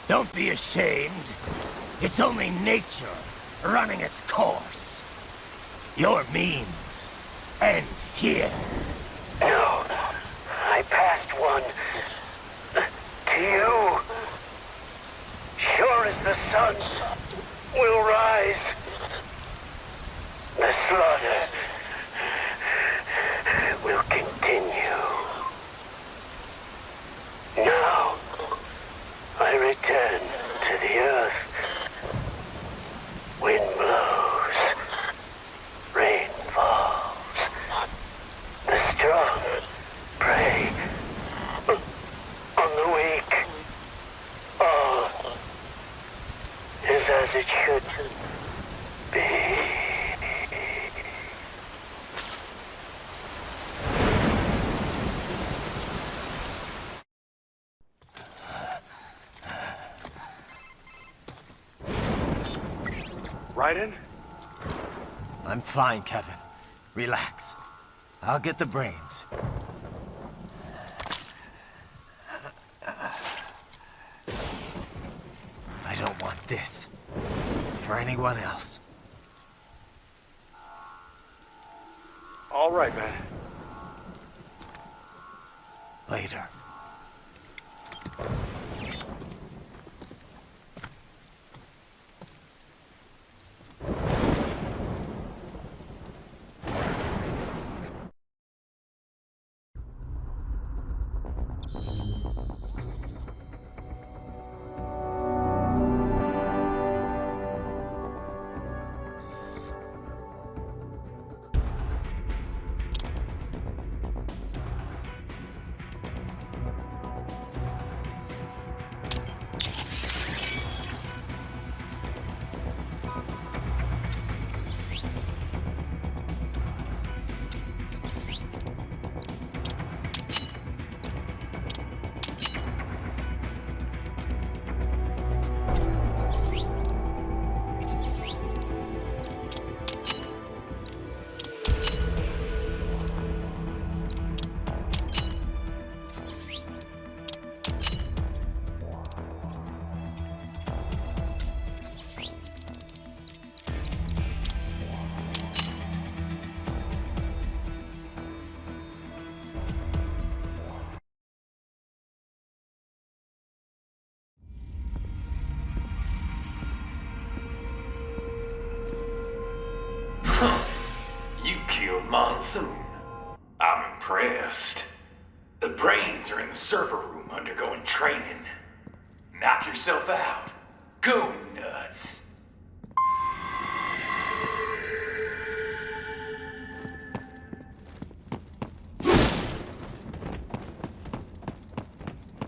Don't be ashamed. It's only nature running its course. Your means end here. No, I passed one to you. Sure as the sun will rise, the slaughter will continue. Now, I return to the earth. Wind blows, rain falls. The strong prey on the weak. All is as it should be. Raiden? I'm fine, Kevin. Relax. I'll get the brains. I don't want this for anyone else. All right, man. Later. Monsoon. I'm impressed. The brains are in the server room undergoing training. Knock yourself out. Go nuts.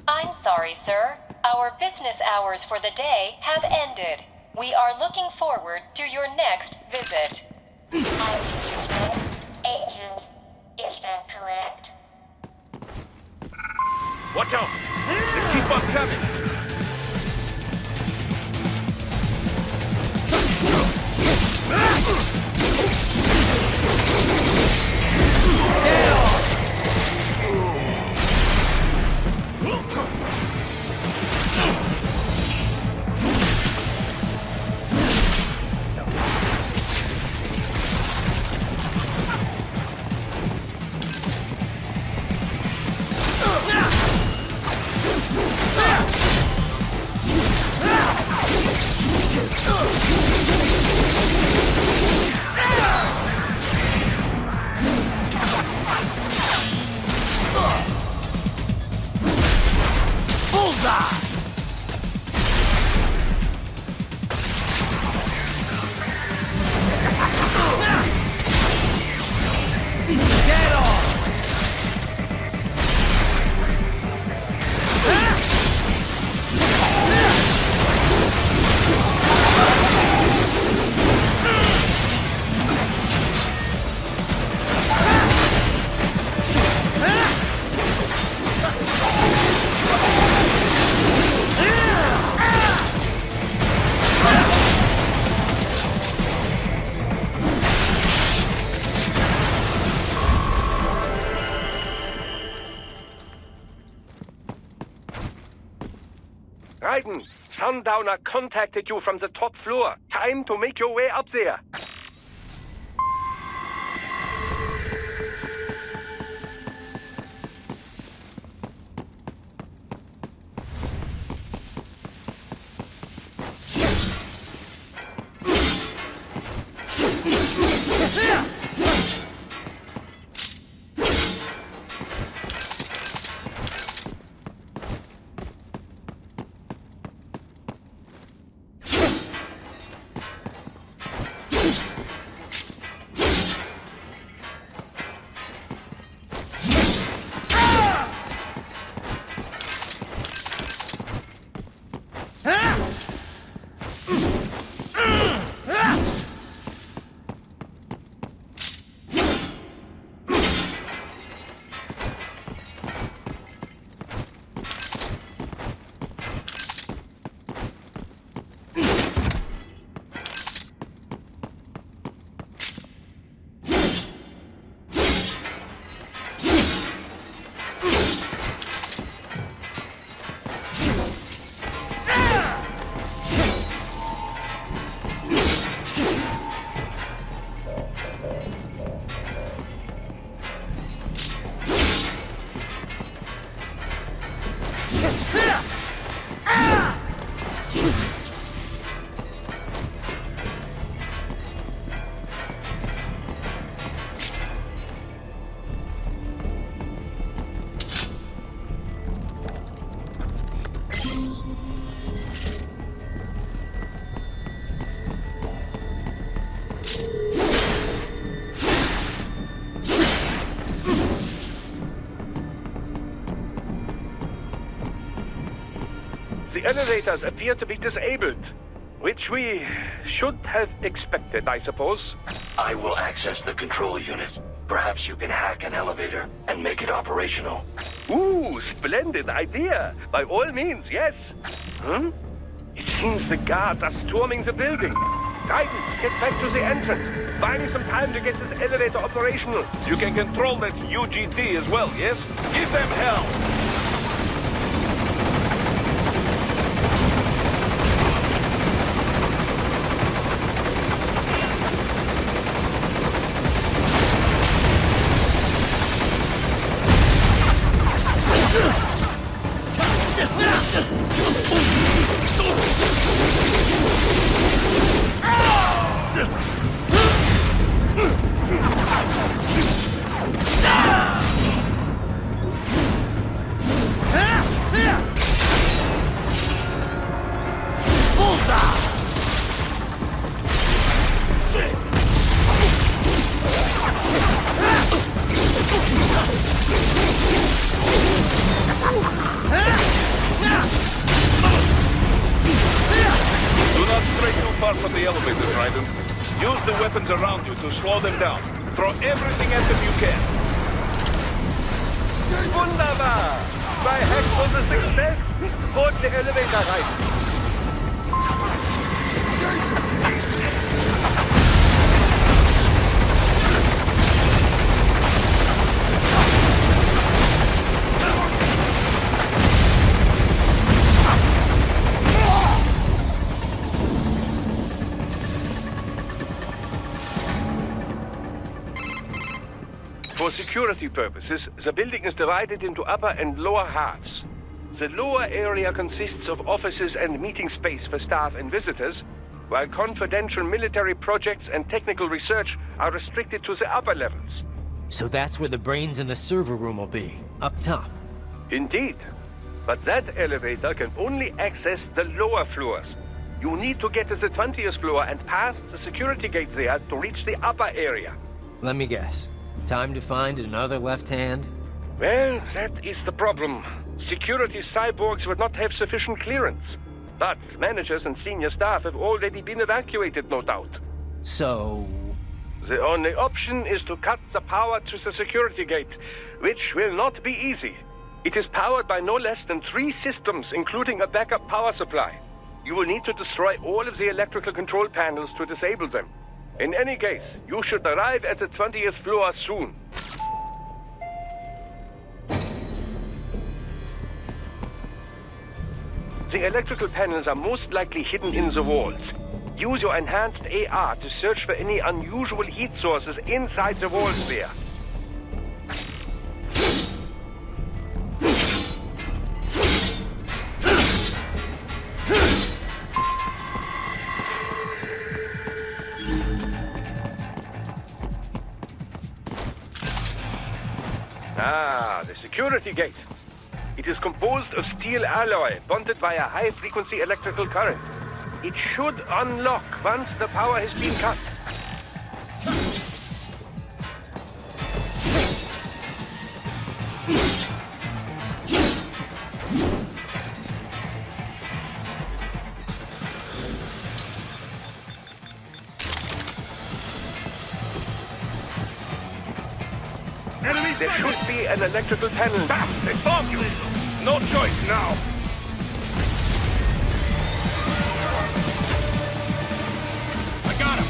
I'm sorry, sir. Our business hours for the day have ended. We are looking forward to your next visit. Agent, is that correct? Watch out! They keep on coming! Raiden, Sundowner contacted you from the top floor. Time to make your way up there. The elevators appear to be disabled, which we should have expected, I suppose. I will access the control unit. Perhaps you can hack an elevator and make it operational. Ooh, splendid idea. By all means, yes. Huh? It seems the guards are storming the building. Raiden, get back to the entrance. Buy me some time to get this elevator operational. You can control that UGT as well, yes? Give them hell! From the elevators, Raiden. Use the weapons around you to slow them down. Throw everything at them you can. Wunderbar! Bei Hack was a success. Hold the elevator right. For security purposes, the building is divided into upper and lower halves. The lower area consists of offices and meeting space for staff and visitors, while confidential military projects and technical research are restricted to the upper levels. So that's where the brains in the server room will be, up top. Indeed. But that elevator can only access the lower floors. You need to get to the 20th floor and pass the security gate there to reach the upper area. Let me guess. Time to find another left hand? Well, that is the problem. Security cyborgs would not have sufficient clearance. But managers and senior staff have already been evacuated, no doubt. So... The only option is to cut the power to the security gate, which will not be easy. It is powered by no less than 3 systems, including a backup power supply. You will need to destroy all of the electrical control panels to disable them. In any case, you should arrive at the 20th floor soon. The electrical panels are most likely hidden in the walls. Use your enhanced AR to search for any unusual heat sources inside the walls there. Ah, the security gate. It is composed of steel alloy bonded by a high-frequency electrical current. It should unlock once the power has been cut. There should be an electrical panel. Fast! They found you! No choice now! I got him!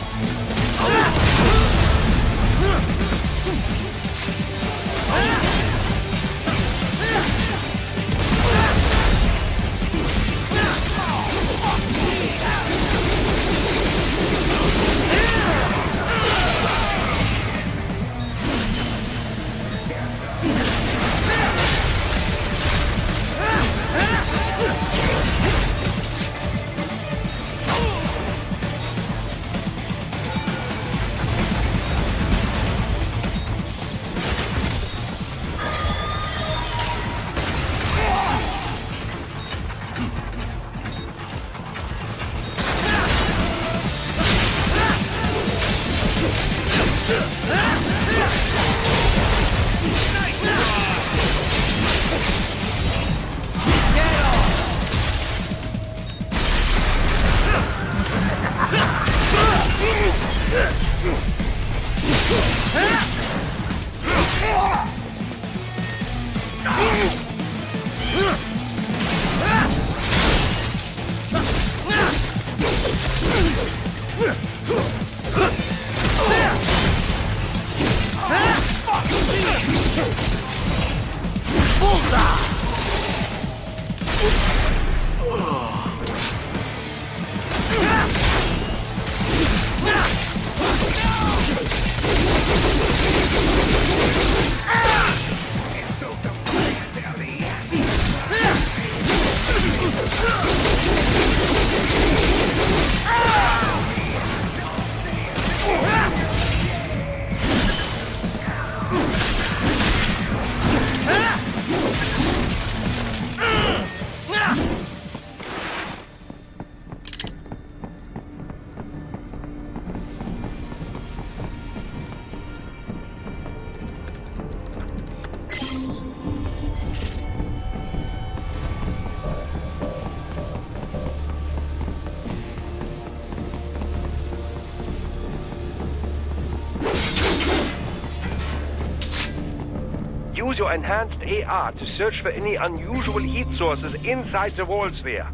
Use your enhanced AR to search for any unusual heat sources inside the walls there.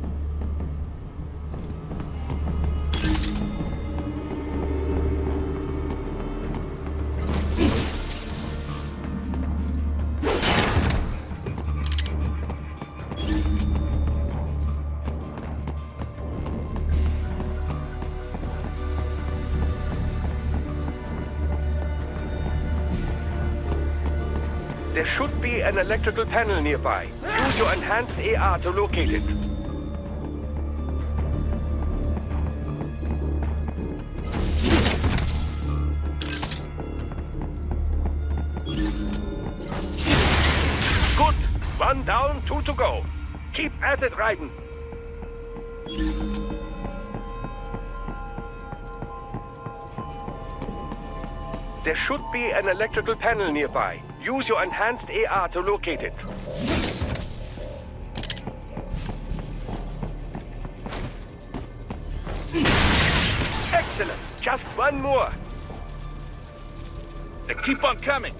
There should be an electrical panel nearby. Use your enhanced AR to locate it. Good. One down, 2 to go. Keep at it, Raiden. There should be an electrical panel nearby. Use your enhanced AR to locate it. Excellent! Just one more. They keep on coming.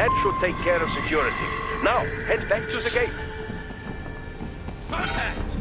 That should take care of security. Now, head back to the gate. Contact!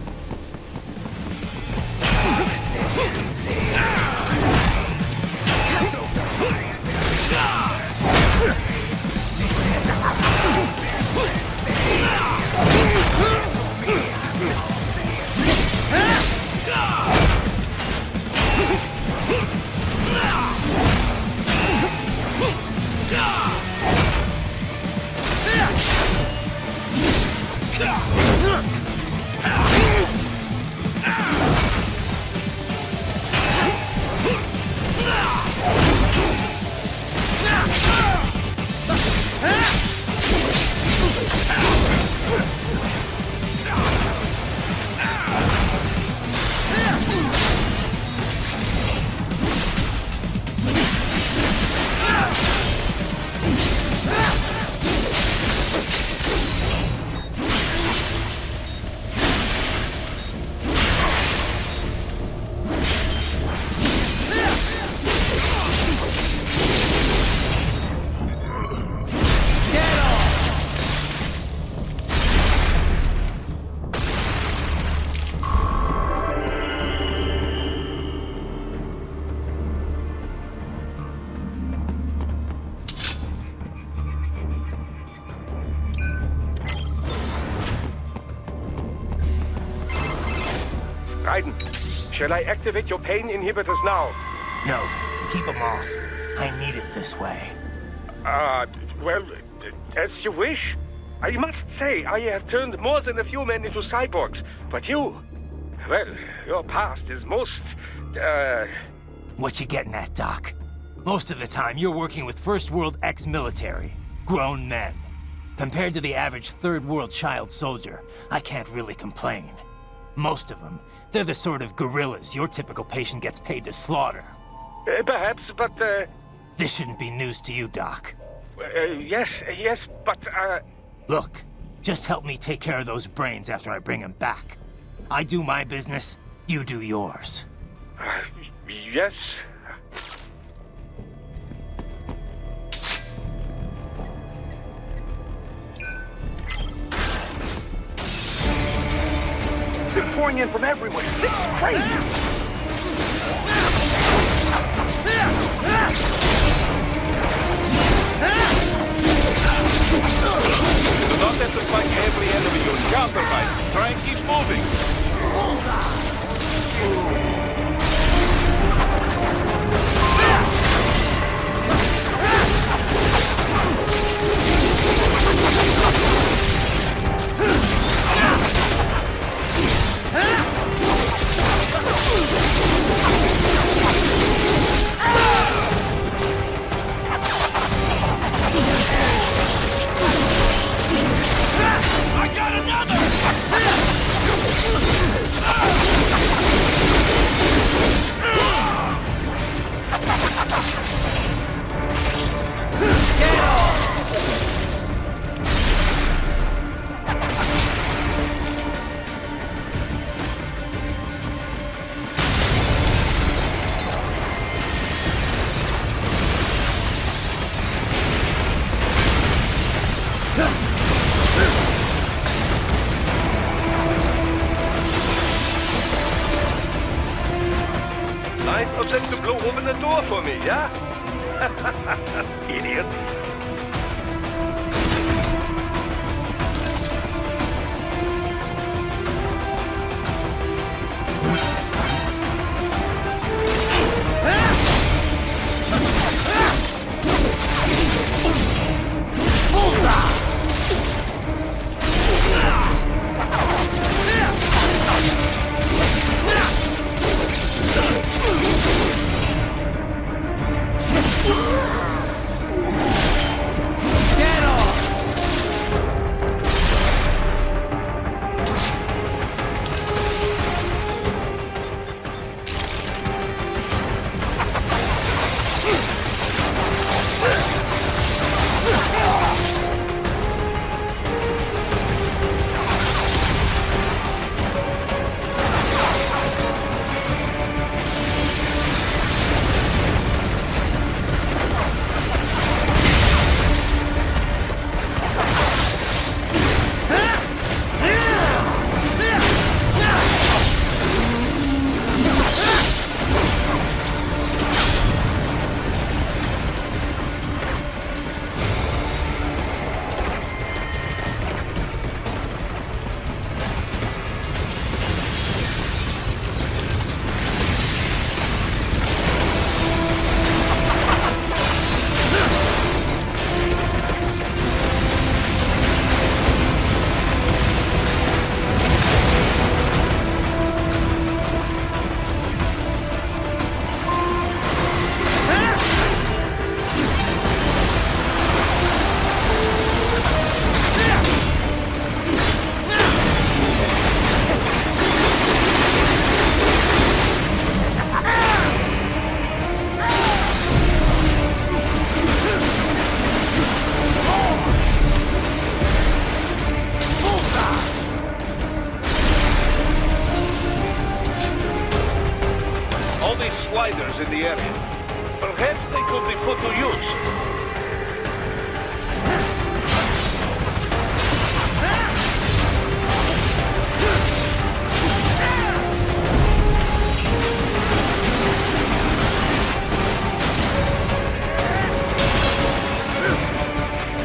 Raiden, shall I activate your pain inhibitors now? No, keep them off. I need it this way. Well, as you wish. I must say, I have turned more than a few men into cyborgs, but you... Well, your past is most, What you getting at, Doc? Most of the time, you're working with First World ex-military. Grown men. Compared to the average Third World child soldier, I can't really complain. Most of them, they're the sort of guerrillas your typical patient gets paid to slaughter. Perhaps, but, This shouldn't be news to you, Doc. Yes, but, Look, just help me take care of those brains after I bring them back. I do my business, you do yours. Yes. They're pouring in from everywhere. This is crazy. Do not have to fight every enemy you encounter, mate. Try and keep moving. I got another! Nice of them to blow open the door for me, yeah? Idiots. outsiders in the area. Perhaps they could be put to use.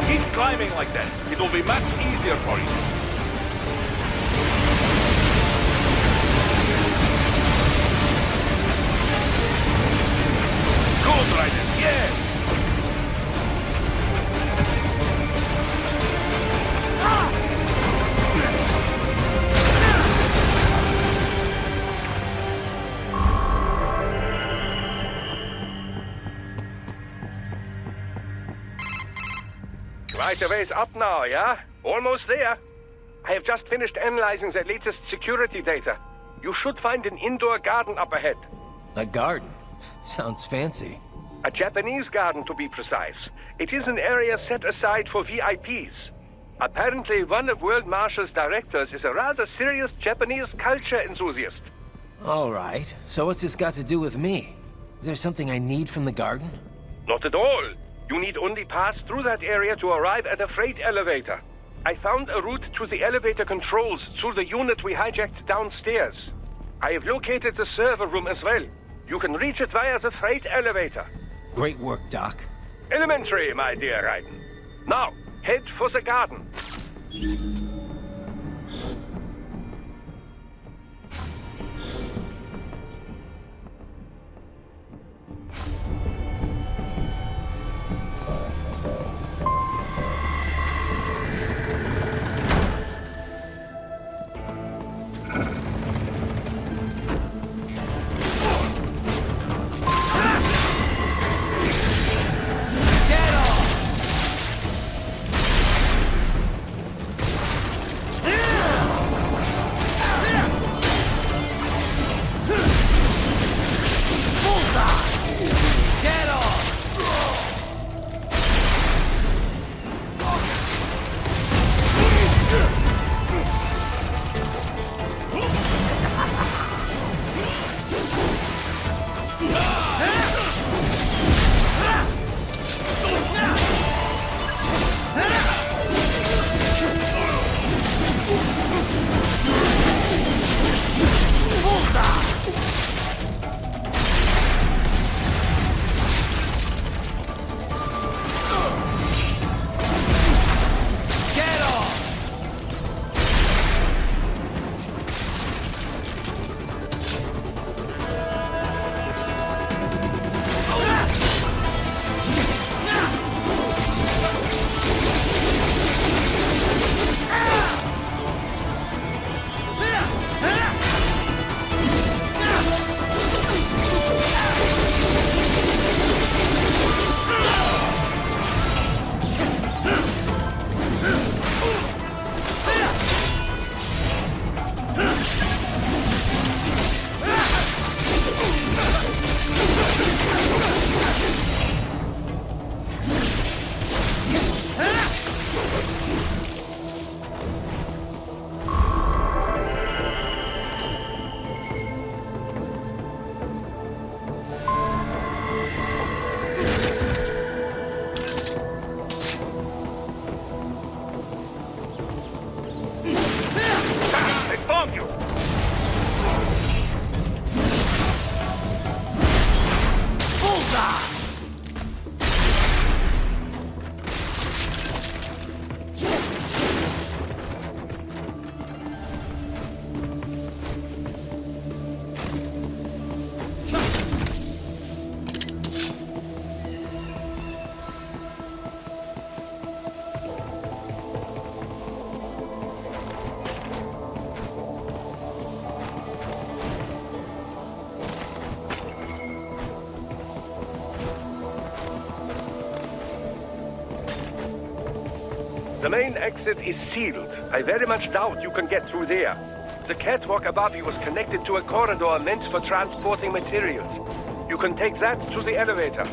Keep climbing like that. It will be much easier for you. Good, Raiden. Yes! Quite a ways up now, yeah? Almost there. I have just finished analyzing the latest security data. You should find an indoor garden up ahead. A garden? Sounds fancy. A Japanese garden, to be precise. It is an area set aside for VIPs. Apparently, one of World Marshall's directors is a rather serious Japanese culture enthusiast. All right. So what's this got to do with me? Is there something I need from the garden? Not at all. You need only pass through that area to arrive at a freight elevator. I found a route to the elevator controls through the unit we hijacked downstairs. I have located the server room as well. You can reach it via the freight elevator. Great work, Doc. Elementary, my dear Raiden. Now, head for the garden. The main exit is sealed. I very much doubt you can get through there. The catwalk above you was connected to a corridor meant for transporting materials. You can take that to the elevator.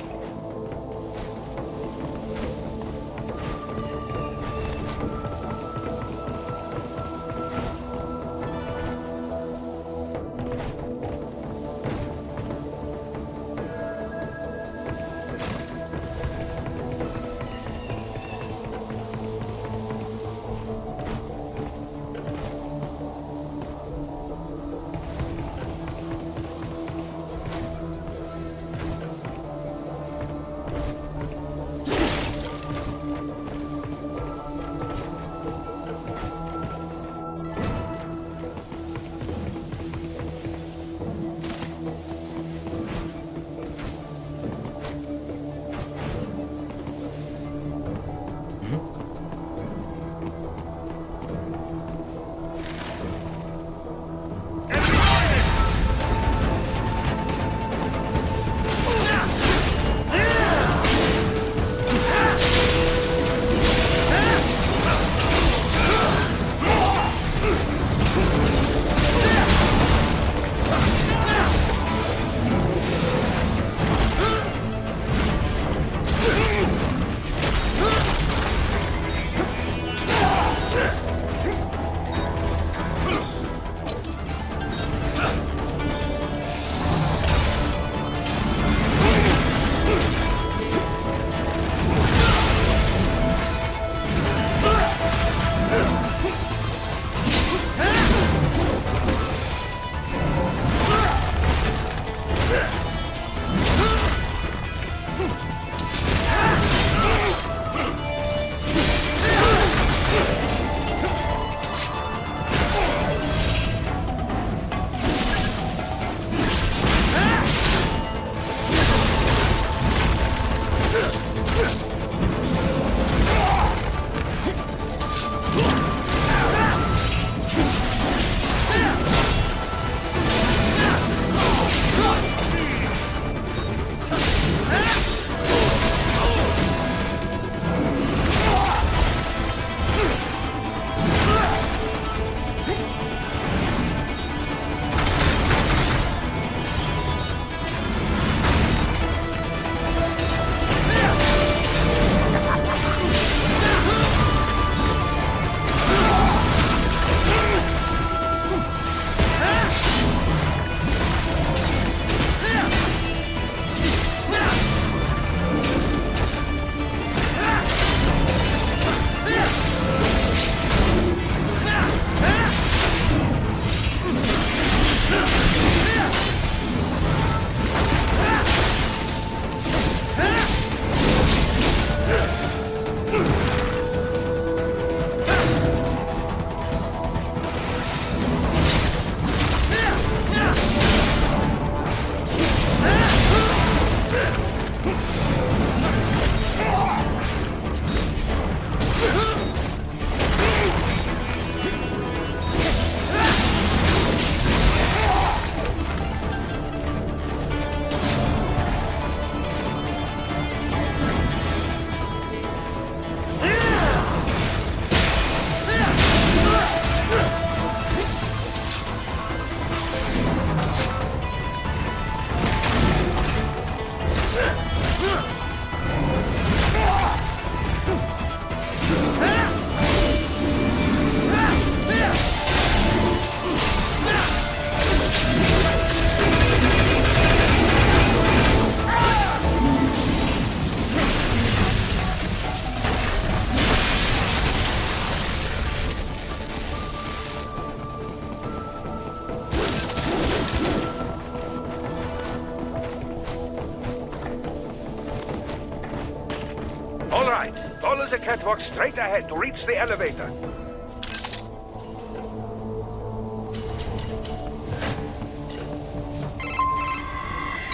the catwalk straight ahead to reach the elevator.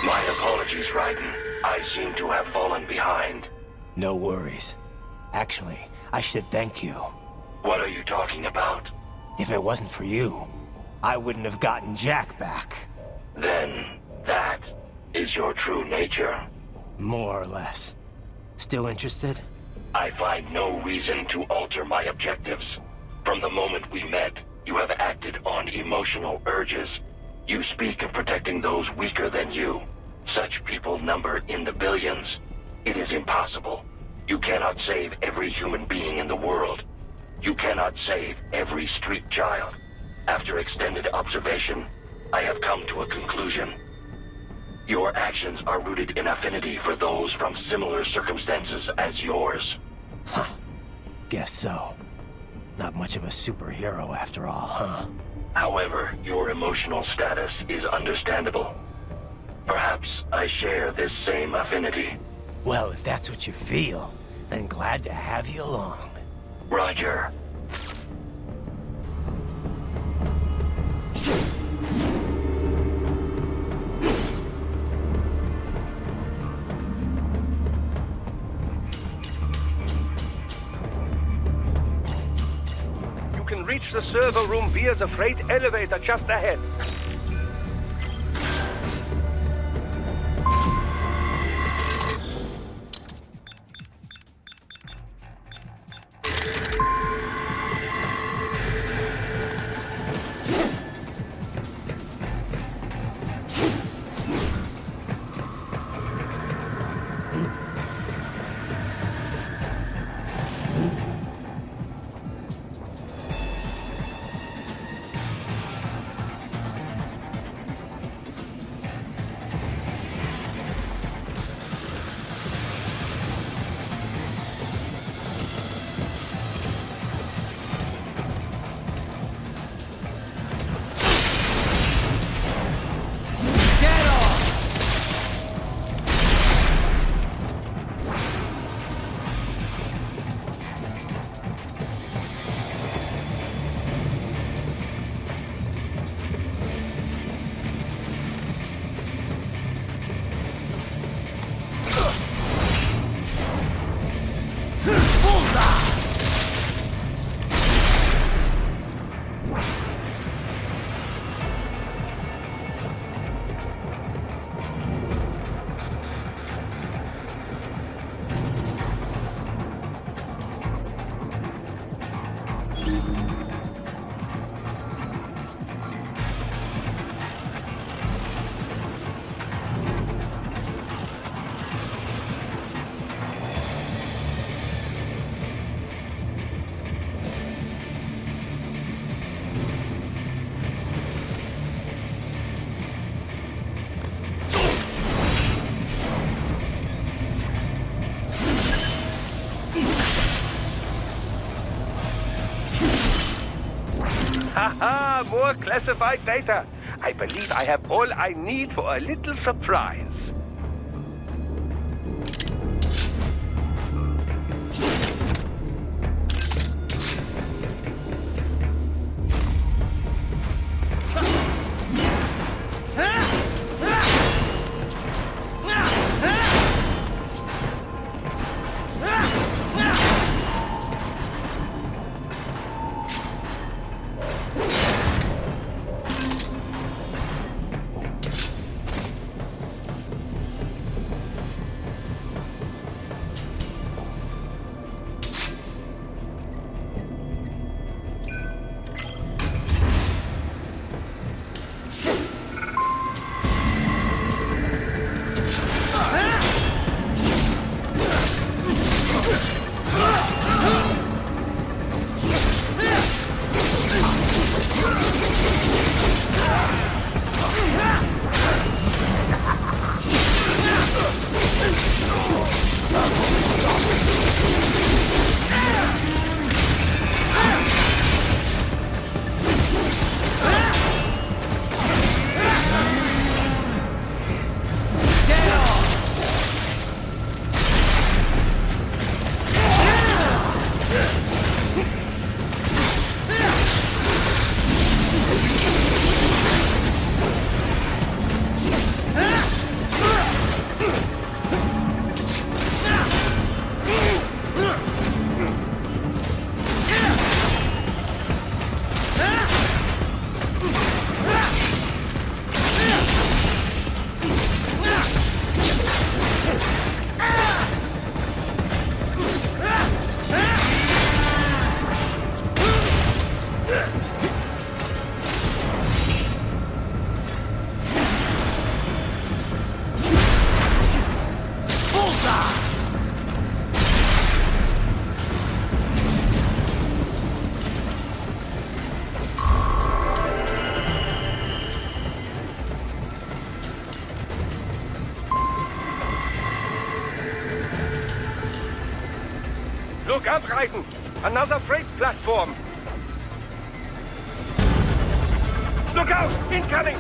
My apologies, Raiden. I seem to have fallen behind. No worries. Actually, I should thank you. What are you talking about? If it wasn't for you, I wouldn't have gotten Jack back. Then, that is your true nature? More or less. Still interested? I find no reason to alter my objectives. From the moment we met, you have acted on emotional urges. You speak of protecting those weaker than you. Such people number in the billions. It is impossible. You cannot save every human being in the world. You cannot save every street child. After extended observation, I have come to a conclusion. Your actions are rooted in affinity for those from similar circumstances as yours. Huh. Guess so. Not much of a superhero after all, huh? However, your emotional status is understandable. Perhaps I share this same affinity. Well, if that's what you feel, then glad to have you along. Roger. You can reach the server room via the freight elevator just ahead. Haha, more classified data. I believe I have all I need for a little surprise. Look out, Raiden! Another freight platform! Look out! Incoming!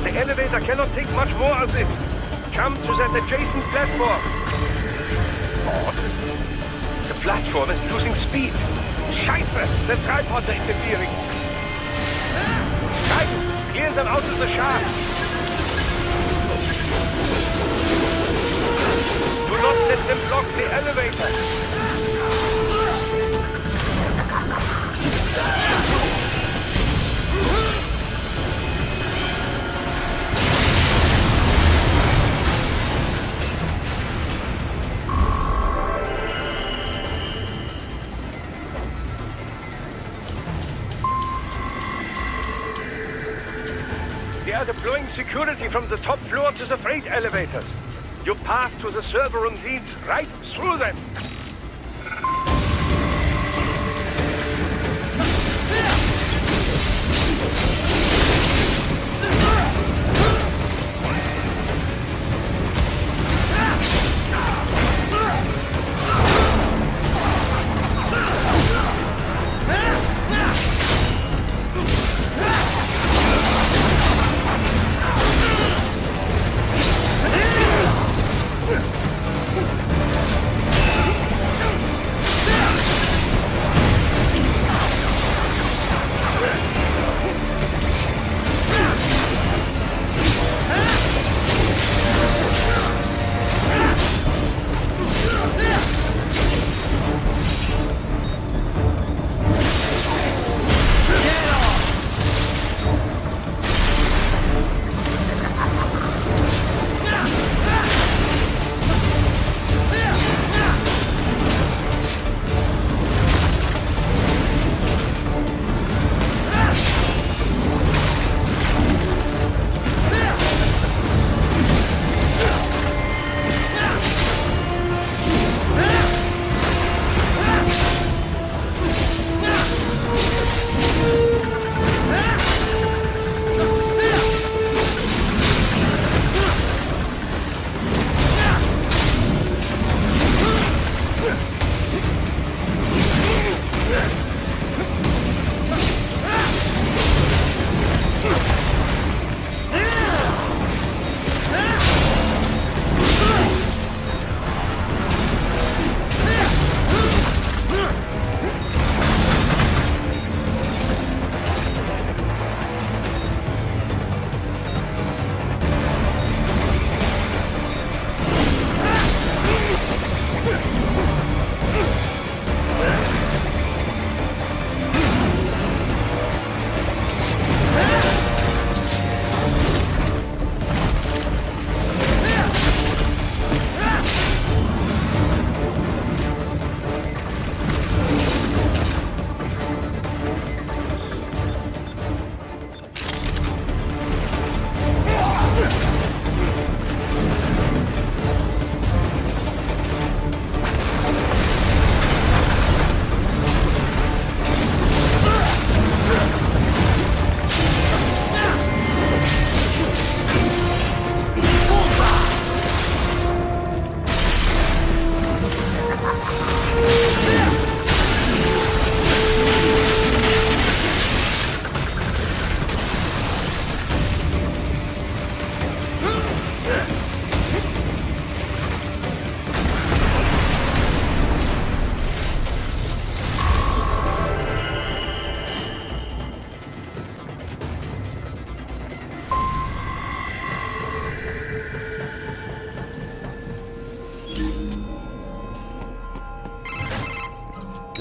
The elevator cannot take much more of this. Jump to that adjacent platform. Odd. The platform is losing speed. Scheiße! The tripods are interfering. Right, clear them out of the shaft. Do not let them block the elevator. They are deploying security from the top floor to the freight elevators. You pass to the server room leads right through them.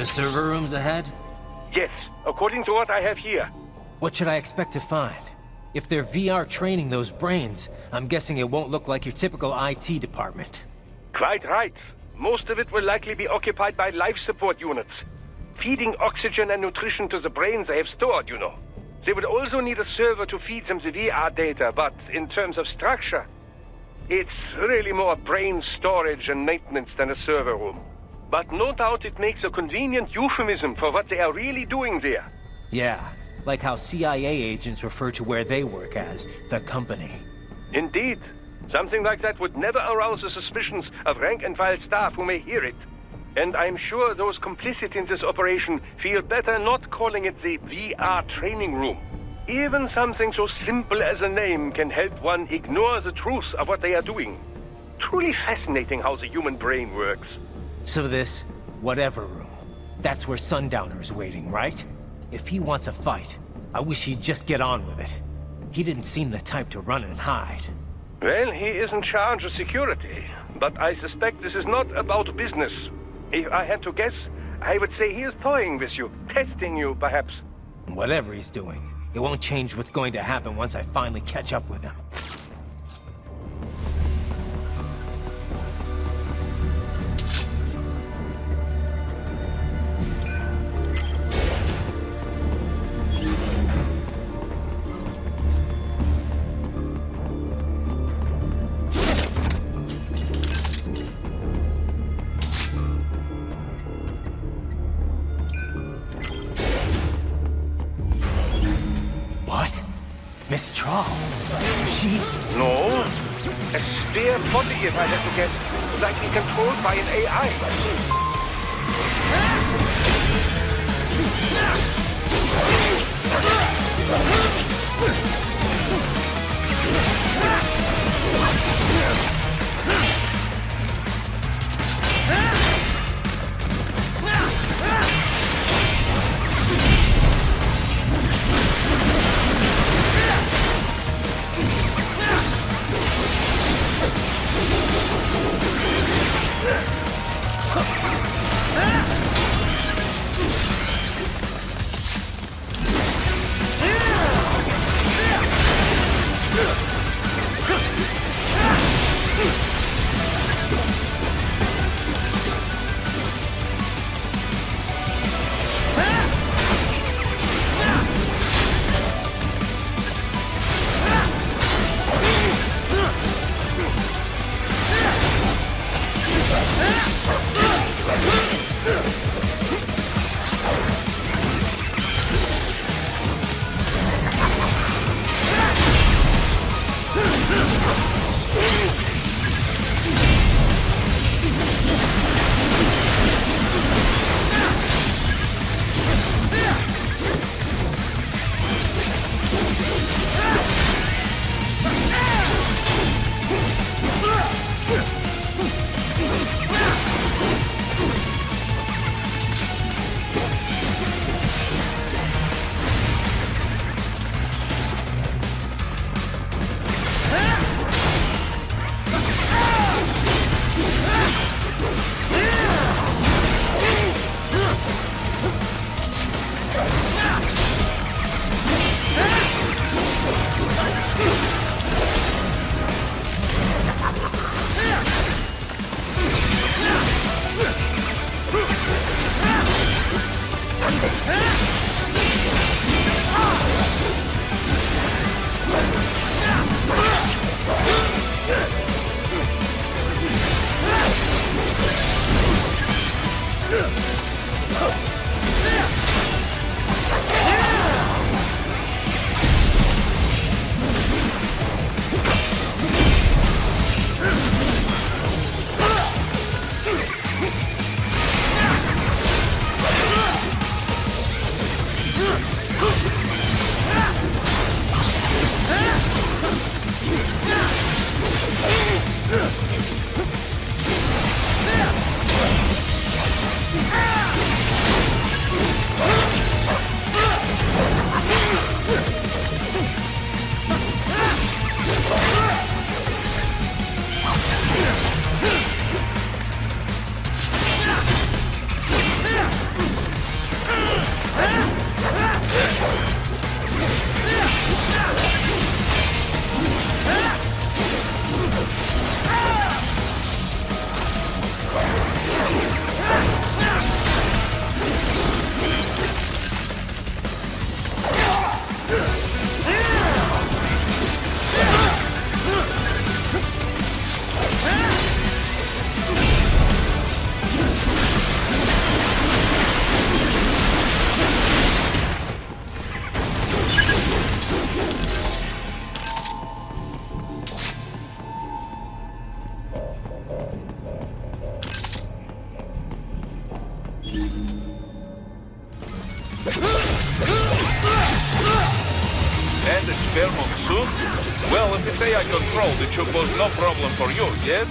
the server rooms ahead? Yes, according to what I have here. What should I expect to find? If they're VR training those brains, I'm guessing it won't look like your typical IT department. Quite right. Most of it will likely be occupied by life support units. Feeding oxygen and nutrition to the brains they have stored, you know. They would also need a server to feed them the VR data, but in terms of structure, it's really more brain storage and maintenance than a server room. But no doubt it makes a convenient euphemism for what they are really doing there. Yeah, like how CIA agents refer to where they work as the company. Indeed. Something like that would never arouse the suspicions of rank-and-file staff who may hear it. And I'm sure those complicit in this operation feel better not calling it the VR training room. Even something so simple as a name can help one ignore the truth of what they are doing. Truly fascinating how the human brain works. So this, whatever room, that's where Sundowner's waiting, right? If he wants a fight, I wish he'd just get on with it. He didn't seem the type to run and hide. Well, he is in charge of security, but I suspect this is not about business. If I had to guess, I would say he is toying with you, testing you, perhaps. Whatever he's doing, it won't change what's going to happen once I finally catch up with him. Miss Troll? She's... No. A spare body, if I had to guess, likely controlled by an AI. say I controlled, it should pose no problem for you, yes?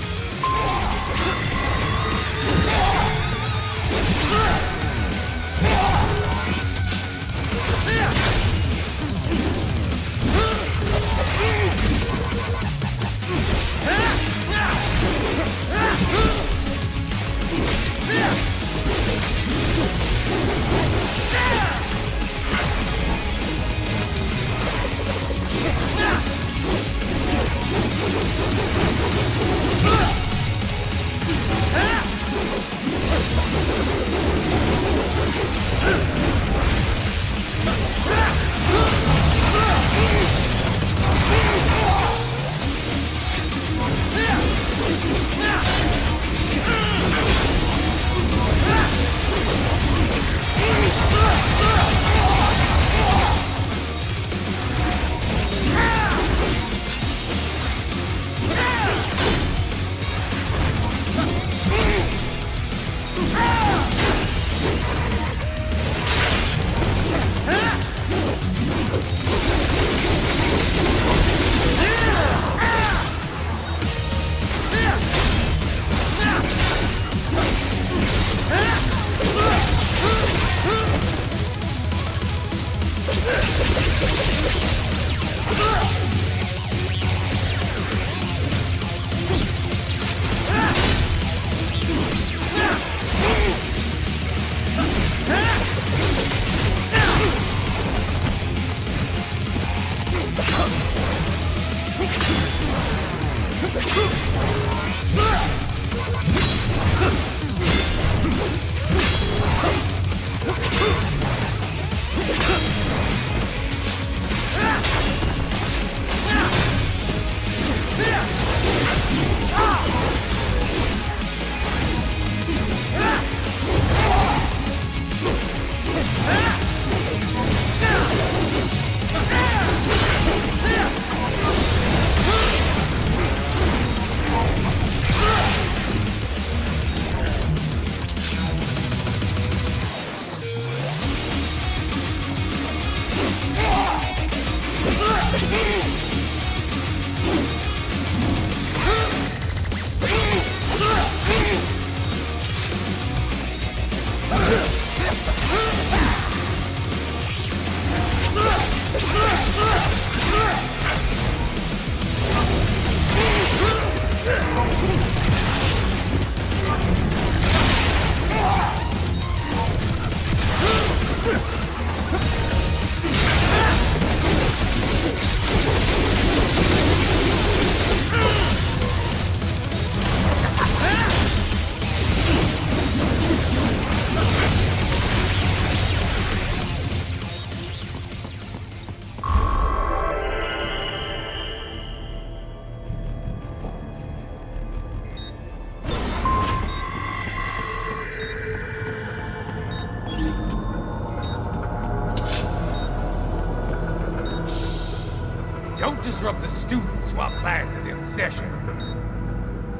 Don't disrupt the students while class is in session.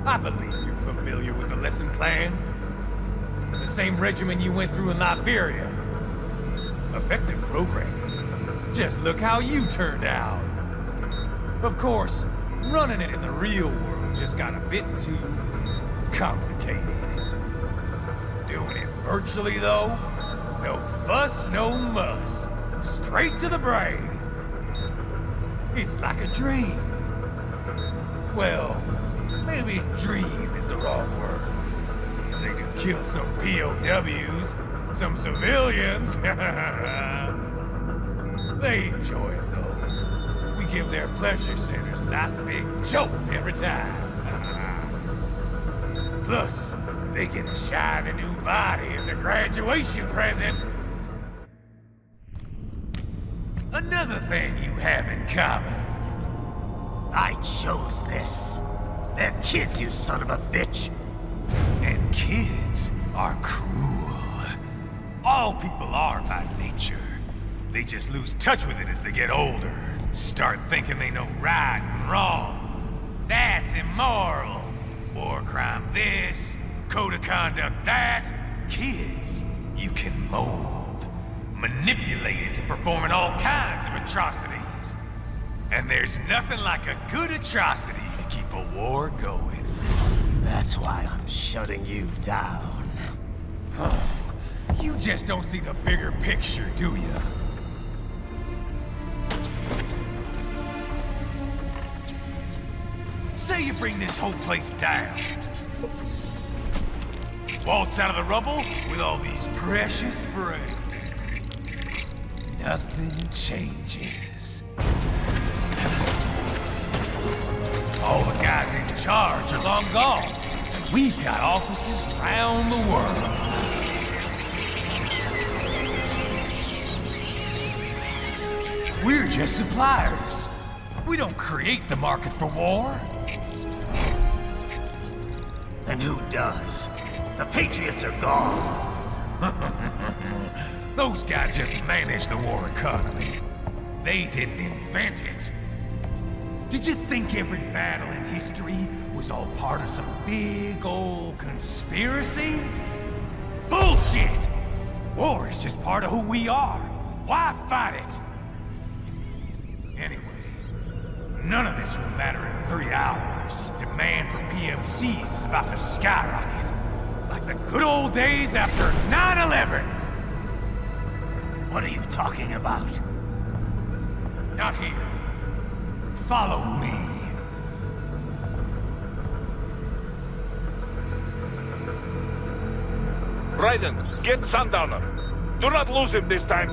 I believe you're familiar with the lesson plan. The same regimen you went through in Liberia. Effective programming. Just look how you turned out. Of course, running it in the real world just got a bit too complicated. Doing it virtually, though? No fuss, no muss. Straight to the brain. It's like a dream. Well, maybe dream is the wrong word. They do kill some POWs, some civilians. They enjoy it, though. We give their pleasure centers a nice big jolt every time. Plus, they get a shiny new body as a graduation present. Another thing you have in common. I chose this. They're kids, you son of a bitch. And kids are cruel. All people are by nature. They just lose touch with it as they get older. Start thinking they know right and wrong. That's immoral. War crime this, code of conduct that. Kids, you can mold. Manipulated to performing all kinds of atrocities. And there's nothing like a good atrocity to keep a war going. That's why I'm shutting you down. Oh, you just don't see the bigger picture, do you? Say you bring this whole place down. Waltz out of the rubble with all these precious brains. Nothing changes. All the guys in charge are long gone, and we've got offices around the world. We're just suppliers. We don't create the market for war. And who does? The Patriots are gone. Those guys just manage the war economy. They didn't invent it. Did you think every battle in history was all part of some big old conspiracy? Bullshit! War is just part of who we are. Why fight it? Anyway, none of this will matter in 3 hours. Demand for PMCs is about to skyrocket. Like the good old days after 9/11. What are you talking about? Not here. Follow me. Raiden, get Sundowner. Do not lose him this time.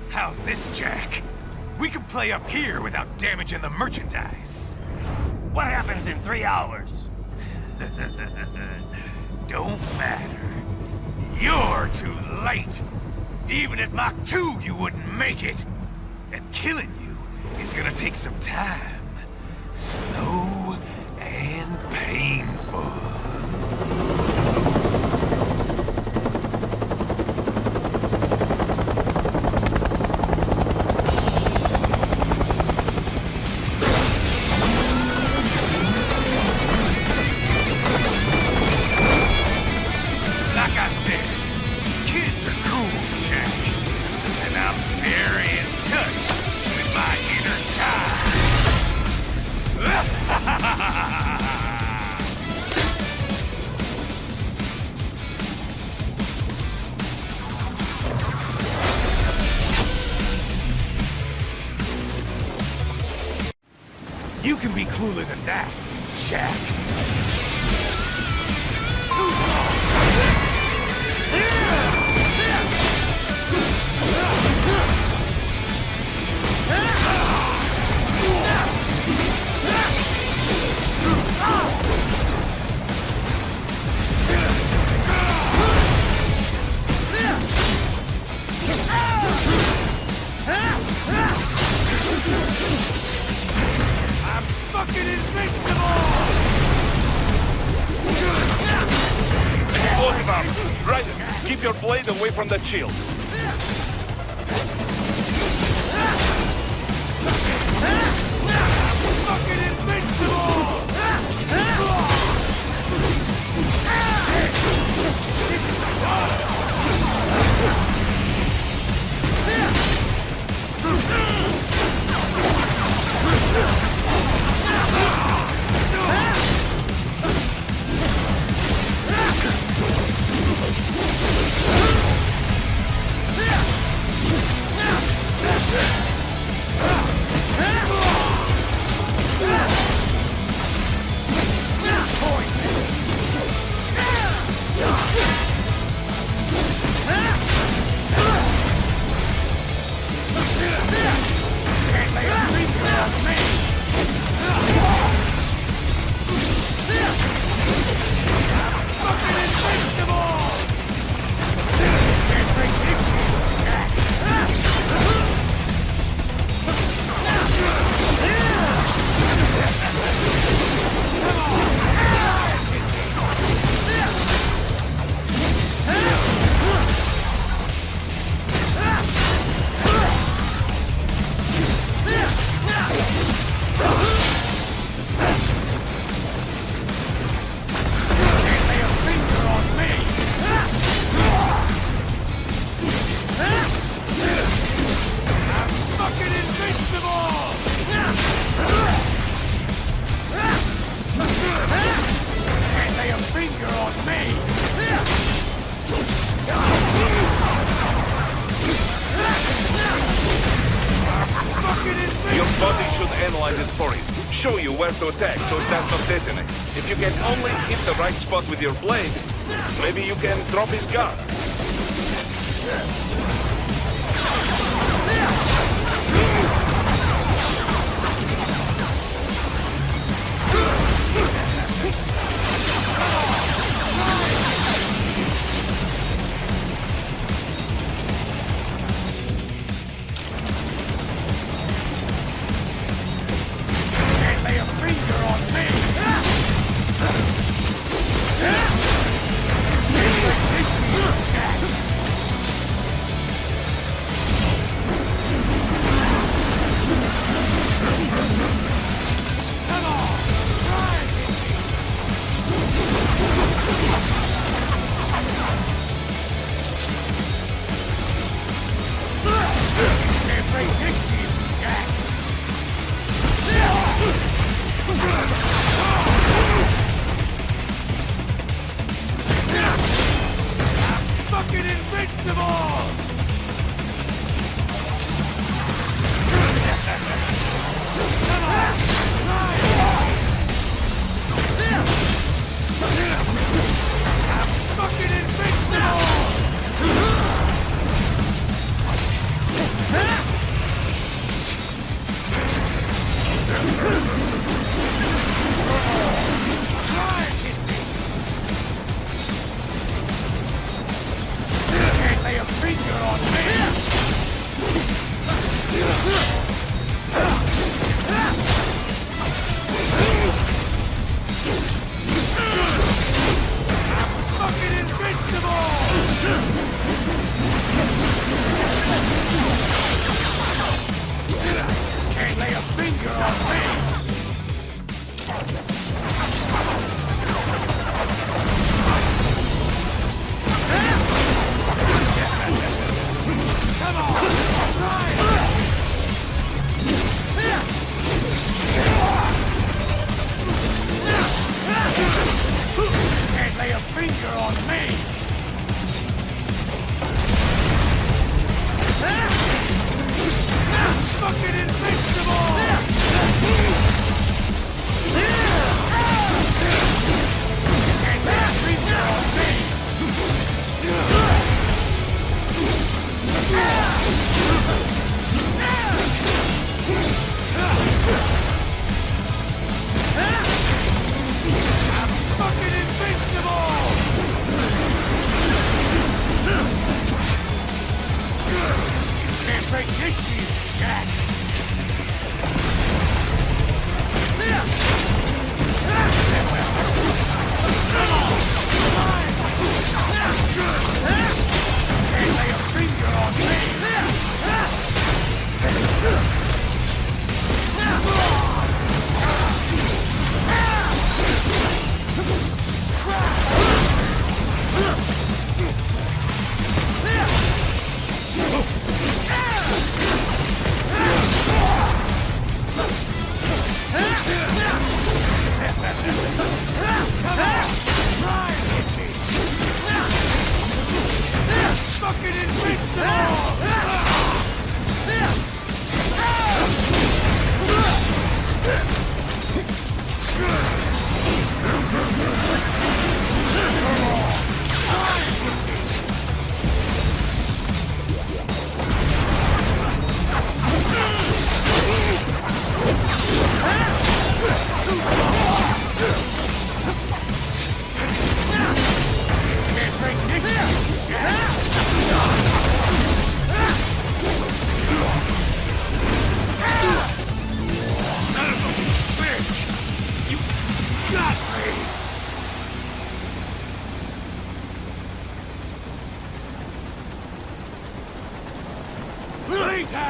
How's this, Jack? We can play up here without damaging the merchandise. What happens in 3 hours? Don't matter. You're too late. Even at Mach 2, you wouldn't make it. And killing you is gonna take some time. Slow and painful. You can be cooler than that, Jack. your blade away from that shield. Fucking invincible! Your body should analyze it for you. Show you where to attack so it does not detonate. If you can only hit the right spot with your blade, maybe you can drop his guard.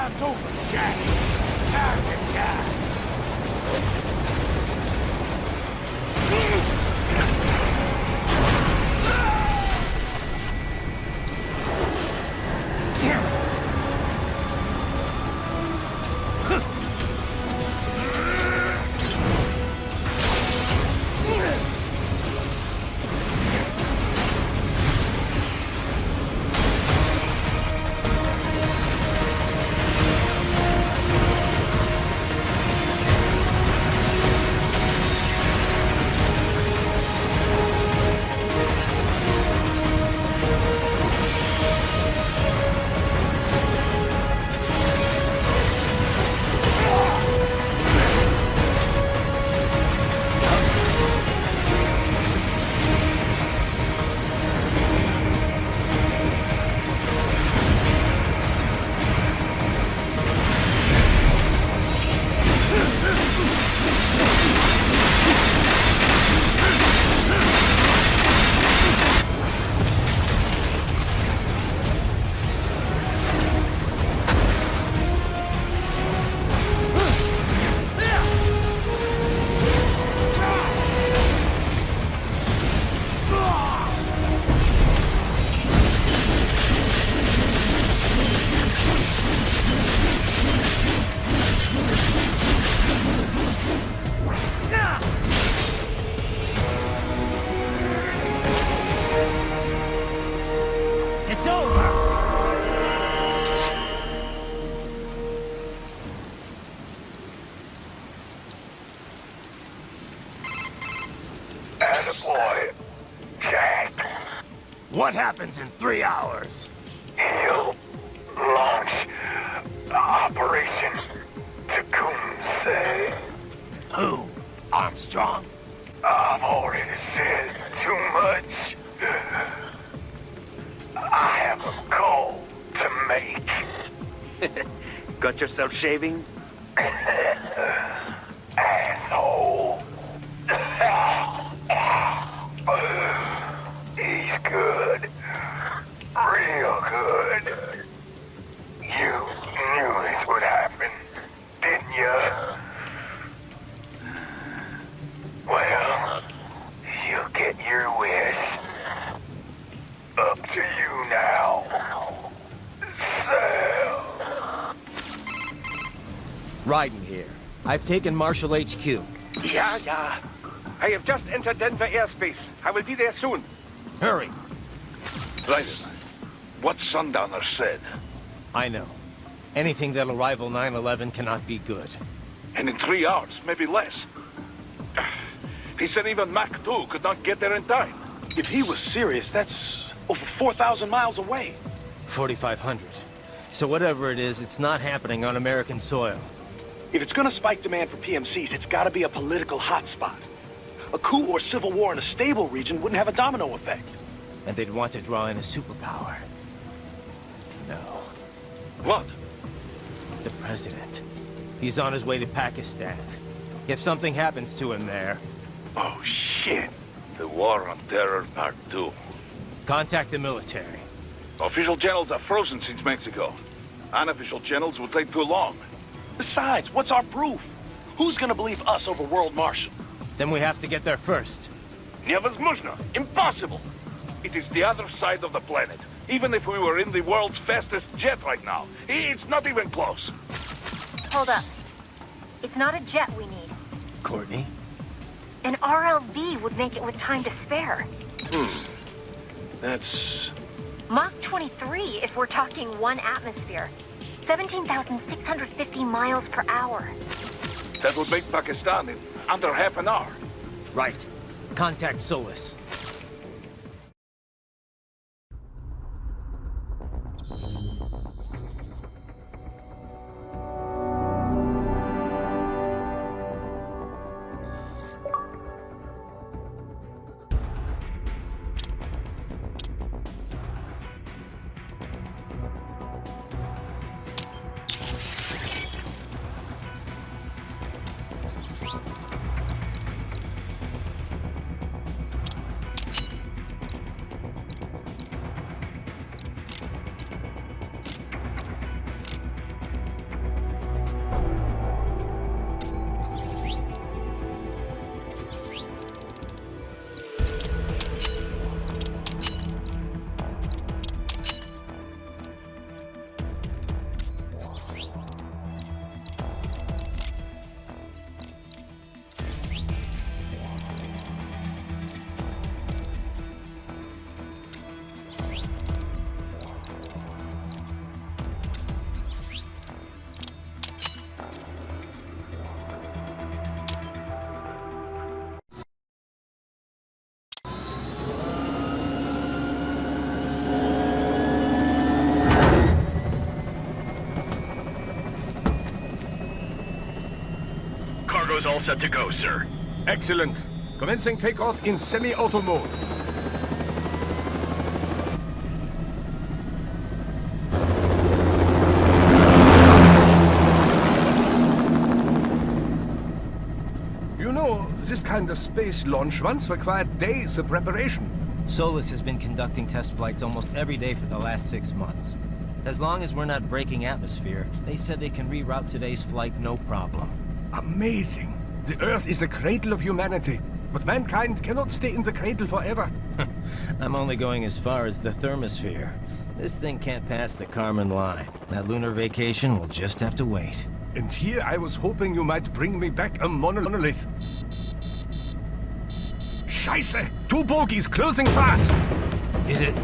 time's over, Jack. Time to die. What happens in 3 hours? He'll launch Operation Tecumseh. Who? Armstrong? I've already said too much. I have a call to make. Got yourself shaving? Asshole. He's good. Real good. You knew this would happen, didn't you? Well, you'll get your wish. Up to you now. Sam. Raiden here. I've taken Marshall HQ. Yeah. I have just entered Denver airspace. I will be there soon. Hurry. Raiden, what Sundowner said? I know. Anything that'll rival 9/11 cannot be good. And in 3 hours, maybe less. He said even Mach 2 could not get there in time. If he was serious, that's over 4,000 miles away. 4,500. So whatever it is, it's not happening on American soil. If it's gonna spike demand for PMCs, it's gotta be a political hotspot. A coup or civil war in a stable region wouldn't have a domino effect. And they'd want to draw in a superpower. No. What? The president. He's on his way to Pakistan. If something happens to him there... Oh, shit. The War on Terror Part 2. Contact the military. Official channels are frozen since Mexico. Unofficial channels would take too long. Besides, what's our proof? Who's gonna believe us over World Marshal? Then we have to get there first. Невозможно! Impossible! It is the other side of the planet. Even if we were in the world's fastest jet right now, it's not even close. Hold up. It's not a jet we need. Courtney? An RLV would make it with time to spare. That's... Mach 23 if we're talking 1 atmosphere. 17,650 miles per hour. That would make Pakistan in under half an hour. Right. Contact Solus. is all set to go, sir. Excellent. Commencing takeoff in semi-auto mode. You know, this kind of space launch once required days of preparation. Solus has been conducting test flights almost every day for the last 6 months. As long as we're not breaking atmosphere, they said they can reroute today's flight no problem. Amazing. The Earth is the cradle of humanity, but mankind cannot stay in the cradle forever. I'm only going as far as the thermosphere. This thing can't pass the Kármán line. That lunar vacation will just have to wait. And here I was hoping you might bring me back a monolith. Scheiße! 2 bogies closing fast! Is it?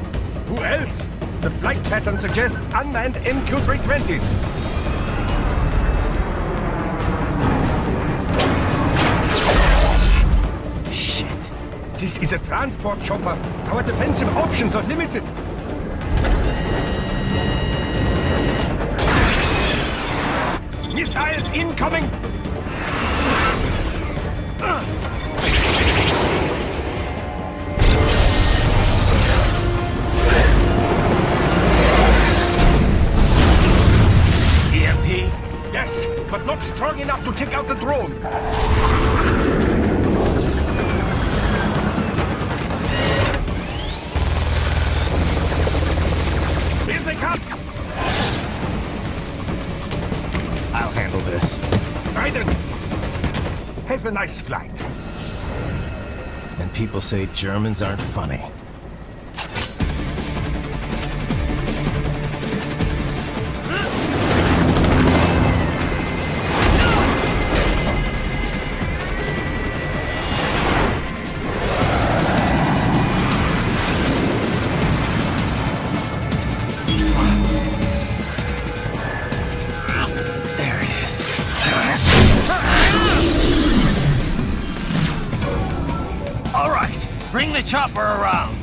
Who else? The flight pattern suggests unmanned MQ-320s. Shit. This is a transport chopper. Our defensive options are limited. Missiles incoming! EMP? Yes, but not strong enough to take out the drone. Here they come! I'll handle this. Raiden! Have a nice flight. And people say Germans aren't funny. Bring the chopper around.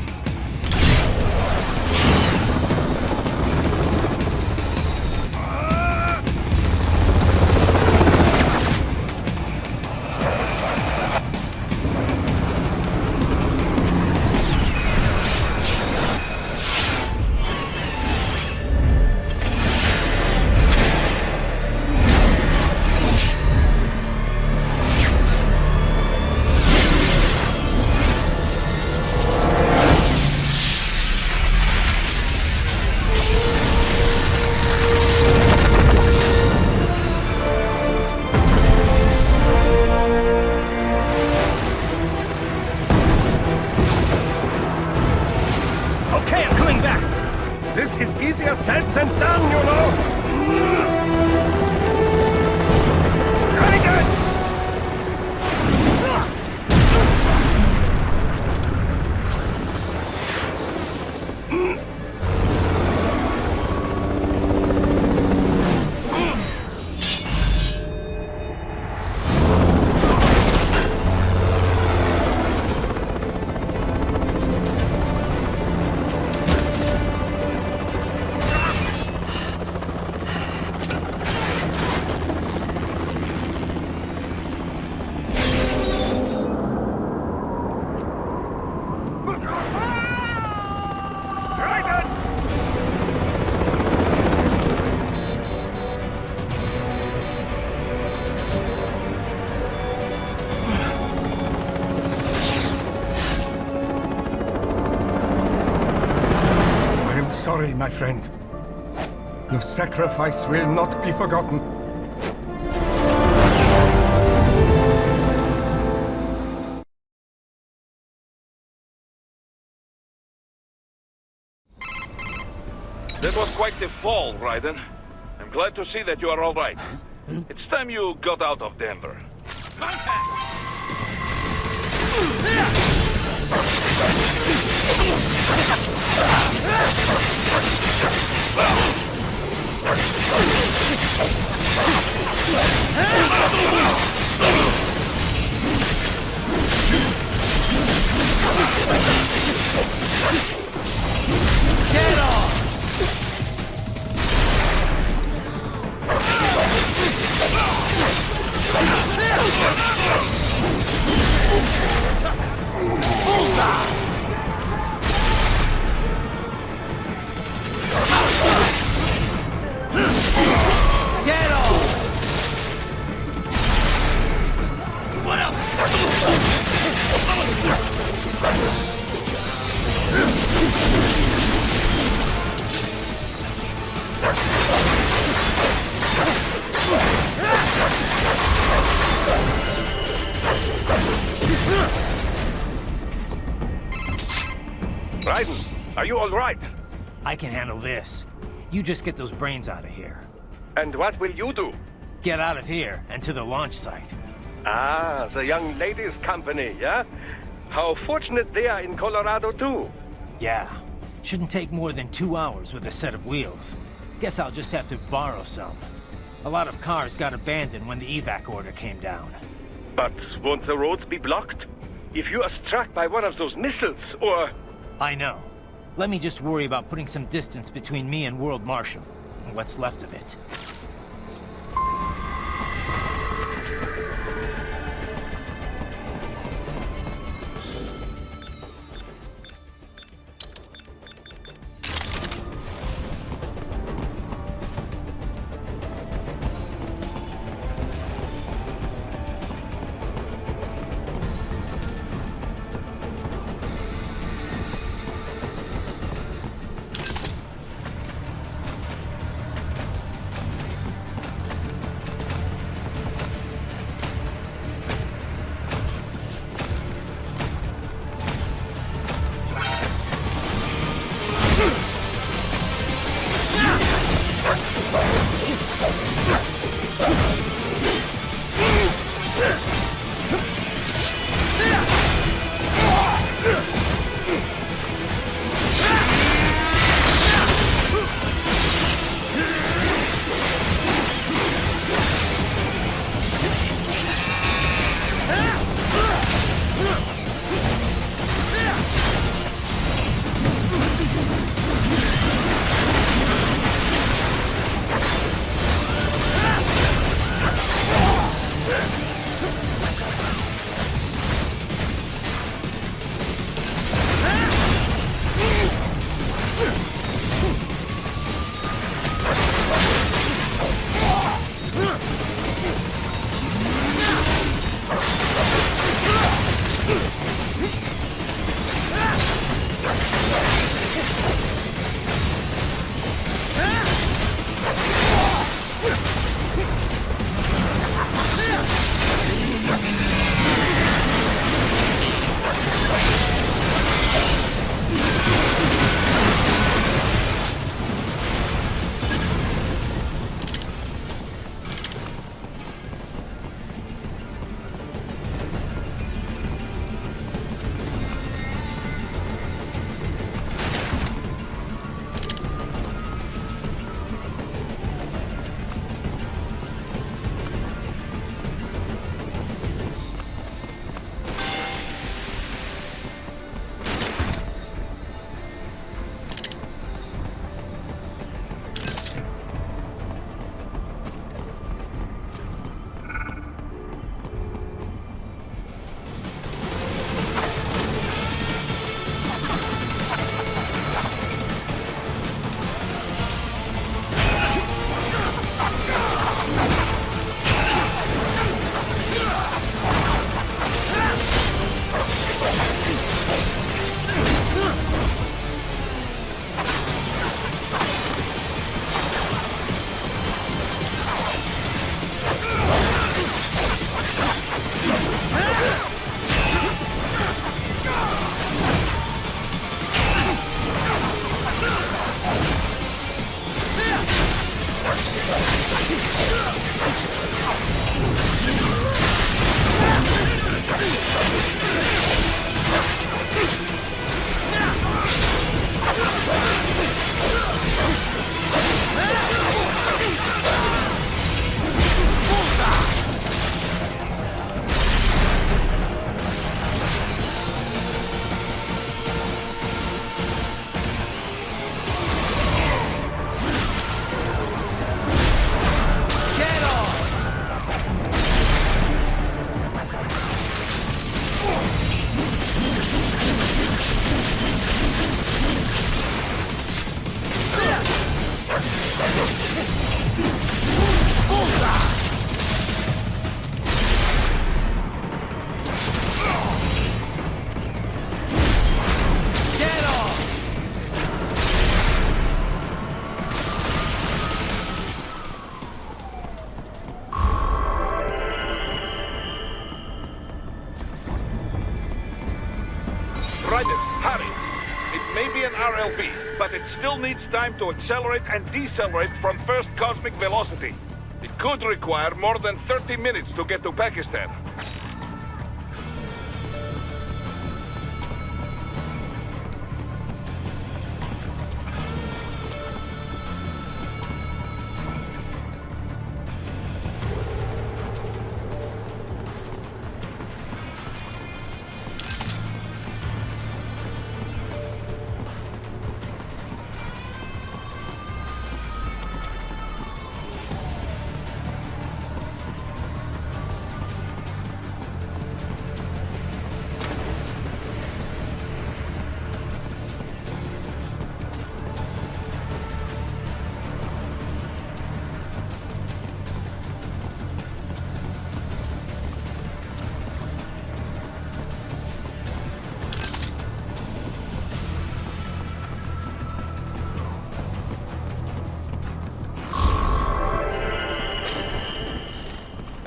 Said and done, you know! Raiden! Sorry, my friend. Your sacrifice will not be forgotten. That was quite the fall, Raiden. I'm glad to see that you are all right. It's time you got out of Denver. Contact! Get off! Raiden, are you all right? I can handle this. You just get those brains out of here. And what will you do? Get out of here and to the launch site. Ah, the young ladies' company, yeah? How fortunate they are in Colorado, too. Yeah. Shouldn't take more than 2 hours with a set of wheels. Guess I'll just have to borrow some. A lot of cars got abandoned when the evac order came down. But won't the roads be blocked? If you are struck by one of those missiles, or... I know. Let me just worry about putting some distance between me and World Marshal, and what's left of it. may be an RLB, but it still needs time to accelerate and decelerate from first cosmic velocity. It could require more than 30 minutes to get to Pakistan.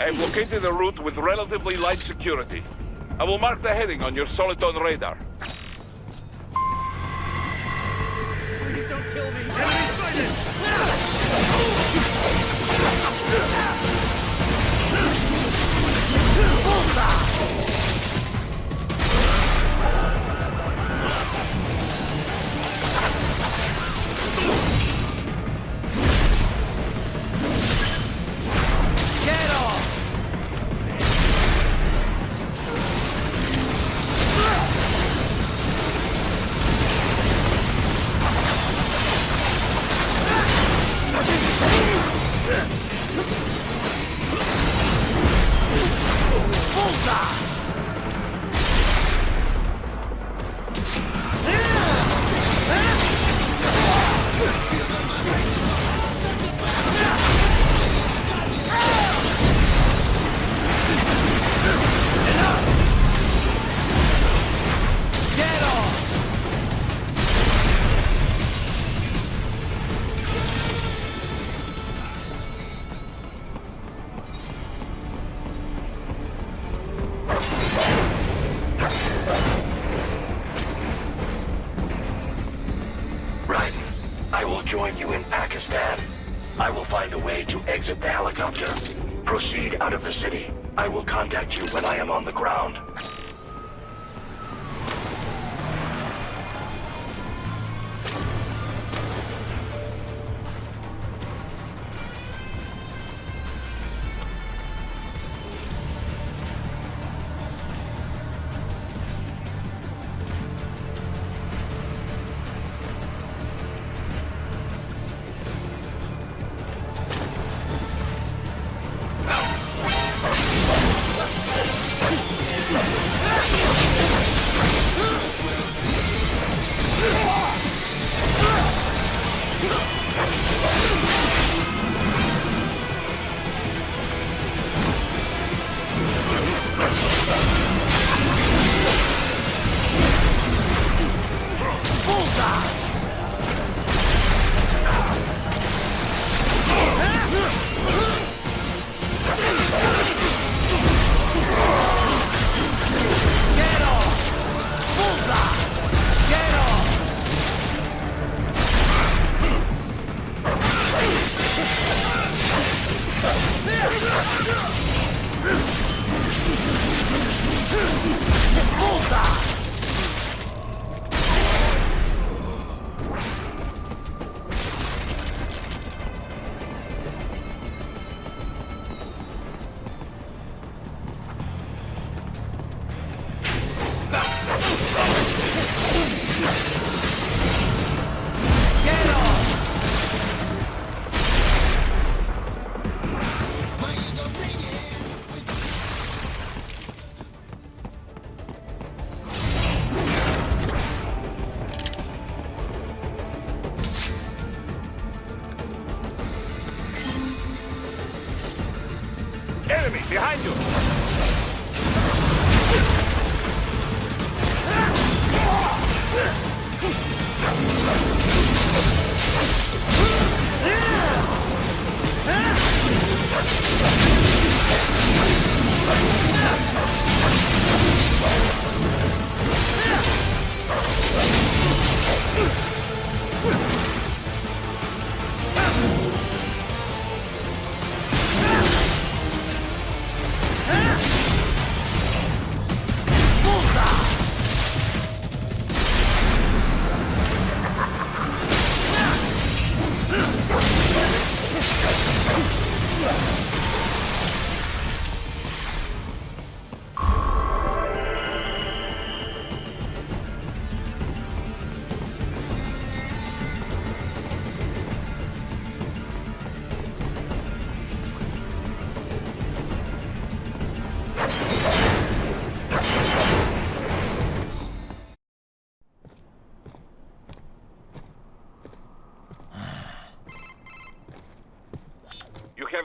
I've located a route with relatively light security. I will mark the heading on your Soliton radar. Please don't kill me! Enemy sighted! Raiden, I will join you in Pakistan. I will find a way to exit the helicopter. Proceed out of the city. I will contact you when I am on the ground.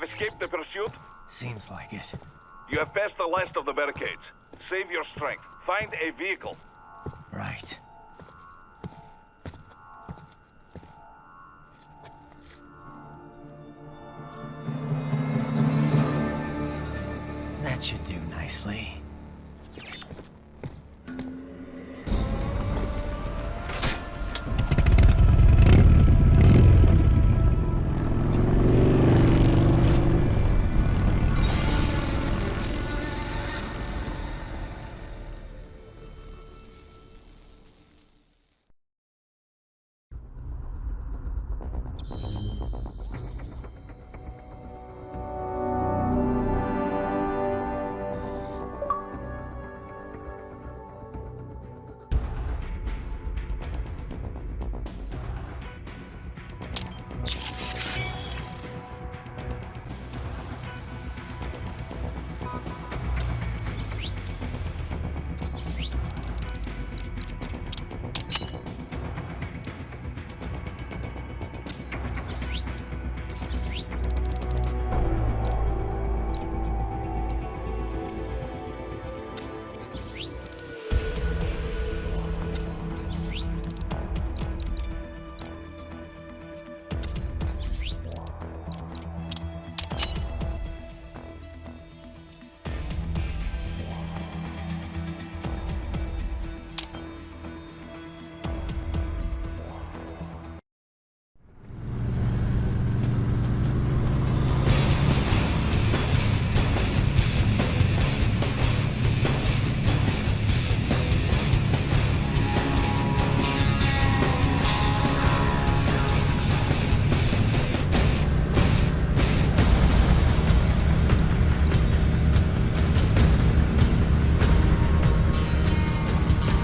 escaped the pursuit? Seems like it. You have passed the last of the barricades. Save your strength. Find a vehicle. Right. That should do nicely.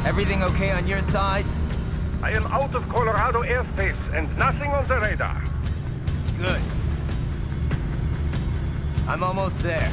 Everything okay on your side? I am out of Colorado airspace and nothing on the radar. Good. I'm almost there.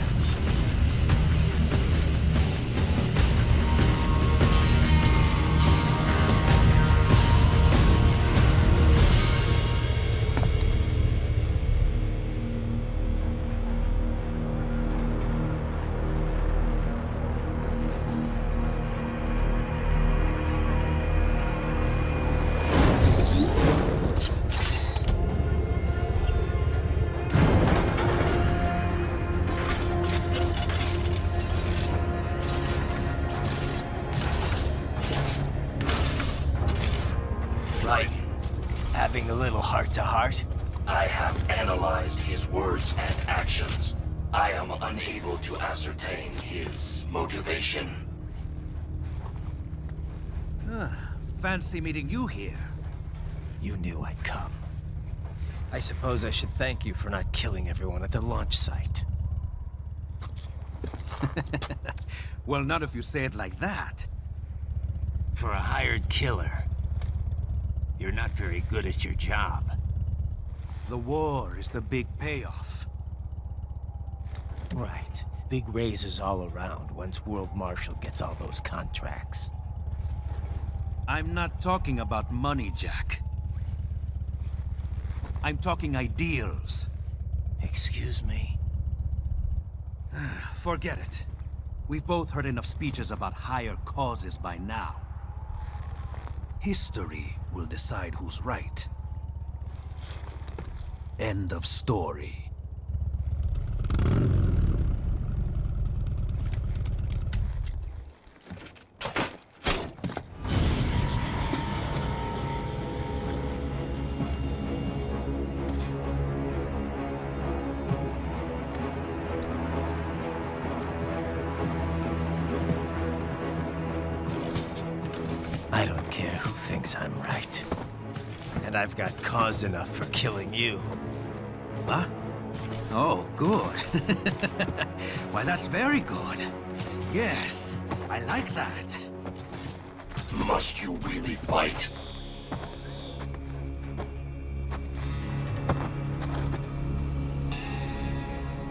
Raiden. Having a little heart-to-heart? I have analyzed his words and actions. I am unable to ascertain his motivation. Fancy meeting you here. You knew I'd come. I suppose I should thank you for not killing everyone at the launch site. Well, not if you say it like that. For a hired killer, you're not very good at your job. The war is the big payoff. Right. Big raises all around once World Marshal gets all those contracts. I'm not talking about money, Jack. I'm talking ideals. Excuse me? Forget it. We've both heard enough speeches about higher causes by now. History will decide who's right. End of story. I don't care who thinks I'm right. And I've got cause enough for killing you. Huh? Oh, good. Why, that's very good. Yes, I like that. Must you really fight?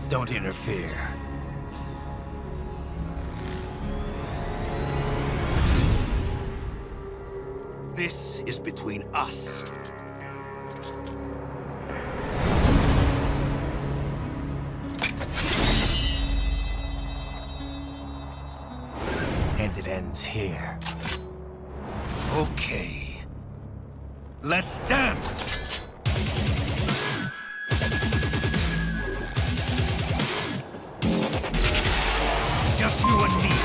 Don't interfere. This is between us. ends here. Okay. Let's dance! Just you and me.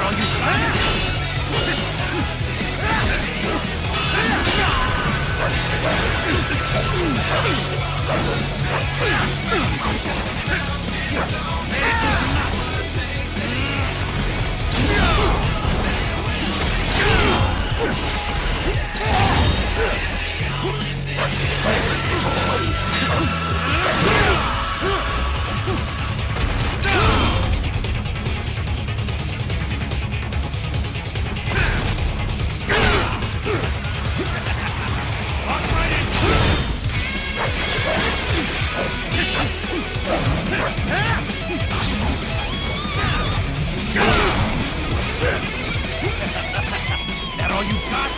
all you got? That all you got?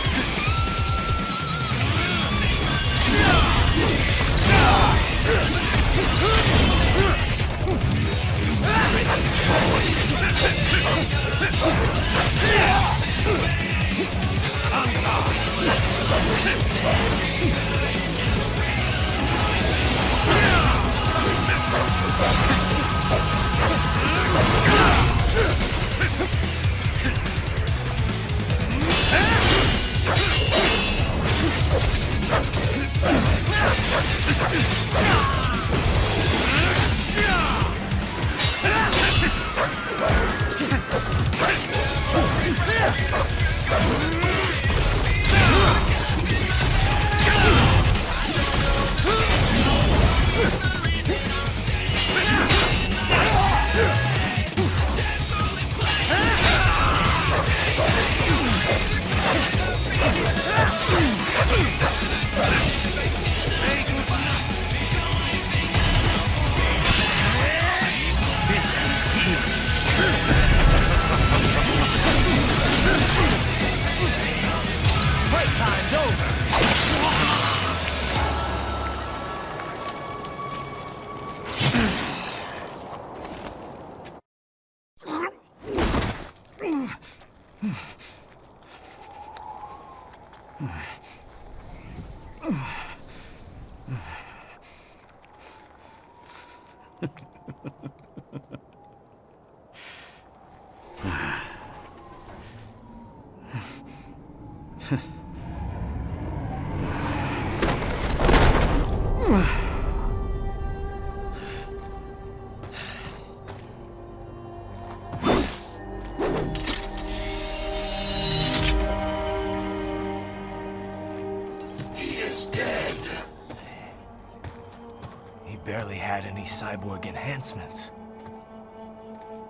Barely had any cyborg enhancements.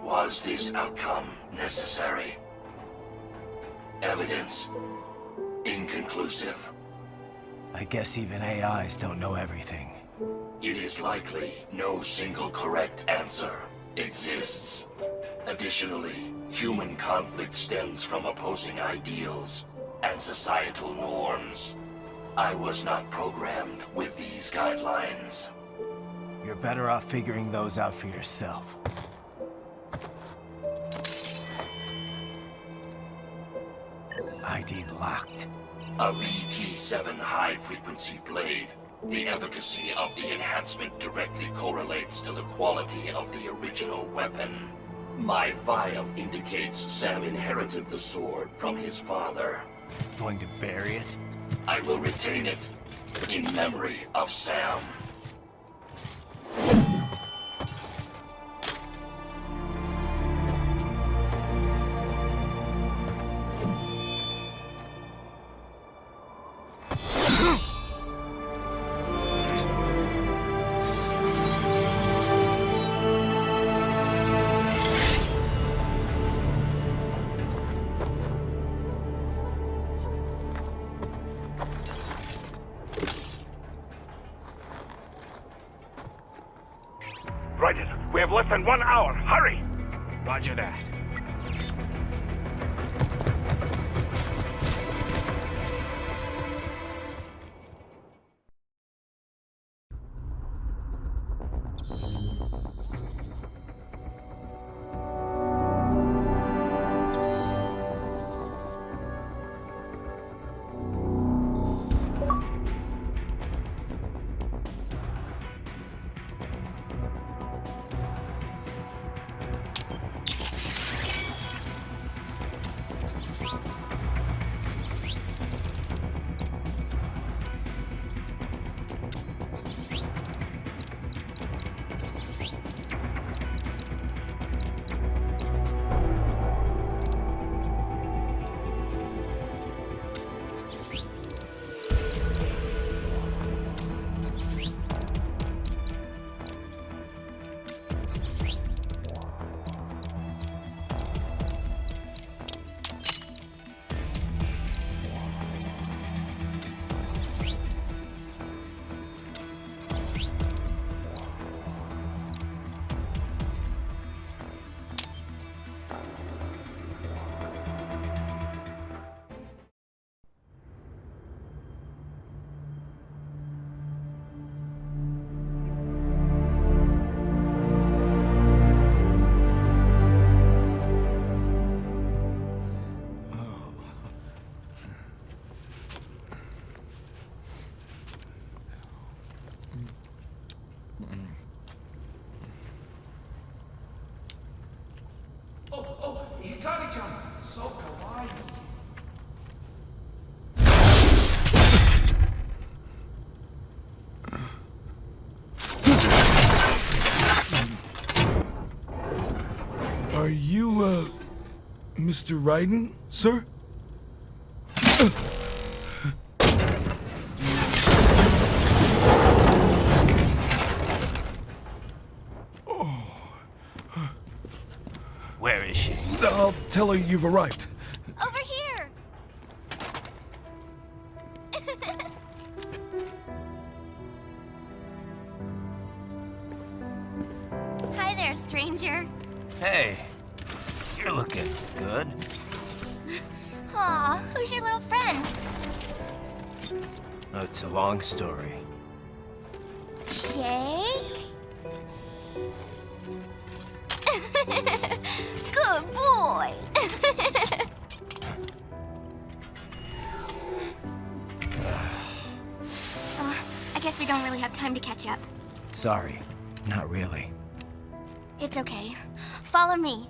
Was this outcome necessary? Evidence inconclusive. I guess even AIs don't know everything. It is likely no single correct answer exists. Additionally, human conflict stems from opposing ideals and societal norms. I was not programmed with these guidelines. You're better off figuring those out for yourself. ID locked. A VT7 high-frequency blade. The efficacy of the enhancement directly correlates to the quality of the original weapon. My file indicates Sam inherited the sword from his father. Going to bury it? I will retain it in memory of Sam. Raiden, we have less than 1 hour. Hurry! Roger that. You got each other. So kawaii. Are you, Mr. Raiden, sir? Where is she? I'll tell her you've arrived. Over here! Hi there, stranger. Hey, you're looking good. Aw, who's your little friend? Oh, it's a long story. Shake? Good boy. I guess we don't really have time to catch up. Sorry, not really. It's okay. Follow me.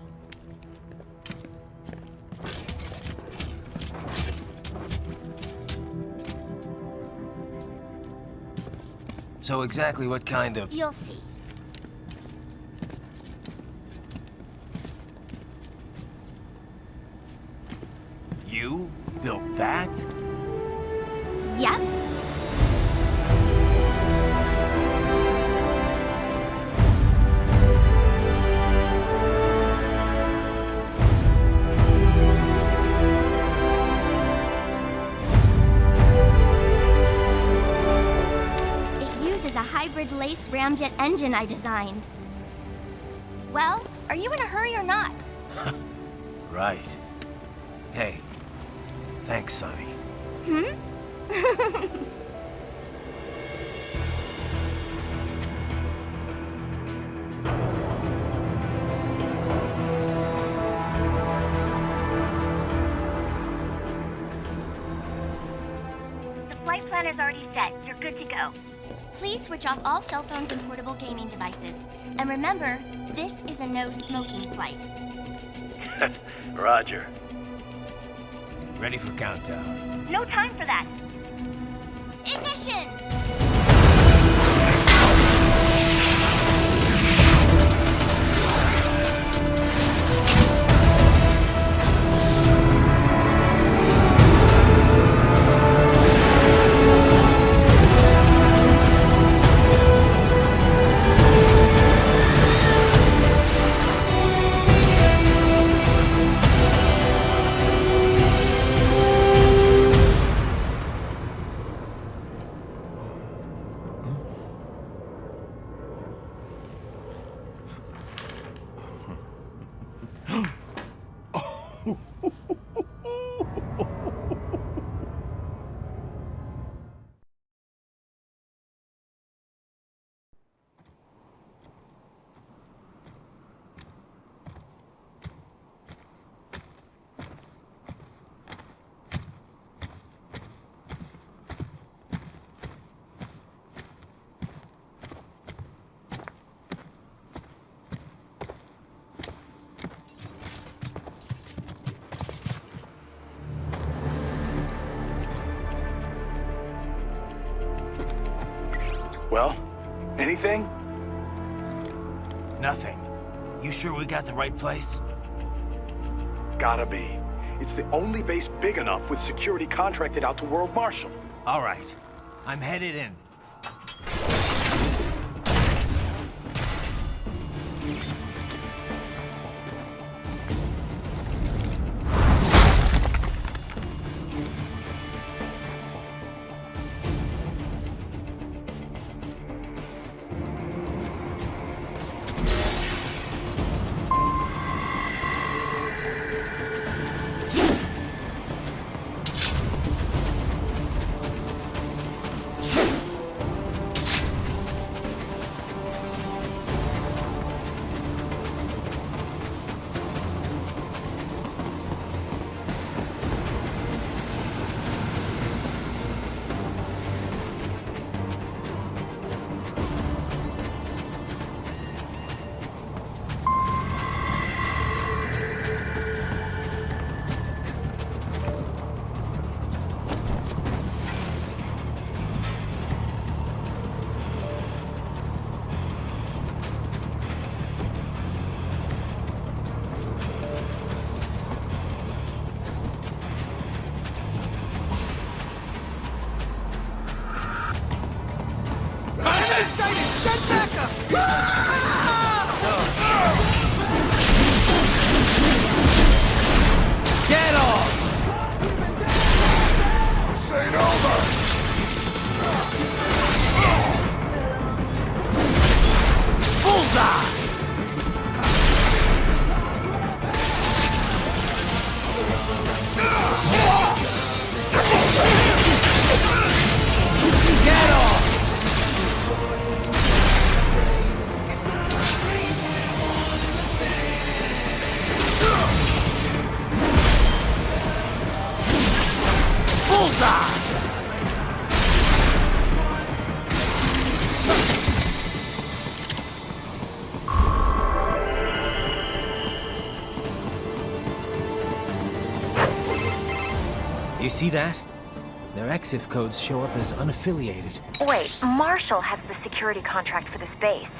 So exactly what kind of... You'll see. You built that? Yep. It uses a hybrid lace ramjet engine I designed. Well, are you in a hurry or not? Right. Hey, thanks, Sonny. Hmm? The flight plan is already set. You're good to go. Please switch off all cell phones and portable gaming devices. And remember, this is a no-smoking flight. Roger. Ready for countdown. No time for that. Ignition! Well, anything? Nothing. You sure we got the right place? Gotta be. It's the only base big enough with security contracted out to World Marshal. All right. I'm headed in. Get off! This ain't over! Bullseye! Get off! Bullseye! You see that? Their EXIF codes show up as unaffiliated. Wait, Marshall has the security contract for this base.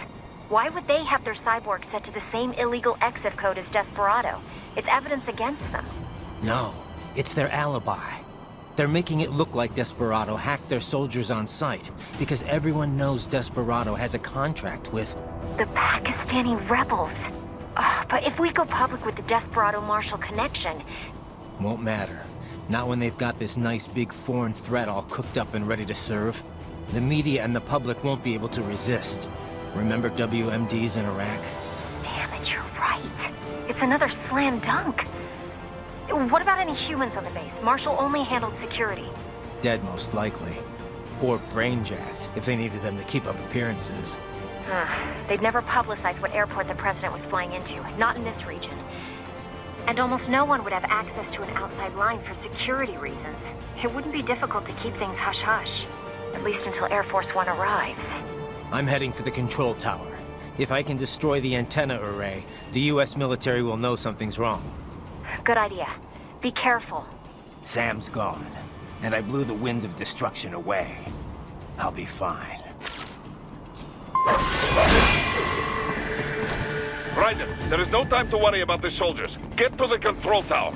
Why would they have their cyborg set to the same illegal EXIF code as Desperado? It's evidence against them. No, it's their alibi. They're making it look like Desperado hacked their soldiers on sight, because everyone knows Desperado has a contract with... The Pakistani rebels. Oh, but if we go public with the Desperado-Marshall connection... Won't matter. Not when they've got this nice big foreign threat all cooked up and ready to serve. The media and the public won't be able to resist. Remember WMDs in Iraq? Damn it, you're right. It's another slam dunk. What about any humans on the base? Marshall only handled security. Dead, most likely. Or brain-jacked, if they needed them to keep up appearances. They'd never publicize what airport the president was flying into, not in this region. And almost no one would have access to an outside line for security reasons. It wouldn't be difficult to keep things hush-hush. At least until Air Force One arrives. I'm heading for the control tower. If I can destroy the antenna array, the US military will know something's wrong. Good idea. Be careful. Sam's gone, and I blew the winds of destruction away. I'll be fine. Raiden, there is no time to worry about the soldiers. Get to the control tower.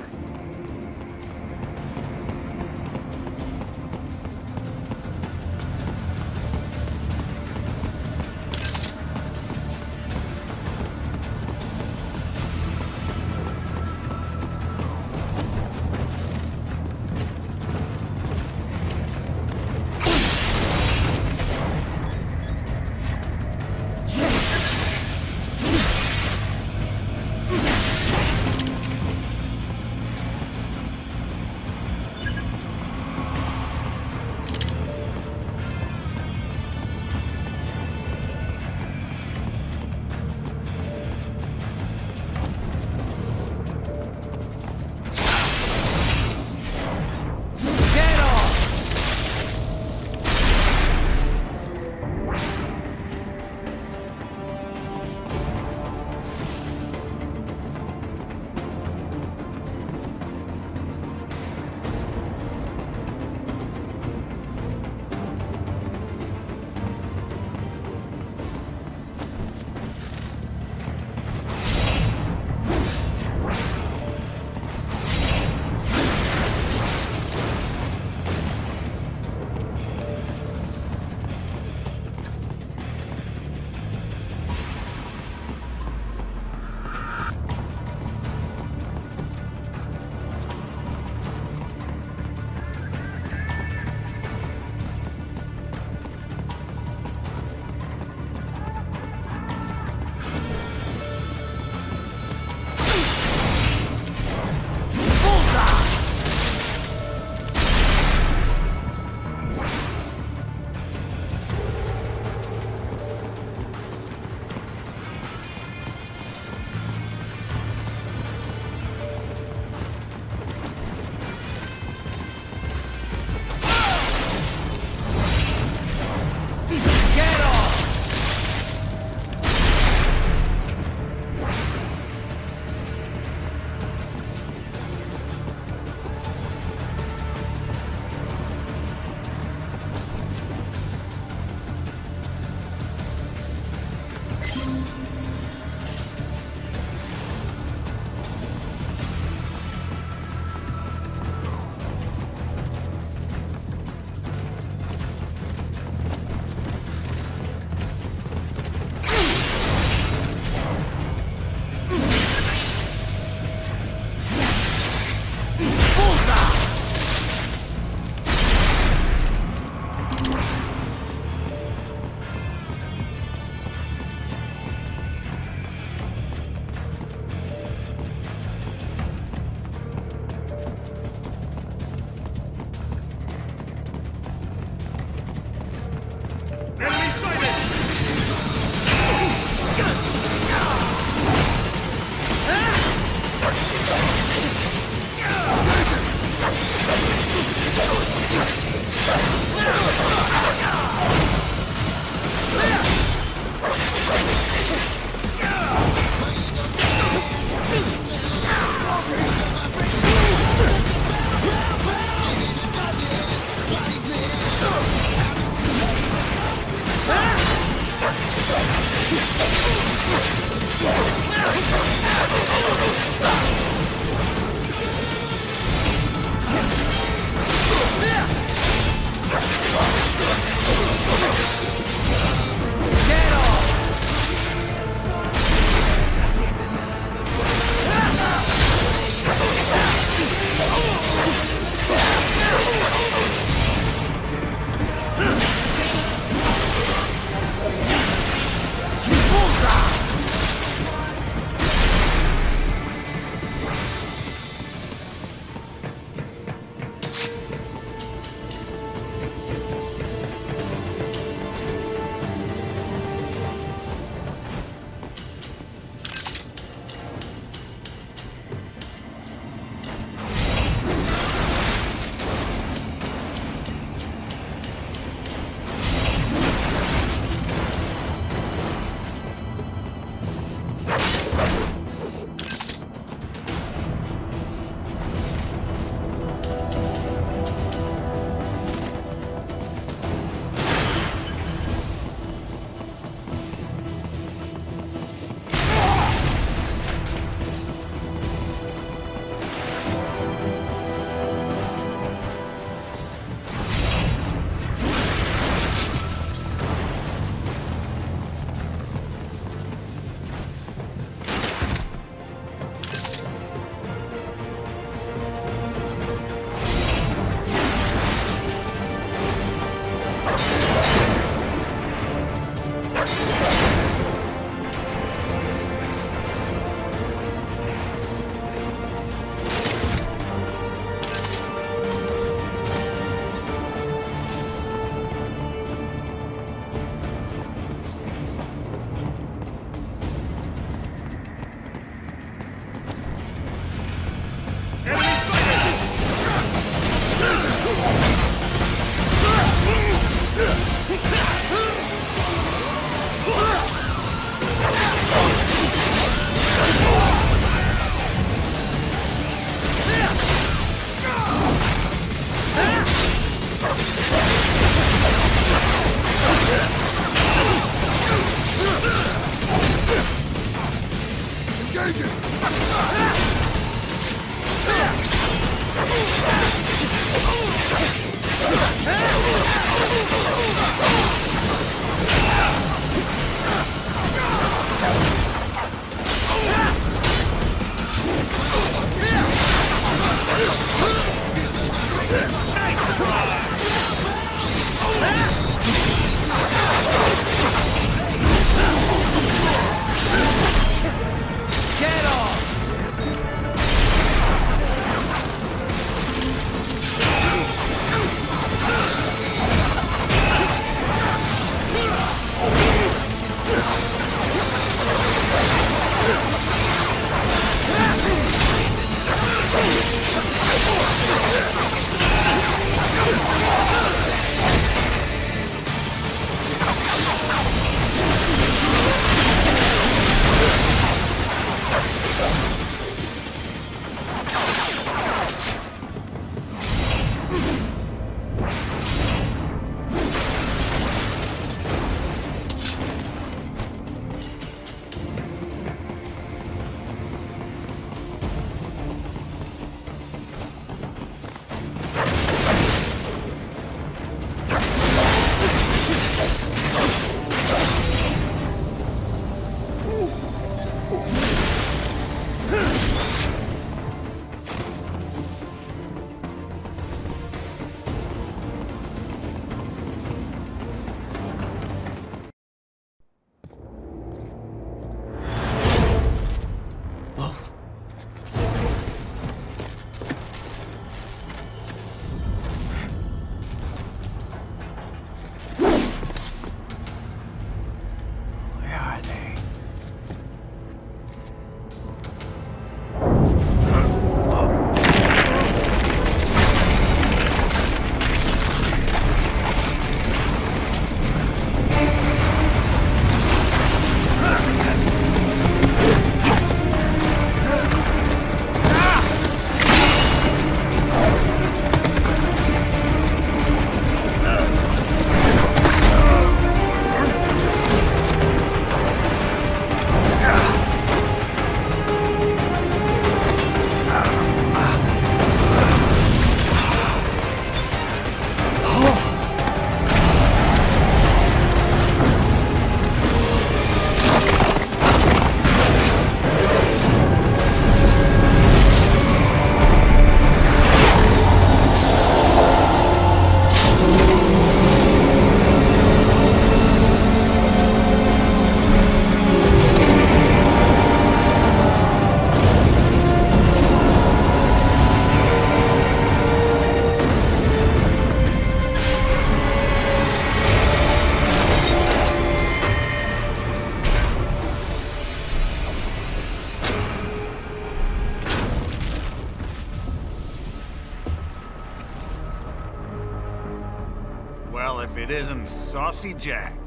it isn't Saucy Jack.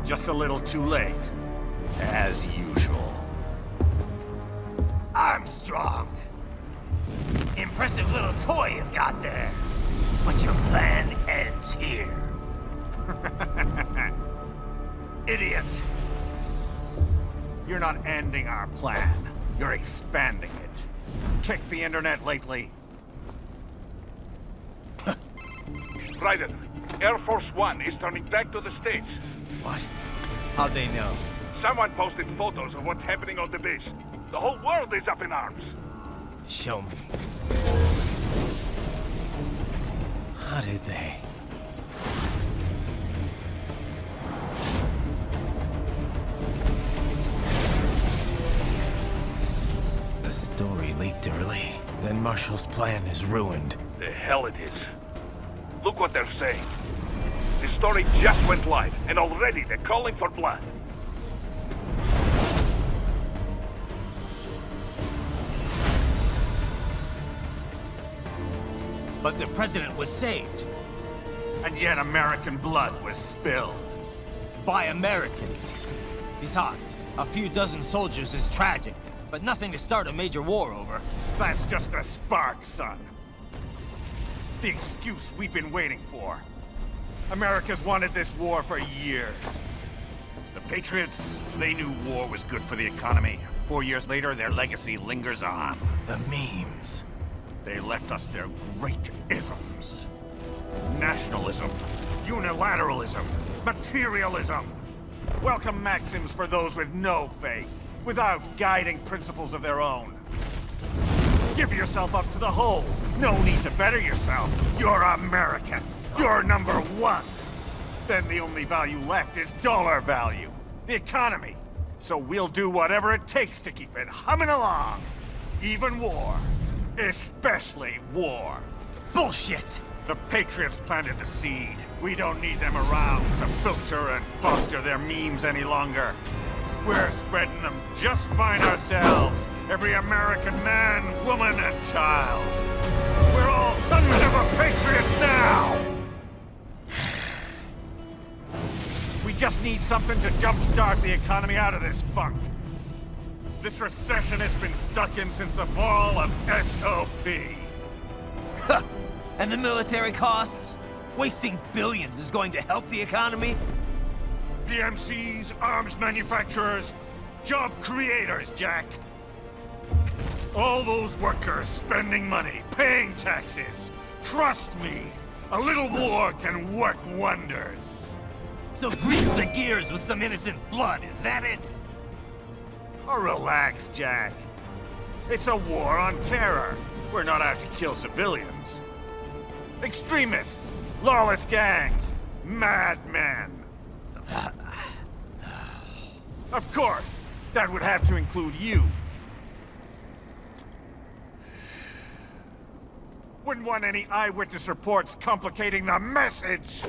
Just a little too late, as usual. Armstrong! Impressive little toy you've got there. But your plan ends here. Idiot! You're not ending our plan. You're expanding it. Check the internet lately. Raiden, Air Force One is turning back to the States. What? How'd they know? Someone posted photos of what's happening on the base. The whole world is up in arms. Show me. How did they? The story leaked early. Then Marshall's plan is ruined. The hell it is. Look what they're saying. The story just went live, and already they're calling for blood. But the president was saved. And yet American blood was spilled. By Americans. Besides, a few dozen soldiers is tragic, but nothing to start a major war over. That's just a spark, son. The excuse we've been waiting for. America's wanted this war for years. The Patriots, they knew war was good for the economy. 4 years later, their legacy lingers on. The memes. They left us their great isms. Nationalism, unilateralism, materialism. Welcome maxims for those with no faith, without guiding principles of their own. Give yourself up to the whole. No need to better yourself. You're American. You're number one. Then the only value left is dollar value. The economy. So we'll do whatever it takes to keep it humming along. Even war. Especially war. Bullshit! The Patriots planted the seed. We don't need them around to filter and foster their memes any longer. We're spreading them just fine ourselves. Every American man, woman, and child. We're all sons of a Patriots now! We just need something to jumpstart the economy out of this funk. This recession it's been stuck in since the fall of SOP. And the military costs? Wasting billions is going to help the economy? DMCs, arms manufacturers, job creators, Jack. All those workers spending money, paying taxes. Trust me, a little war can work wonders. So grease the gears with some innocent blood, is that it? Oh, relax, Jack. It's a war on terror. We're not out to kill civilians. Extremists, lawless gangs, madmen. Of course, that would have to include you. Wouldn't want any eyewitness reports complicating the message.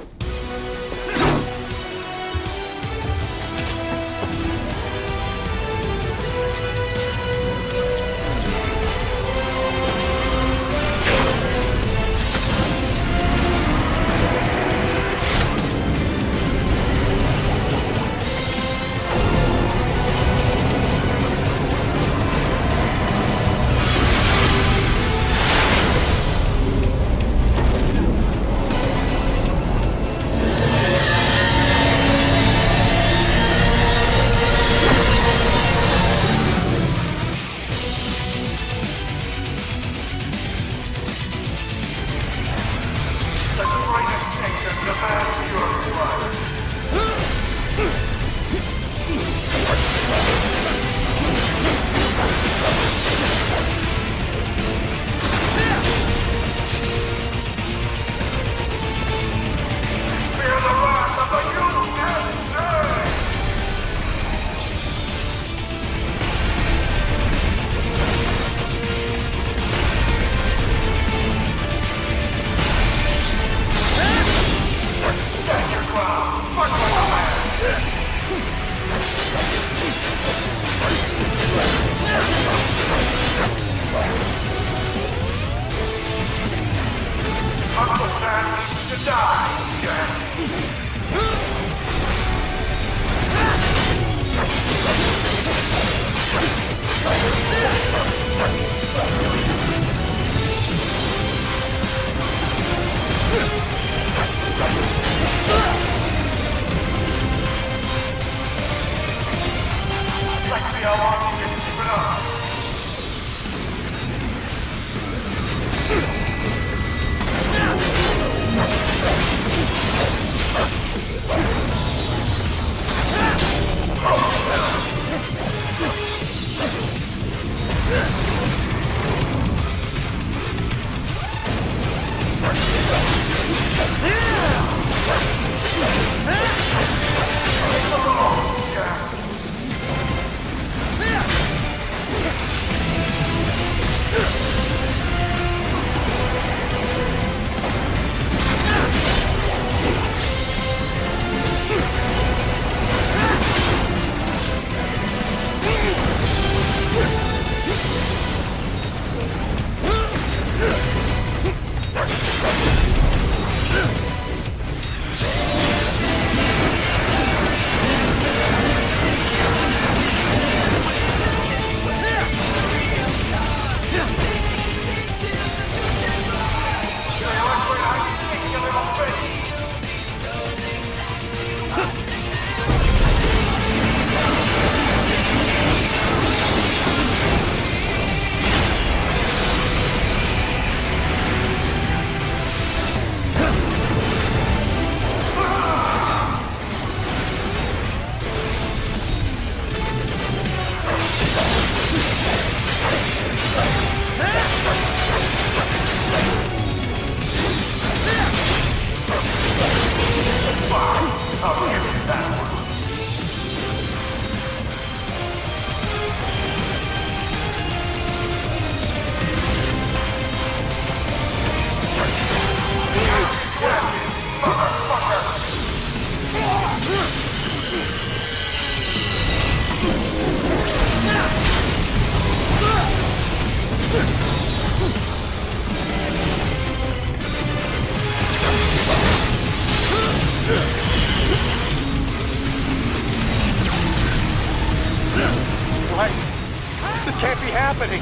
happening?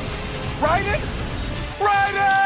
Raiden? Raiden!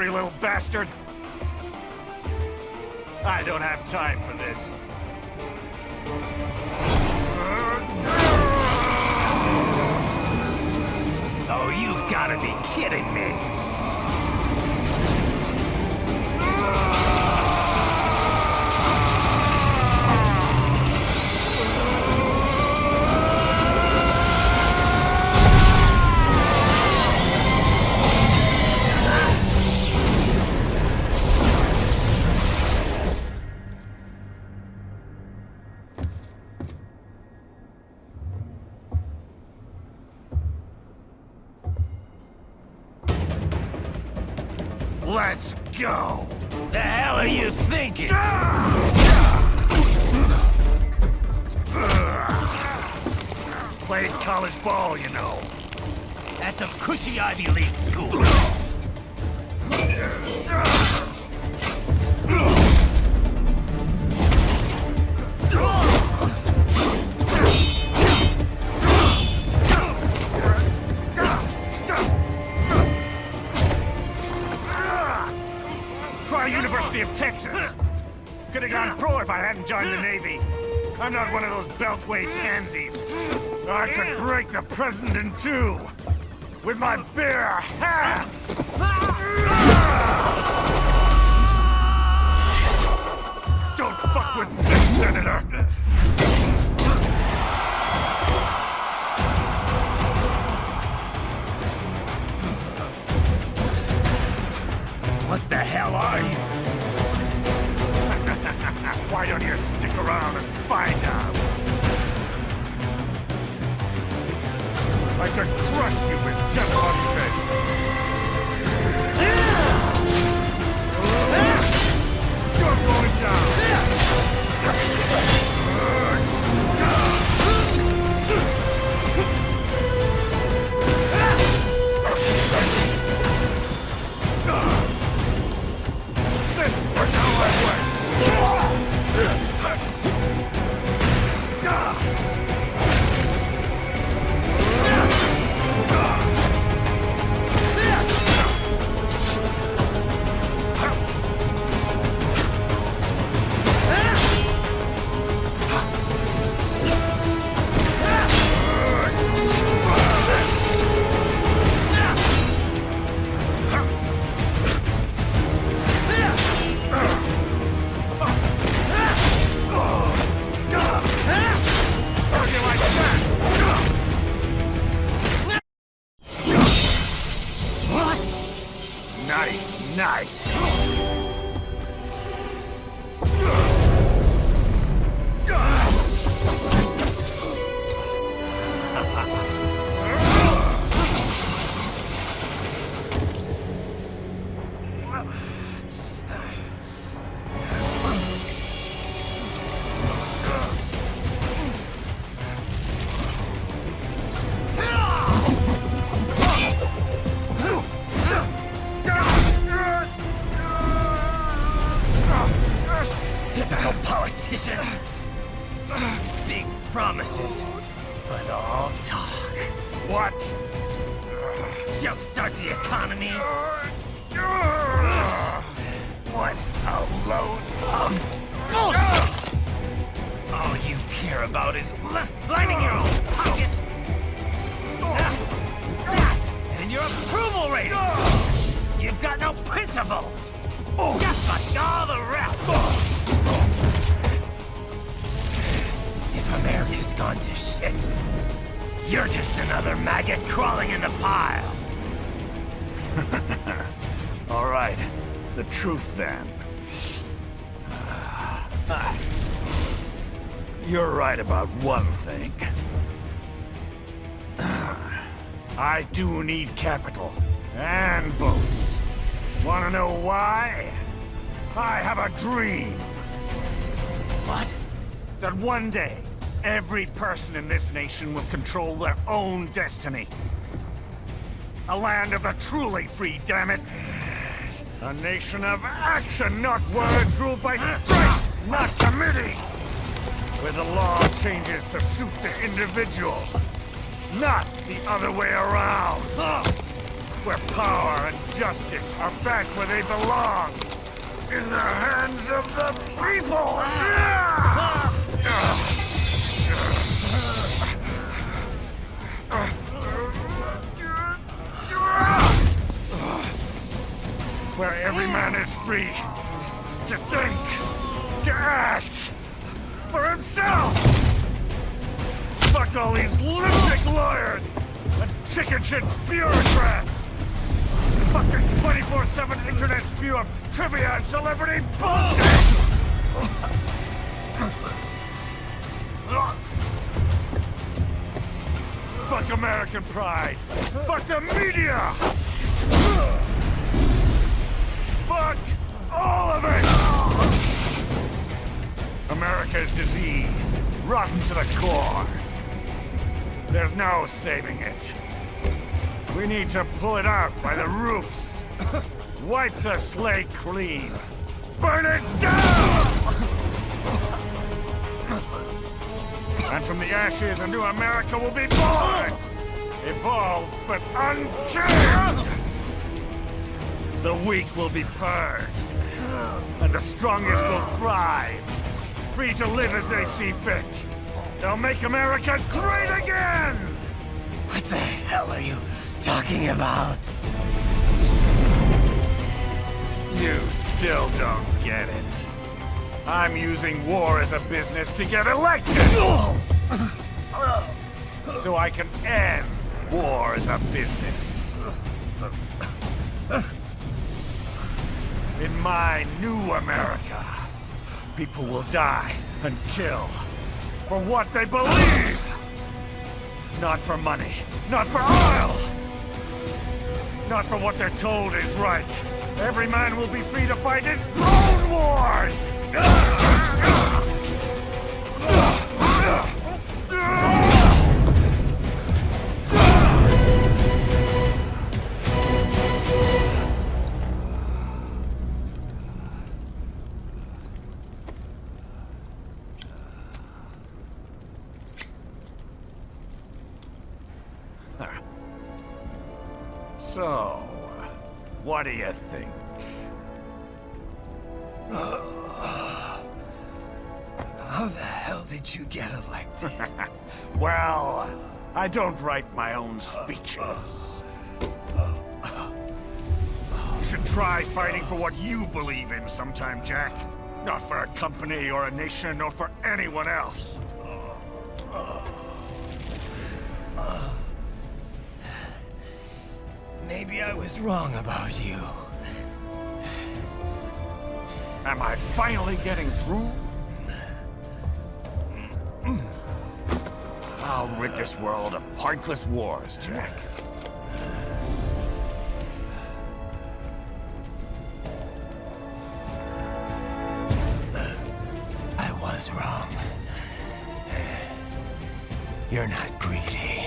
slippery little bastard! I don't have time for this. Oh, you've got to be kidding me! Let's go! The hell are you thinking? Played college ball, you know. That's a cushy Ivy League school. Try University of Texas. Could have gone pro if I hadn't joined the Navy. I'm not one of those beltway pansies. I could break the president in two with my bare hands. Don't fuck with this, Senator. What the hell are you? Why don't you stick around and find out? I could crush you with just one fist. You're going down. This is how I work. Nice. Typical politician. Big promises, but all talk. What? Jumpstart the economy. What a load of bullshit! All you care about is lining your own pockets. That and your approval ratings. You've got no principles. Just like all the rest. If America's gone to shit, you're just another maggot crawling in the pile. All right, the truth then. You're right about one thing. I do need capital and votes. Wanna know why? I have a dream. What? That one day, every person in this nation will control their own destiny. A land of the truly free, damn it. A nation of action, not words, ruled by strength, not committee. Where the law changes to suit the individual, not the other way around. Where power and justice are back where they belong. In the hands of the people! Where every man is free to think, to act for himself! Fuck all these lunatic lawyers and chicken shit bureaucrats! Fuck this 24/7 internet spew of trivia and celebrity bullshit! Fuck American pride! Fuck the media! Fuck all of it! America is diseased, rotten to the core. There's no saving it. We need to pull it out by the roots. Wipe the slate clean. Burn it down! And from the ashes, a new America will be born! Evolved, but unchanged! The weak will be purged. And the strongest will thrive. Free to live as they see fit. They'll make America great again! What the hell are you talking about? You still don't get it. I'm using war as a business to get elected! So I can end war as a business. In my new America, people will die and kill for what they believe! Not for money, not for oil! Not for what they're told is right. Every man will be free to fight his own wars! So, what do you think? How the hell did you get elected? Well, I don't write my own speeches. You should try fighting for what you believe in sometime, Jack. Not for a company or a nation or for anyone else. Maybe I was wrong about you. Am I finally getting through? I'll rid this world of pointless wars, Jack. I was wrong. You're not greedy.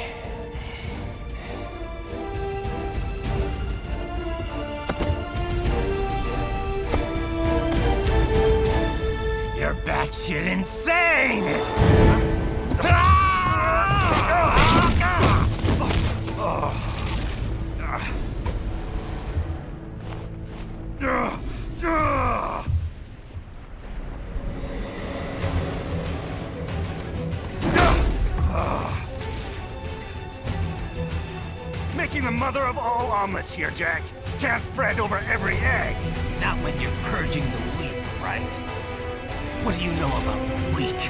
You're batshit insane! Making the mother of all omelets here, Jack. Can't fret over every egg. Not when you're purging the weak, right? What do you know about the weak?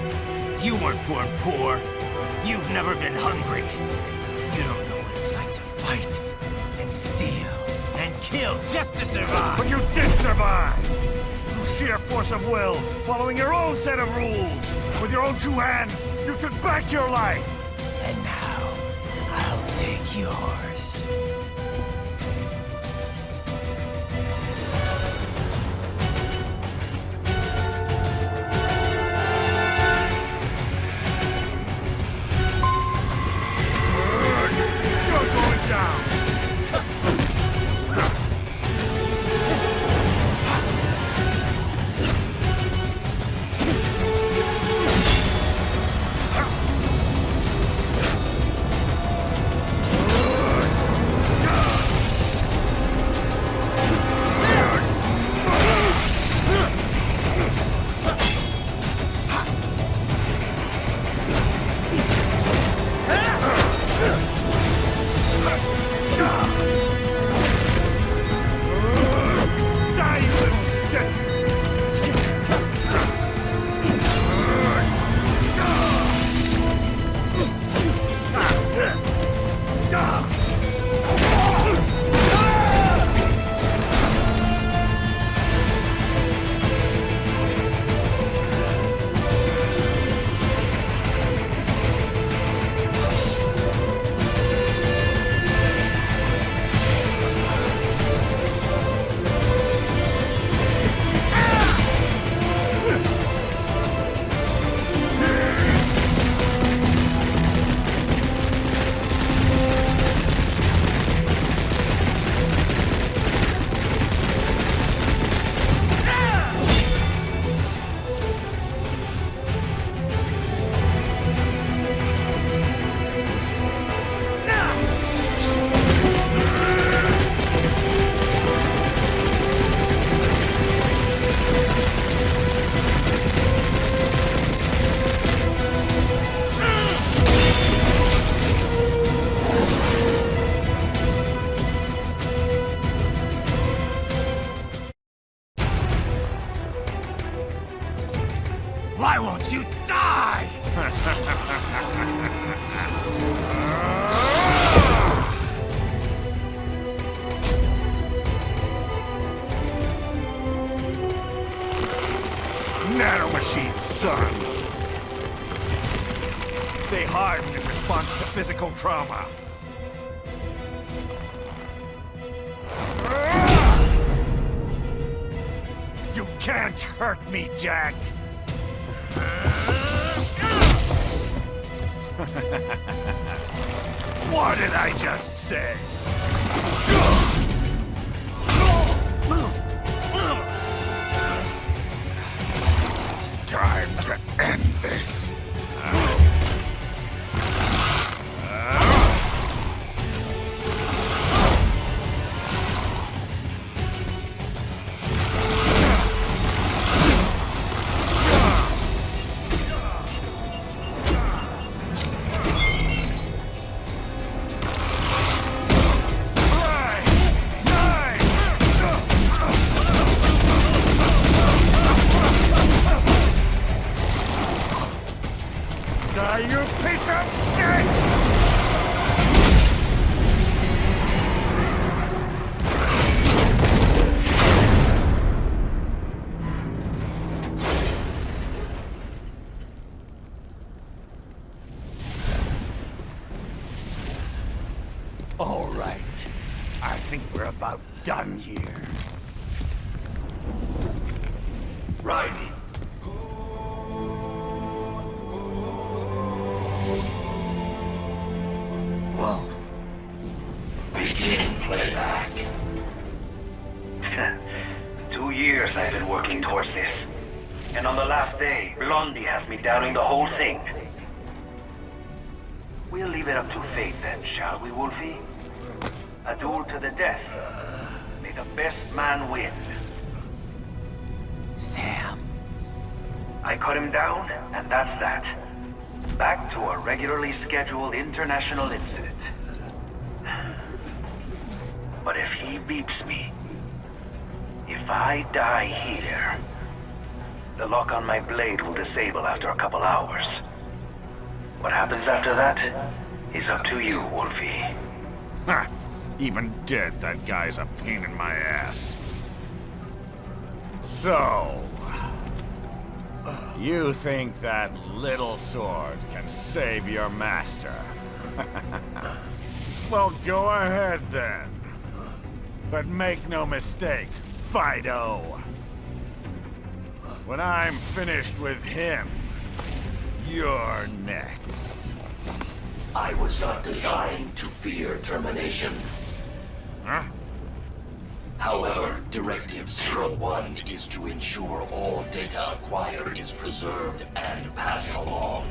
You weren't born poor. You've never been hungry. You don't know what it's like to fight and steal and kill just to survive. But you did survive! Through sheer force of will, following your own set of rules. With your own two hands, you took back your life. And now, I'll take yours. Why won't you die? Nanomachines, son! They harden in response to physical trauma. You can't hurt me, Jack! What did I just say? Time to end this. You piece of shit! All right. I think we're about done here. Raiden. Whoa. Begin playback. 2 years I've been working towards this. And on the last day, Blondie has me downing the whole thing. We'll leave it up to fate then, shall we, Wolfie? A duel to the death. May the best man win. Sam. I cut him down, and that's that. Back to a regularly scheduled international incident. But if he beeps me, if I die here, the lock on my blade will disable after a couple hours. What happens after that is up to you, Wolfie. Ha! Even dead, that guy's a pain in my ass. So... you think that little sword can save your master? Well, go ahead then. But make no mistake, Fido. When I'm finished with him, you're next. I was not designed to fear termination. Huh? However, Directive 01 is to ensure all data acquired is preserved and passed along.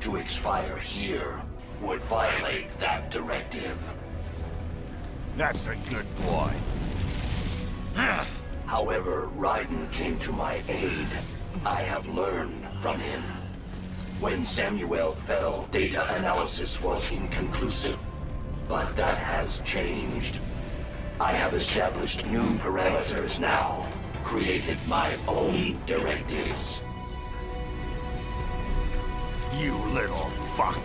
To expire here would violate that directive. That's a good boy. However, Raiden came to my aid. I have learned from him. When Samuel fell, data analysis was inconclusive. But that has changed. I have established new parameters now, created my own directives. You little fuck.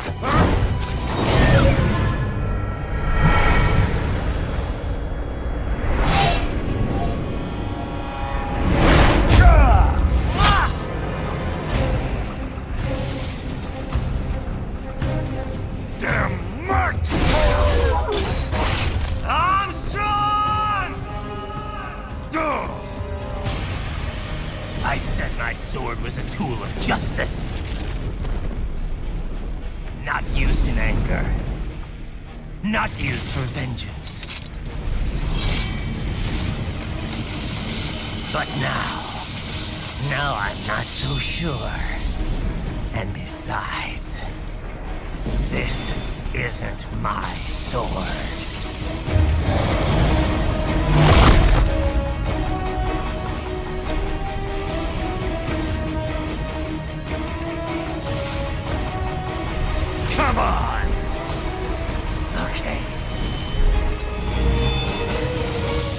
Damn much! I said my sword was a tool of justice. Not used in anger. Not used for vengeance. But now I'm not so sure. And besides, this isn't my sword. Come on! Okay.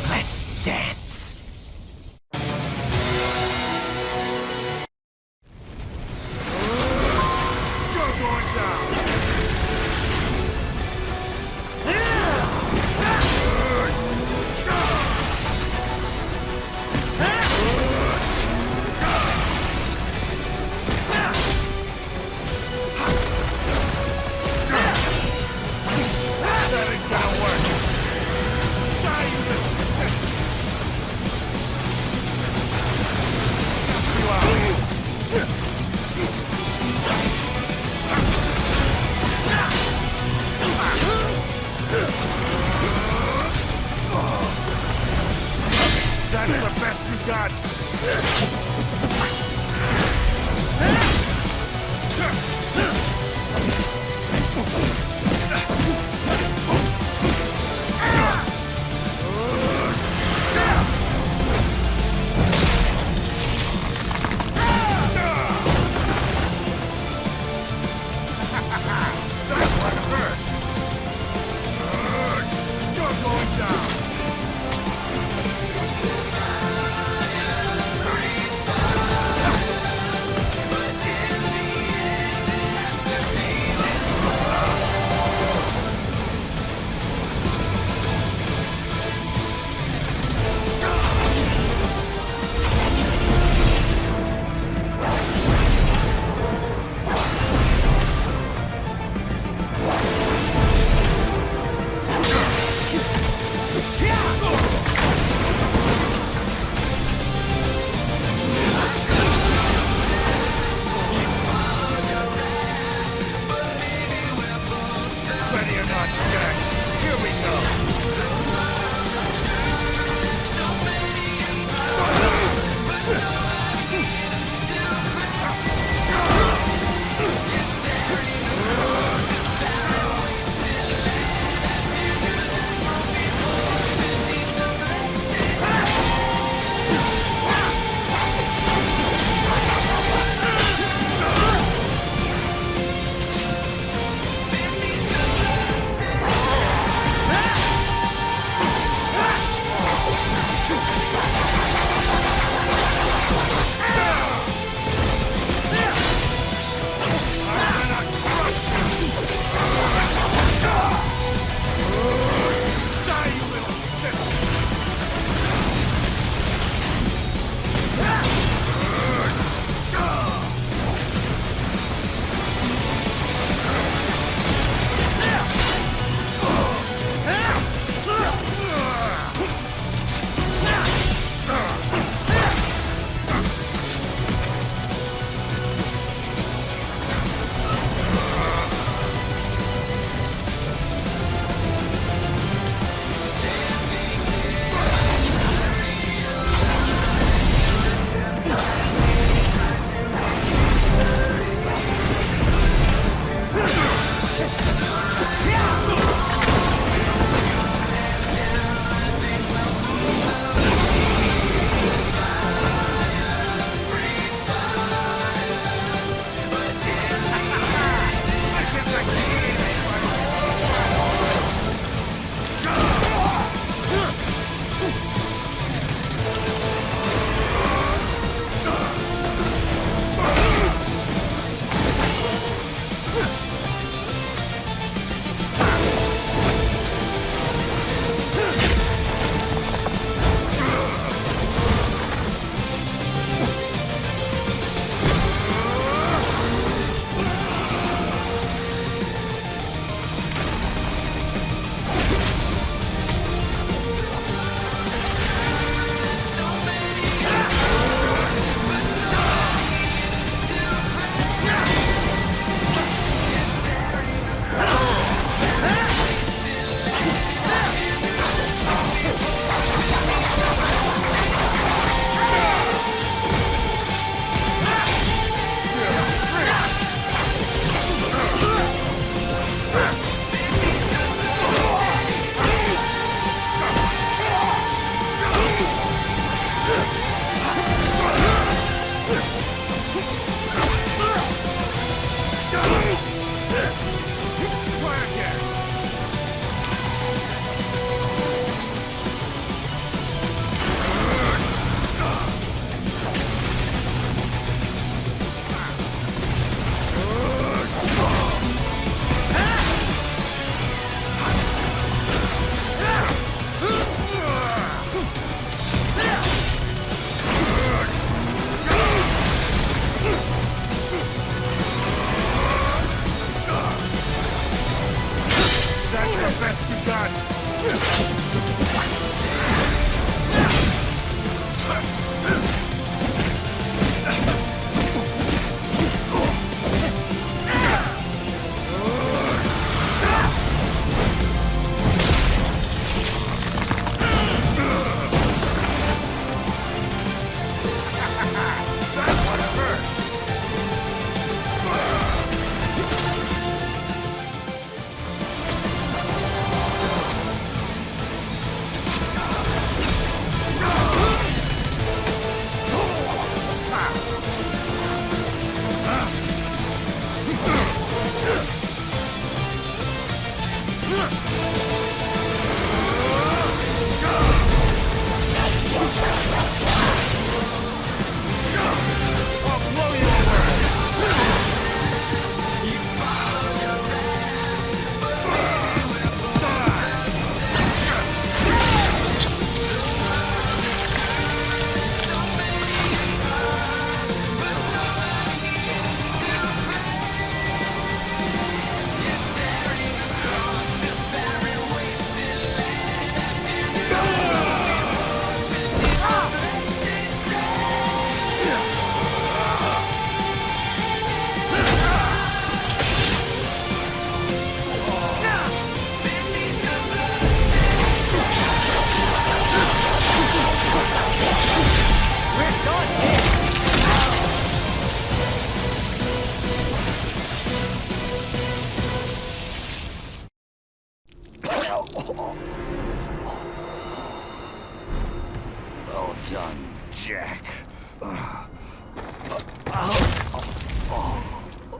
Let's dance.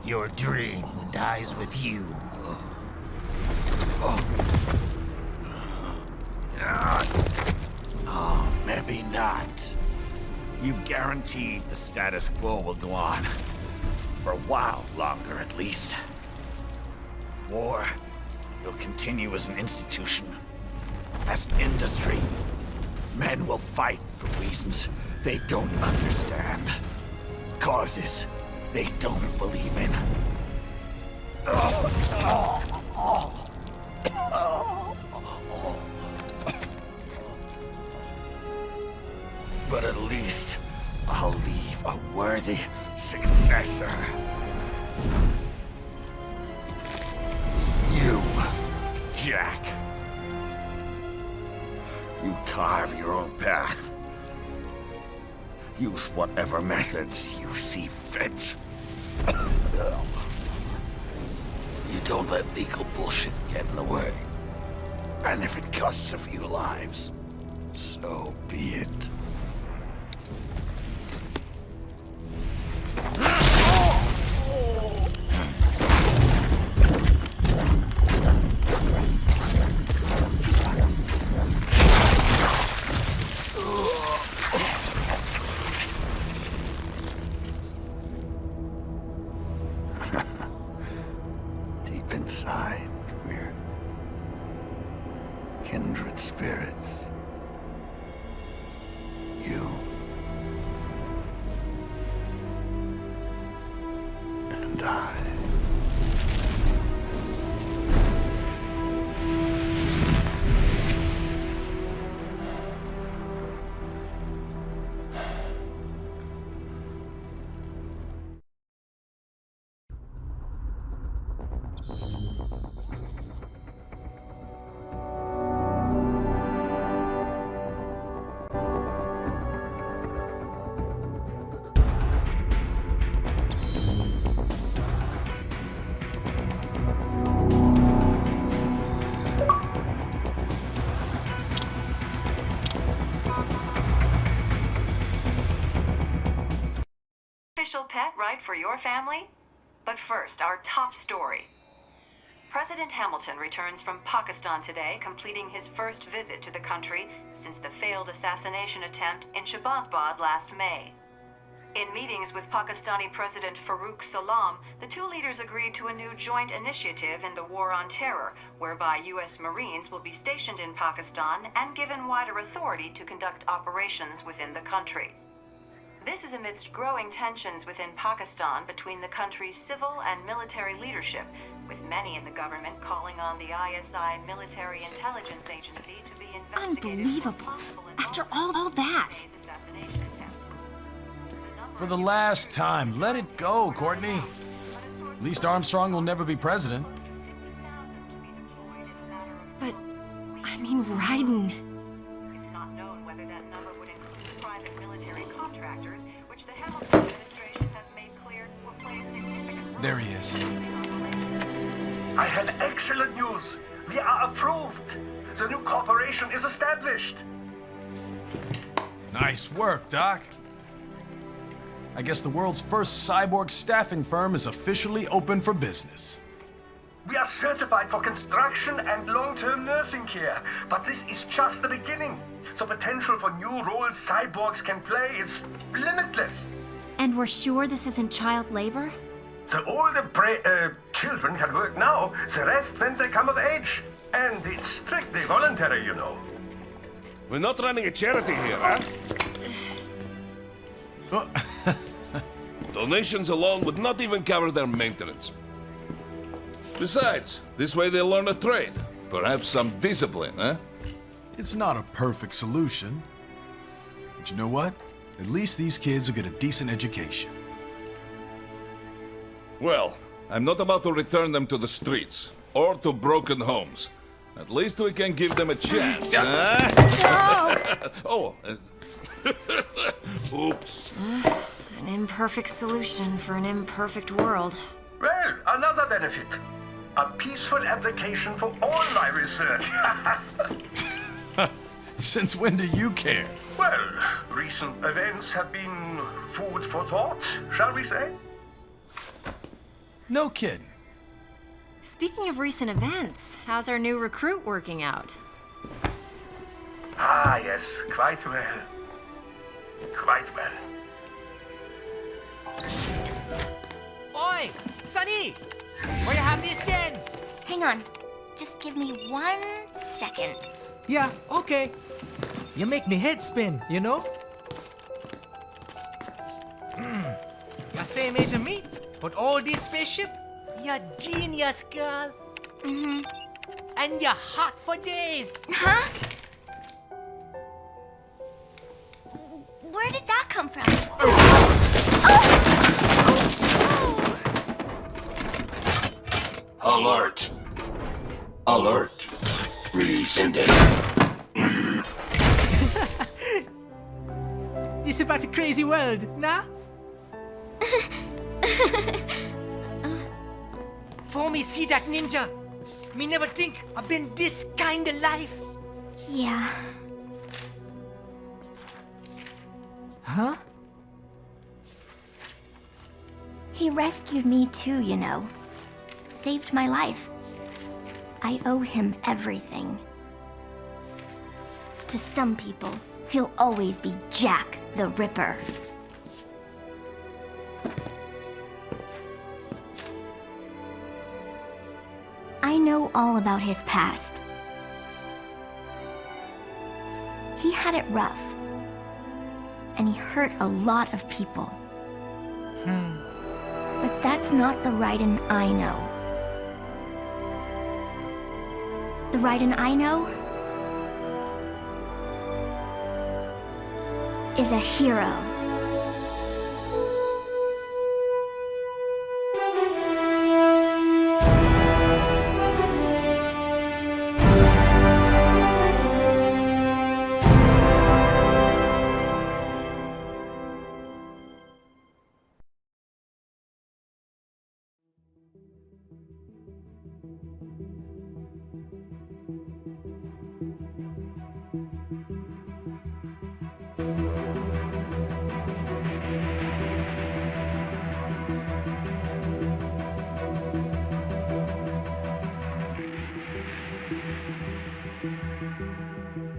Your dream dies with you. Oh, maybe not. You've guaranteed the status quo will go on. For a while longer, at least. War will continue as an institution, as an industry. Men will fight for reasons they don't understand. Causes they don't believe in. But at least I'll leave a worthy successor. You, Jack. You carve your own path. Use whatever methods you see fit. You don't let legal bullshit get in the way. And if it costs a few lives, so be it. Deep inside, we're kindred spirits. You and I. Official pet right for your family? But first, our top story. President Hamilton returns from Pakistan today, completing his first visit to the country since the failed assassination attempt in Shahbazbad last May. In meetings with Pakistani President Farooq Salam, the two leaders agreed to a new joint initiative in the War on Terror, whereby U.S. Marines will be stationed in Pakistan and given wider authority to conduct operations within the country. This is amidst growing tensions within Pakistan between the country's civil and military leadership, with many in the government calling on the ISI Military Intelligence Agency to be investigated. Unbelievable. After all that. For the last time, let it go, Courtney. At least Armstrong will never be president. But, I mean, Raiden. It's not known whether that number would include private military contractors, which the Hamilton administration has made clear will play a significant role. There he is. I have excellent news. We are approved. The new corporation is established. Nice work, Doc. I guess the world's first cyborg staffing firm is officially open for business. We are certified for construction and long-term nursing care, but this is just the beginning. The potential for new roles cyborgs can play is limitless. And we're sure this isn't child labor? The older children can work now, the rest when they come of age. And it's strictly voluntary, you know. We're not running a charity here, huh? Donations alone would not even cover their maintenance. Besides, this way they'll learn a trade. Perhaps some discipline, huh? It's not a perfect solution. But you know what? At least these kids will get a decent education. Well, I'm not about to return them to the streets or to broken homes. At least we can give them a chance, huh? Oh, oops. An imperfect solution for an imperfect world. Well, another benefit. A peaceful application for all my research. Since when do you care? Well, recent events have been food for thought, shall we say? No kidding. Speaking of recent events, how's our new recruit working out? Ah, yes, quite well. Quite well. Oi! Sonny! Where you have this then? Hang on. Just give me 1 second. Yeah, okay. You make me head spin, you know? You're same age as me, but all this spaceship? You're genius, girl. Mm-hmm. And you're hot for days. Huh? Where did that come from? Alert! Alert! Rescinding. This about a crazy world, nah? For me see that ninja, me never think I've been this kind of life. Yeah. Huh? He rescued me too, you know. Saved my life. I owe him everything. To some people, he'll always be Jack the Ripper. I know all about his past. He had it rough. And he hurt a lot of people. But that's not the Raiden I know. The Raiden I know is a hero.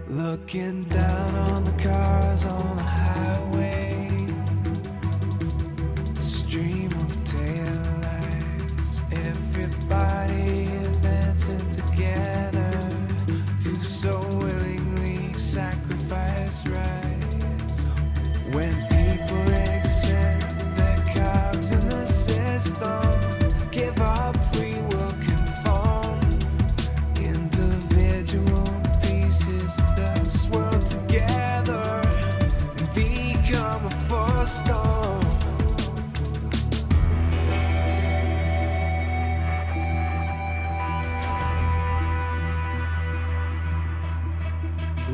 Looking down on the cars on the highway, the stream of taillights, everybody advancing together to so willingly sacrifice rights. When people accept their cogs in the system, give up free will, conform, individual pieces swirl together and become a force storm.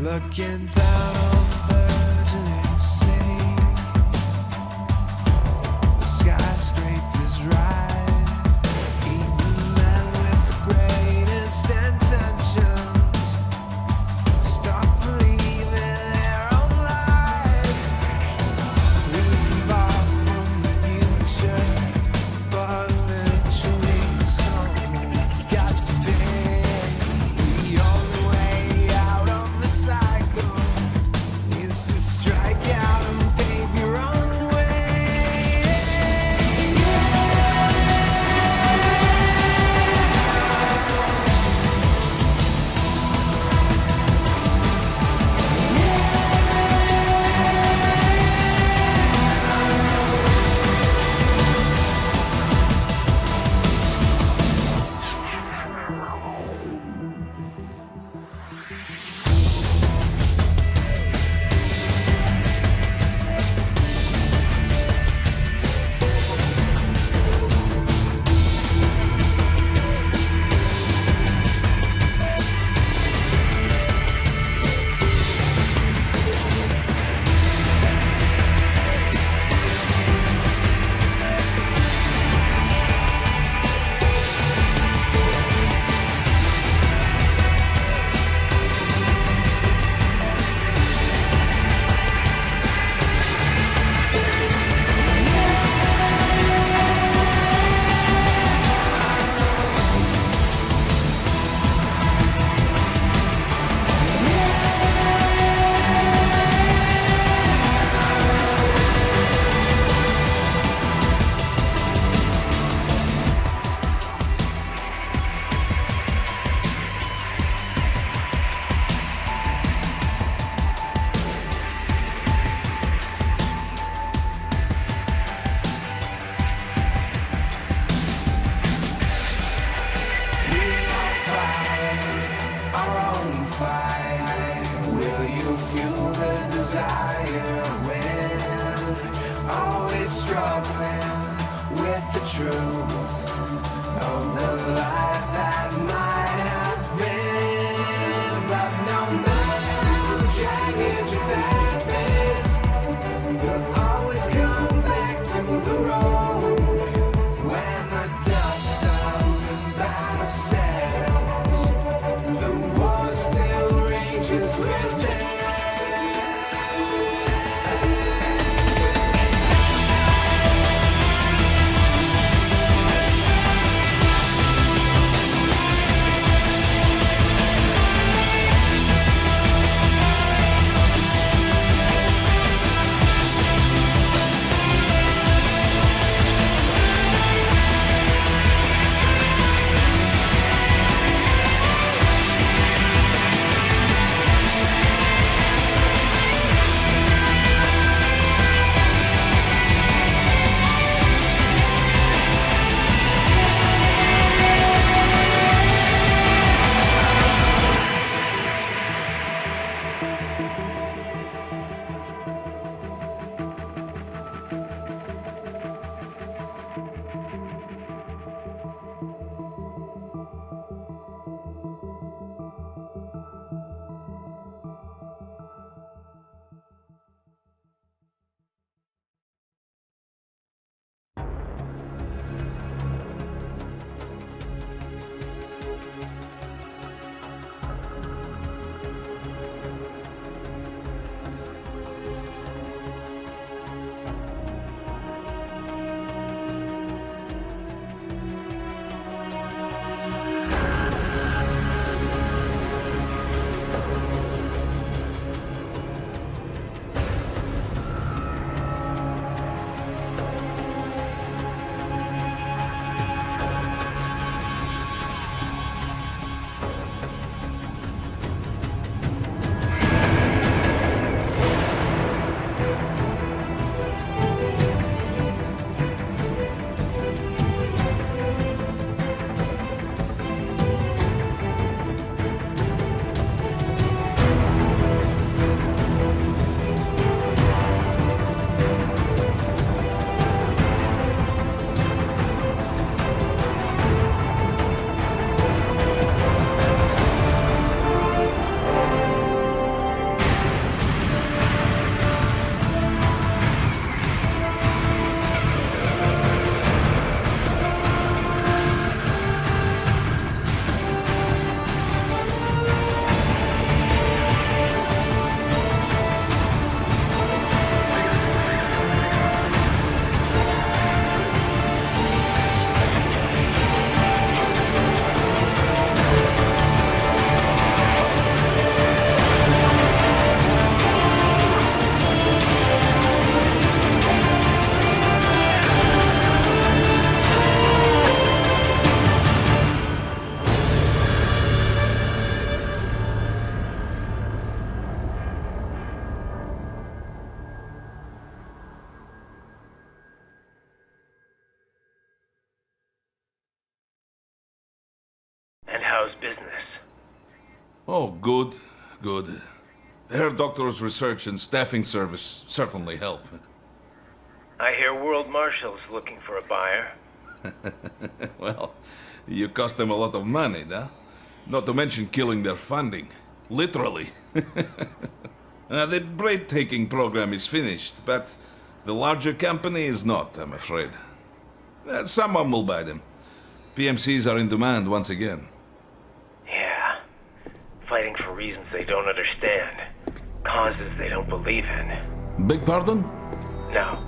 Looking down on the virgin insane, the skyscrapers rise, even men with the greatest intentions stop believing their own lives. We can borrow from the future, but eventually someone's got to pay. The only way out of the cycle the truth of the life that might have been. But no matter how jagged your path is, you'll always come back to the road. When the dust of the battle settles, the war still rages within. How's business? Oh, good, good. Herr Doctor's research and staffing service certainly help. I hear World Marshal's looking for a buyer. Well, you cost them a lot of money, huh? Not to mention killing their funding. Literally. The breathtaking program is finished, but the larger company is not, I'm afraid. Someone will buy them. PMCs are in demand once again. Yeah. Fighting for reasons they don't understand. Causes they don't believe in. Beg pardon? No.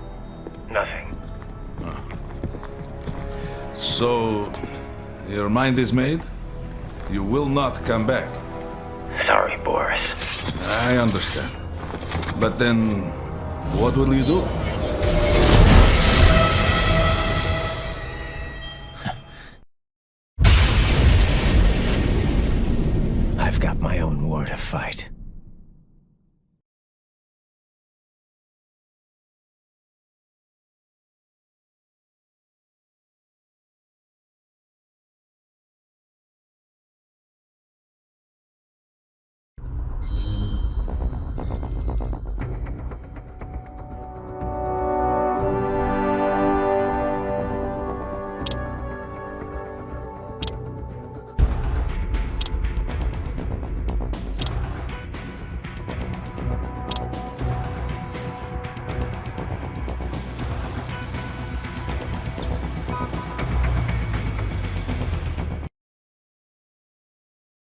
Nothing. So, your mind is made? You will not come back. Sorry, Boris. I understand. But then, what will you do?